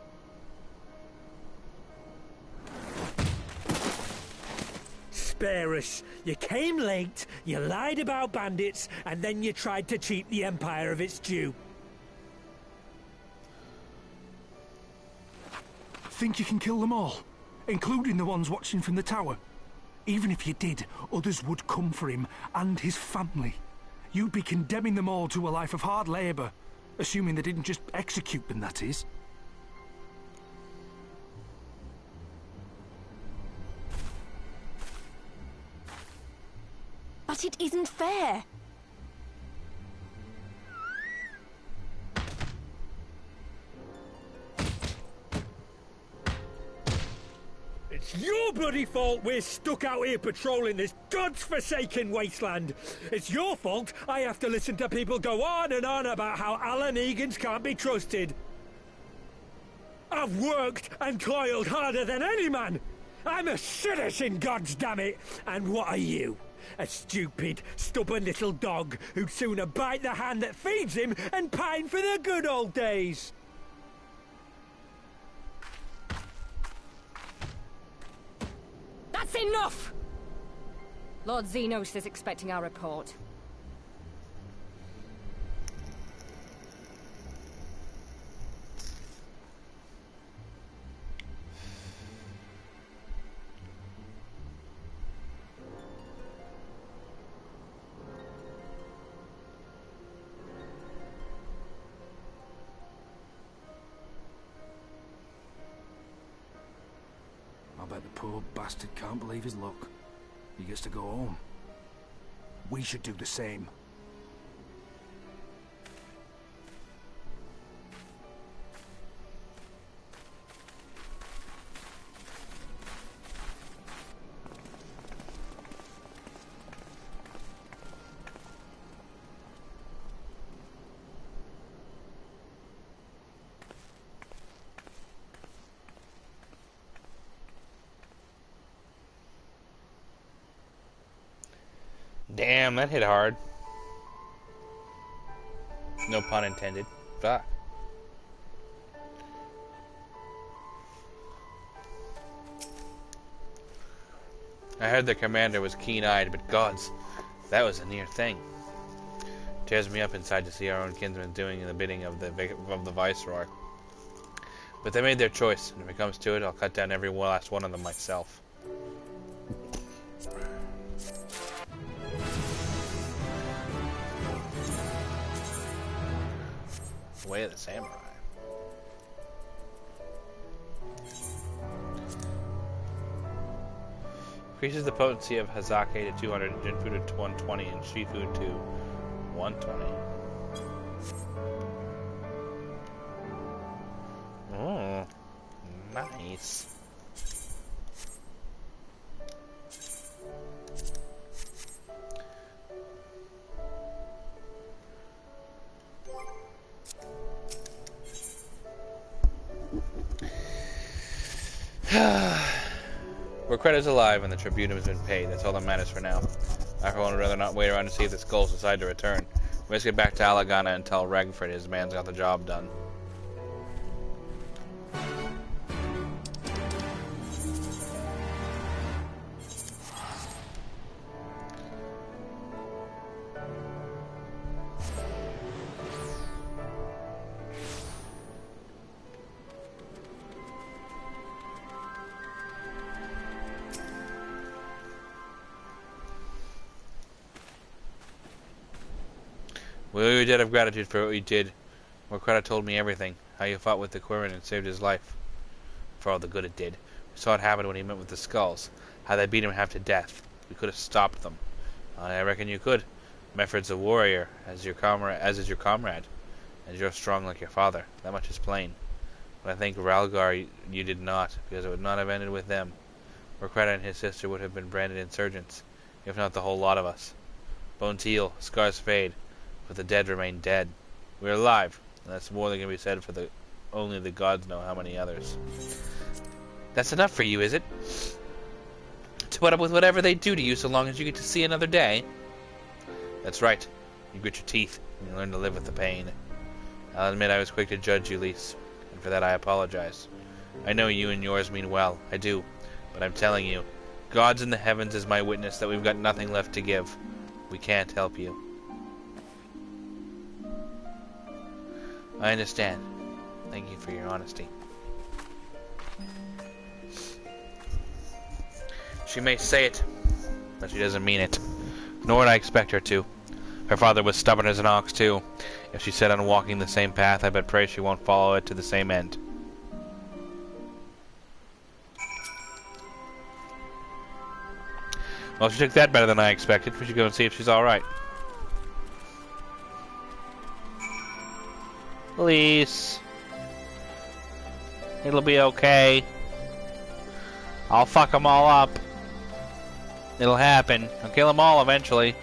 Spare us. You came late, you lied about bandits, and then you tried to cheat the Empire of its due. Think you can kill them all? Including the ones watching from the tower? Even if you did, others would come for him and his family. You'd be condemning them all to a life of hard labour. Assuming they didn't just execute them, that is. But it isn't fair. It's your bloody fault we're stuck out here patrolling this god's-forsaken wasteland. It's your fault I have to listen to people go on and on about how Alan Egans can't be trusted. I've worked and toiled harder than any man. I'm a citizen, goddammit. And what are you? A stupid, stubborn little dog who'd sooner bite the hand that feeds him and pine for the good old days. That's enough! Lord Xenos is expecting our report. I bet the poor bastard can't believe his luck. He gets to go home. We should do the same. Damn, that hit hard. No pun intended. Fuck. I heard the commander was keen-eyed, but gods, that was a near thing. Tears me up inside to see our own kinsmen doing the bidding of the Viceroy. But they made their choice, and if it comes to it, I'll cut down every last one of them myself. Way of the Samurai. Increases the potency of Hazake to 200, and Jinfu to 120, and Shifu to 120. Oh, nice. Rekreta's alive and the tribute has been paid. That's all that matters for now. I for one would rather not wait around to see if the skulls decide to return. Let's get back to Alagana and tell Regfred his man's got the job done. Will your debt of gratitude for what you did? Rekreta told me everything. How you fought with the Quirman and saved his life. For all the good it did. We saw it happen when he met with the skulls. How they beat him half to death. We could have stopped them. I reckon you could. Meffred's a warrior, as is your comrade. And you're strong like your father. That much is plain. But I think Ralgar you did not, because it would not have ended with them. Rekreta and his sister would have been branded insurgents, if not the whole lot of us. Bones heal, scars fade, but the dead remain dead. We're alive, and that's more than can be said for only the gods know how many others. That's enough for you, is it? To put up with whatever they do to you so long as you get to see another day? That's right. You grit your teeth, and you learn to live with the pain. I'll admit I was quick to judge you, Lise, and for that I apologize. I know you and yours mean well, I do, but I'm telling you, God's in the heavens is my witness that we've got nothing left to give. We can't help you. I understand. Thank you for your honesty. She may say it, but she doesn't mean it. Nor would I expect her to. Her father was stubborn as an ox, too. If she set on walking the same path, I bet pray she won't follow it to the same end. Well, she took that better than I expected. We should go and see if she's alright. Please. It'll be okay. I'll fuck them all up. It'll happen. I'll kill them all eventually.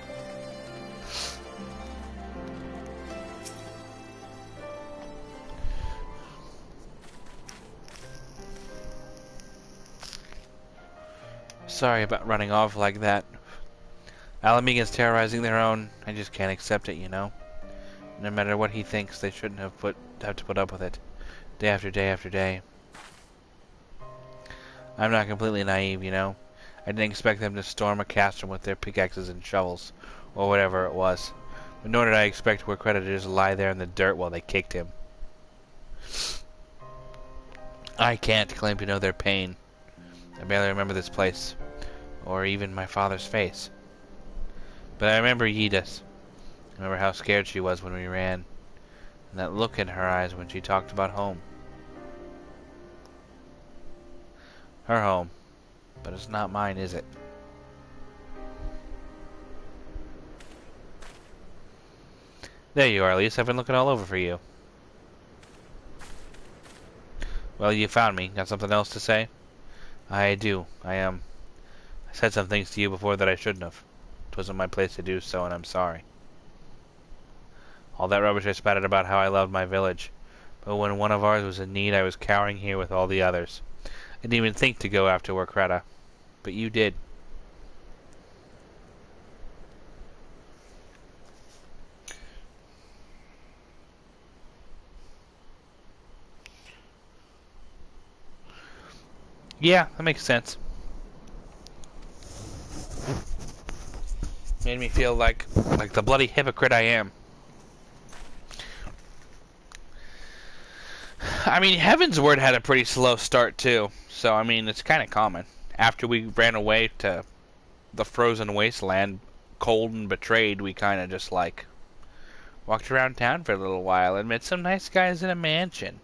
Sorry about running off like that. Alamiga's terrorizing their own. I just can't accept it, you know. No matter what he thinks, they shouldn't have to put up with it. Day after day after day. I'm not completely naive, you know. I didn't expect them to storm a castrum with their pickaxes and shovels, or whatever it was. But nor did I expect Rekreta to just lie there in the dirt while they kicked him. I can't claim to know their pain. I barely remember this place, or even my father's face. But I remember Yda's. I remember how scared she was when we ran, and that look in her eyes when she talked about home. Her home. But it's not mine, is it? There you are, Lise. I've been looking all over for you. Well, you found me. Got something else to say? I do. I said some things to you before that I shouldn't have. It wasn't my place to do so, and I'm sorry. All that rubbish I spattered about how I loved my village. But when one of ours was in need, I was cowering here with all the others. I didn't even think to go after Rekreta. But you did. Yeah, that makes sense. Made me feel like the bloody hypocrite I am. I mean, Heaven's Word had a pretty slow start too, so I mean, it's kind of common. After we ran away to the frozen wasteland, cold and betrayed, we kind of just like walked around town for a little while and met some nice guys in a mansion,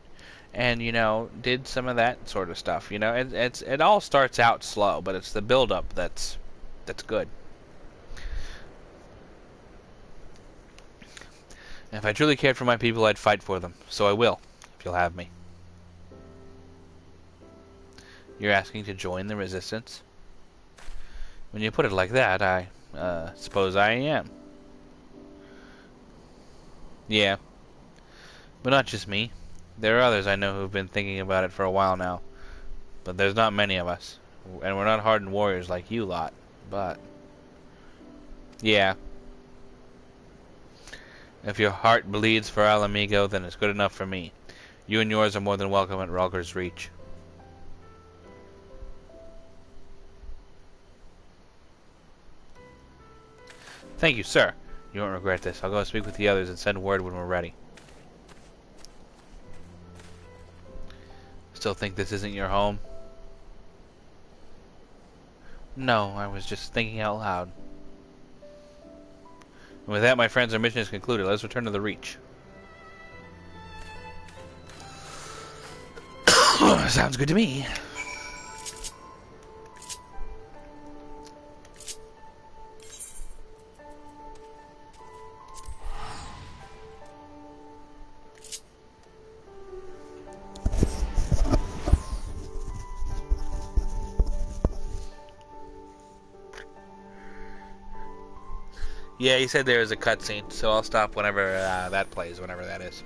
and you know, did some of that sort of stuff. You know, it all starts out slow, but it's the build up that's good. And if I truly cared for my people, I'd fight for them. So I will, if you'll have me. You're asking to join the Resistance? When you put it like that, I suppose I am. Yeah. But not just me. There are others I know who've been thinking about it for a while now. But there's not many of us. And we're not hardened warriors like you lot. But... yeah. If your heart bleeds for Al Amigo, then it's good enough for me. You and yours are more than welcome at Rogger's Reach. Thank you, sir. You won't regret this. I'll go speak with the others and send word when we're ready. Still think this isn't your home? No, I was just thinking out loud. And with that, my friends, our mission is concluded. Let's return to the Reach. Sounds good to me. Yeah, he said there was a cutscene, so I'll stop whenever that plays, whenever that is.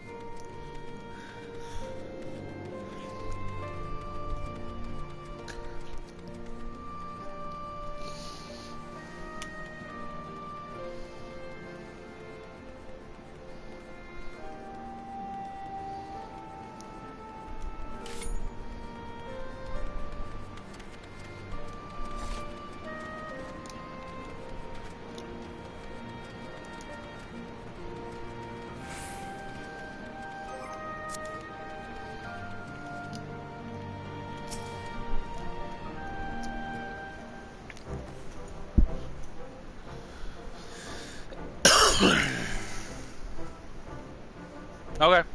Okay.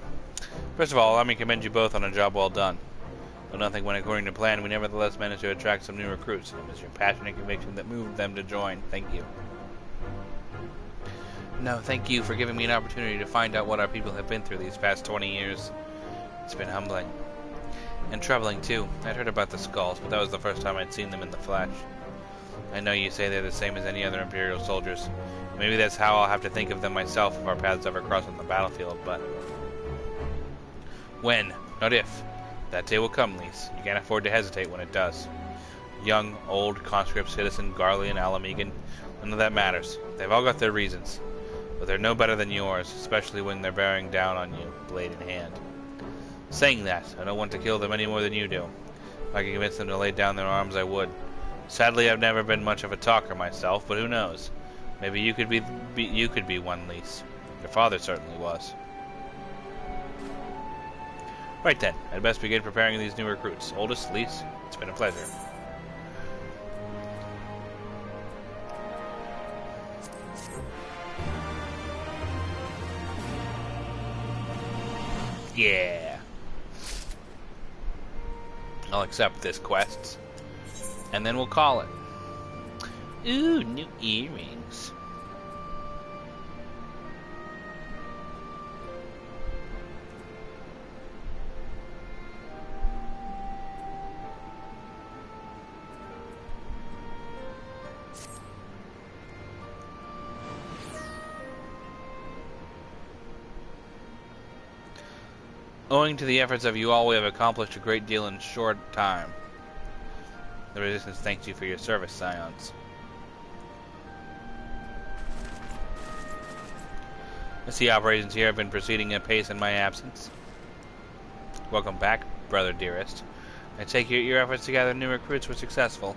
First of all, let me commend you both on a job well done. Though nothing went according to plan, we nevertheless managed to attract some new recruits. It was your passion and conviction that moved them to join. Thank you. No, thank you for giving me an opportunity to find out what our people have been through these past 20 years. It's been humbling. And troubling, too. I'd heard about the skulls, but that was the first time I'd seen them in the flesh. I know you say they're the same as any other Imperial soldiers. Maybe that's how I'll have to think of them myself if our paths ever cross on the battlefield, but... when, not if. That day will come, Lise. You can't afford to hesitate when it does. Young, old, conscript, citizen, Garlean, Alamegan, none of that matters. They've all got their reasons. But they're no better than yours, especially when they're bearing down on you, blade in hand. Saying that, I don't want to kill them any more than you do. If I could convince them to lay down their arms, I would. Sadly, I've never been much of a talker myself, but who knows? Maybe you could be one, Lise. Your father certainly was. Right then, I'd best begin preparing these new recruits. Oldest, Lise, it's been a pleasure. Yeah. I'll accept this quest, and then we'll call it. Ooh, new earrings. Owing to the efforts of you all, we have accomplished a great deal in a short time. The Resistance thanks you for your service, Scions. I see operations here have been proceeding at pace in my absence. Welcome back, brother dearest. I take it your efforts to gather new recruits were successful.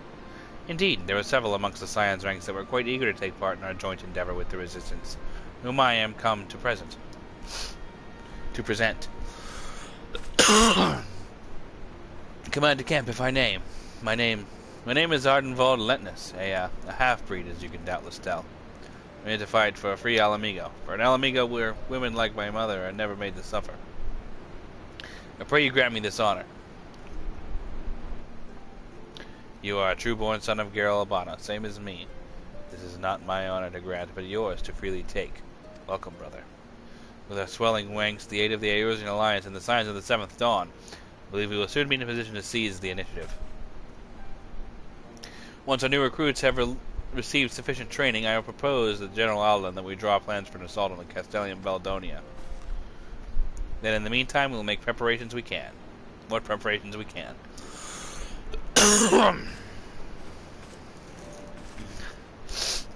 Indeed, there were several amongst the Scion's ranks that were quite eager to take part in our joint endeavor with the Resistance, whom I am come to present. Commander Kemp, if I name. My name is Ardenwald Lentnus, a half-breed, as you can doubtless tell. I'm here to fight for a free Alamigo. For an Alamigo where women like my mother are never made to suffer. I pray you grant me this honor. You are a true-born son of Garalabana, same as me. This is not my honor to grant, but yours to freely take. Welcome, brother. With our swelling ranks, the aid of the Eorzean Alliance, and the signs of the Seventh Dawn, I believe we will soon be in a position to seize the initiative. Once our new recruits have received sufficient training, I will propose to General Alden that we draw plans for an assault on the Castellium Valdonia. Then in the meantime, we will make preparations we can. What preparations we can.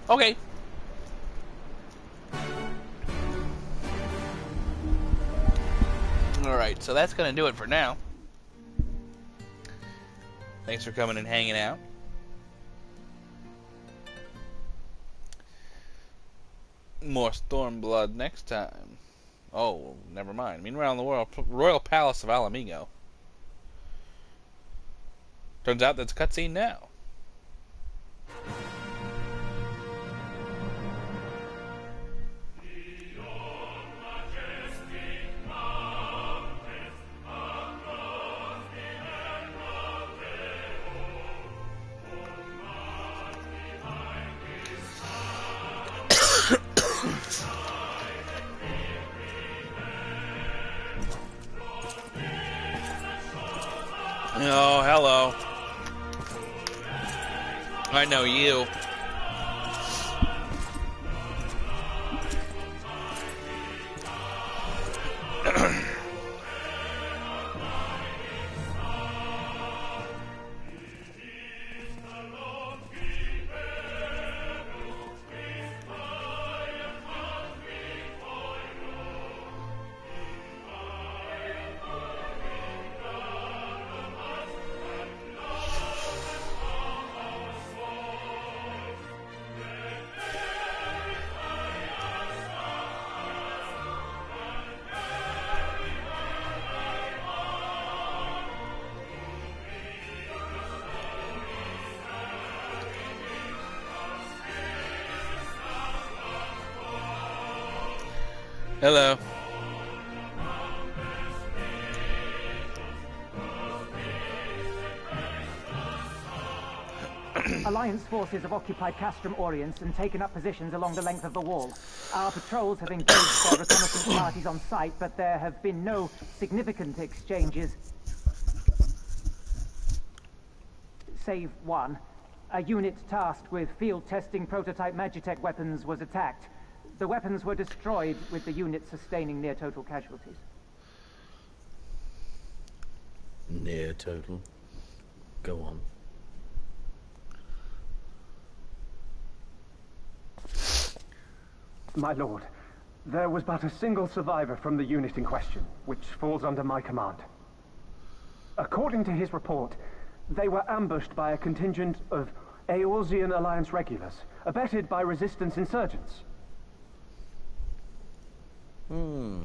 Okay. Alright, so that's going to do it for now. Thanks for coming and hanging out. More Stormblood next time. Oh, never mind. Meanwhile, in the Royal Palace of Alamigo. Turns out that's a cutscene now. Oh, hello. I know you. Hello. Alliance forces have occupied Castrum Orients and taken up positions along the length of the wall. Our patrols have engaged their reconnaissance parties on site, but there have been no significant exchanges. Save one. A unit tasked with field testing prototype Magitech weapons was attacked. The weapons were destroyed, with the unit sustaining near total casualties. Near total? Go on. My lord, there was but a single survivor from the unit in question, which falls under my command. According to his report, they were ambushed by a contingent of Eorzean Alliance regulars, abetted by resistance insurgents. A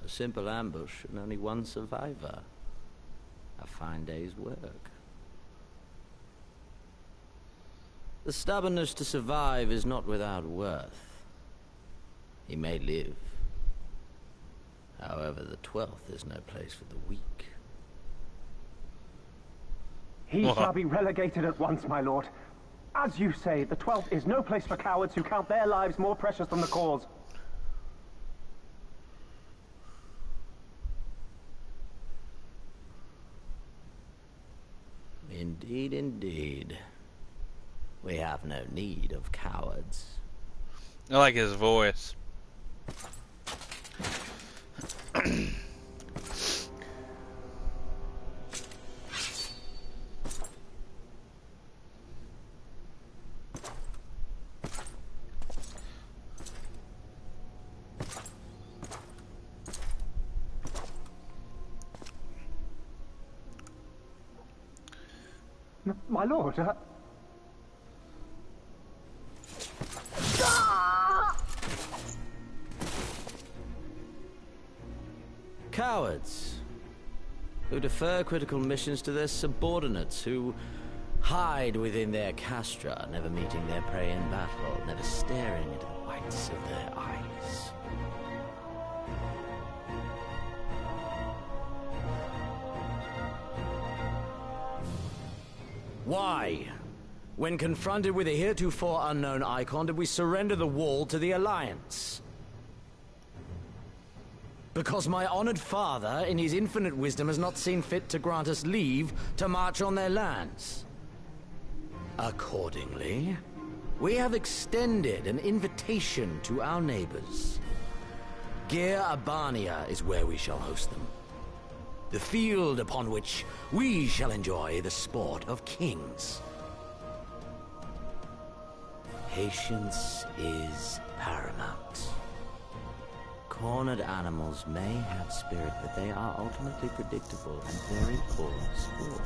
simple ambush and only one survivor. A fine day's work. The stubbornness to survive is not without worth. He may live. However, the 12th is no place for the weak. He shall be relegated at once, my lord. As you say, the 12th is no place for cowards who count their lives more precious than the cause. Indeed, indeed. We have no need of cowards. I like his voice. My lord, Cowards who defer critical missions to their subordinates, who hide within their castra, never meeting their prey in battle, never staring into the whites of their eyes. Why, when confronted with a heretofore unknown icon, did we surrender the wall to the Alliance? Because my honored father, in his infinite wisdom, has not seen fit to grant us leave to march on their lands. Accordingly, we have extended an invitation to our neighbors. Gyr Abania is where we shall host them. The field upon which we shall enjoy the sport of kings. Patience is paramount. Cornered animals may have spirit, but they are ultimately predictable and very poor sport.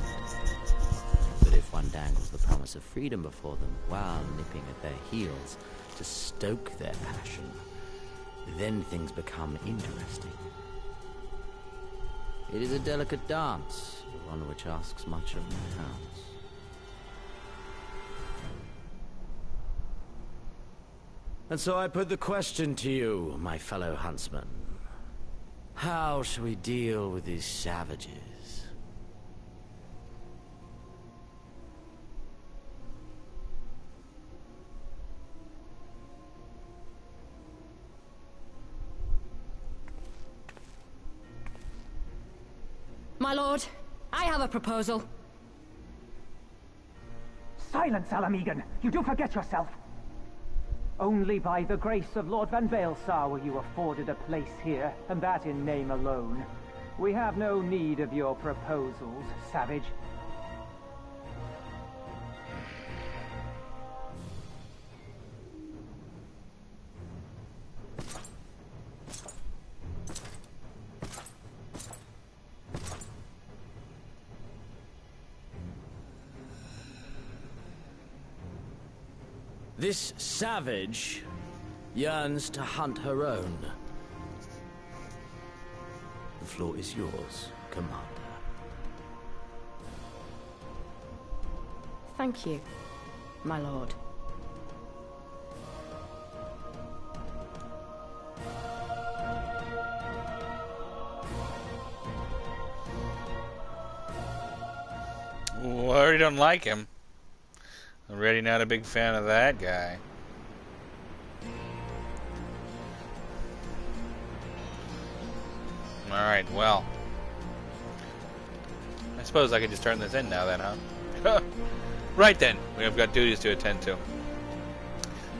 But if one dangles the promise of freedom before them while nipping at their heels to stoke their passion, then things become interesting. It is a delicate dance, one which asks much of my hands. And so I put the question to you, my fellow huntsman. How shall we deal with these savages? My lord, I have a proposal. Silence, Alamegan! You do forget yourself! Only by the grace of Lord Van Baelsar were you afforded a place here, and that in name alone. We have no need of your proposals, savage. This savage yearns to hunt her own. The floor is yours, Commander. Thank you, my lord. Well, I already don't like him. Already not a big fan of that guy. Alright, well. I suppose I could just turn this in now then, huh? Right then, we have got duties to attend to.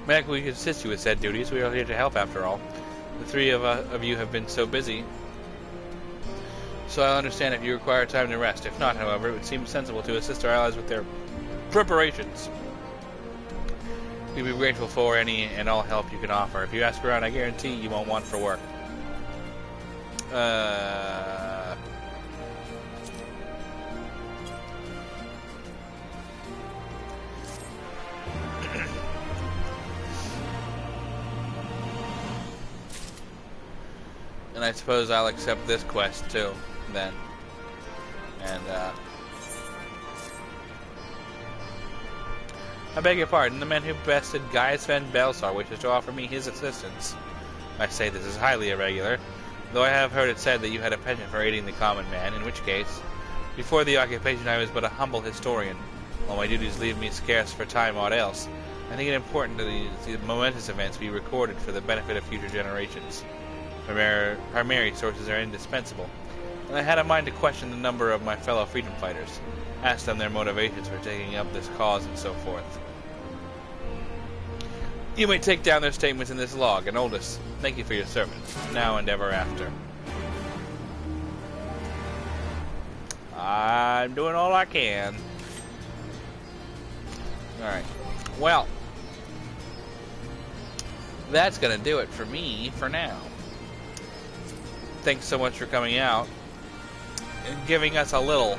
Mac, we can assist you with said duties. We are here to help after all. The three of you have been so busy. So I'll understand if you require time to rest. If not, however, it would seem sensible to assist our allies with their preparations. We'd be grateful for any and all help you can offer. If you ask around, I guarantee you won't want for work. And I suppose I'll accept this quest too, then. And, I beg your pardon, the man who bested Gaius Van Baelsar wishes to offer me his assistance. I say this is highly irregular, though I have heard it said that you had a penchant for aiding the common man, in which case, before the occupation I was but a humble historian, while my duties leave me scarce for time aught else. I think it important that these momentous events be recorded for the benefit of future generations. Primary sources are indispensable, and I had a mind to question the number of my fellow freedom fighters, ask them their motivations for taking up this cause and so forth. You may take down their statements in this log, and Oldest, thank you for your service, now and ever after. I'm doing all I can. Alright, well, that's gonna do it for me for now. Thanks so much for coming out and giving us a little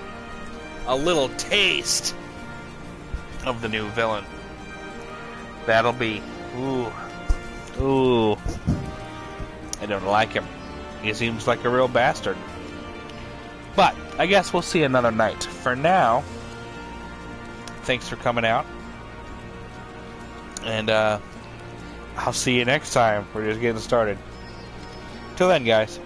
taste of the new villain. That'll be... Ooh. I don't like him. He seems like a real bastard. But, I guess we'll see another night. For now, thanks for coming out. And, I'll see you next time. We're just getting started. Till then, guys.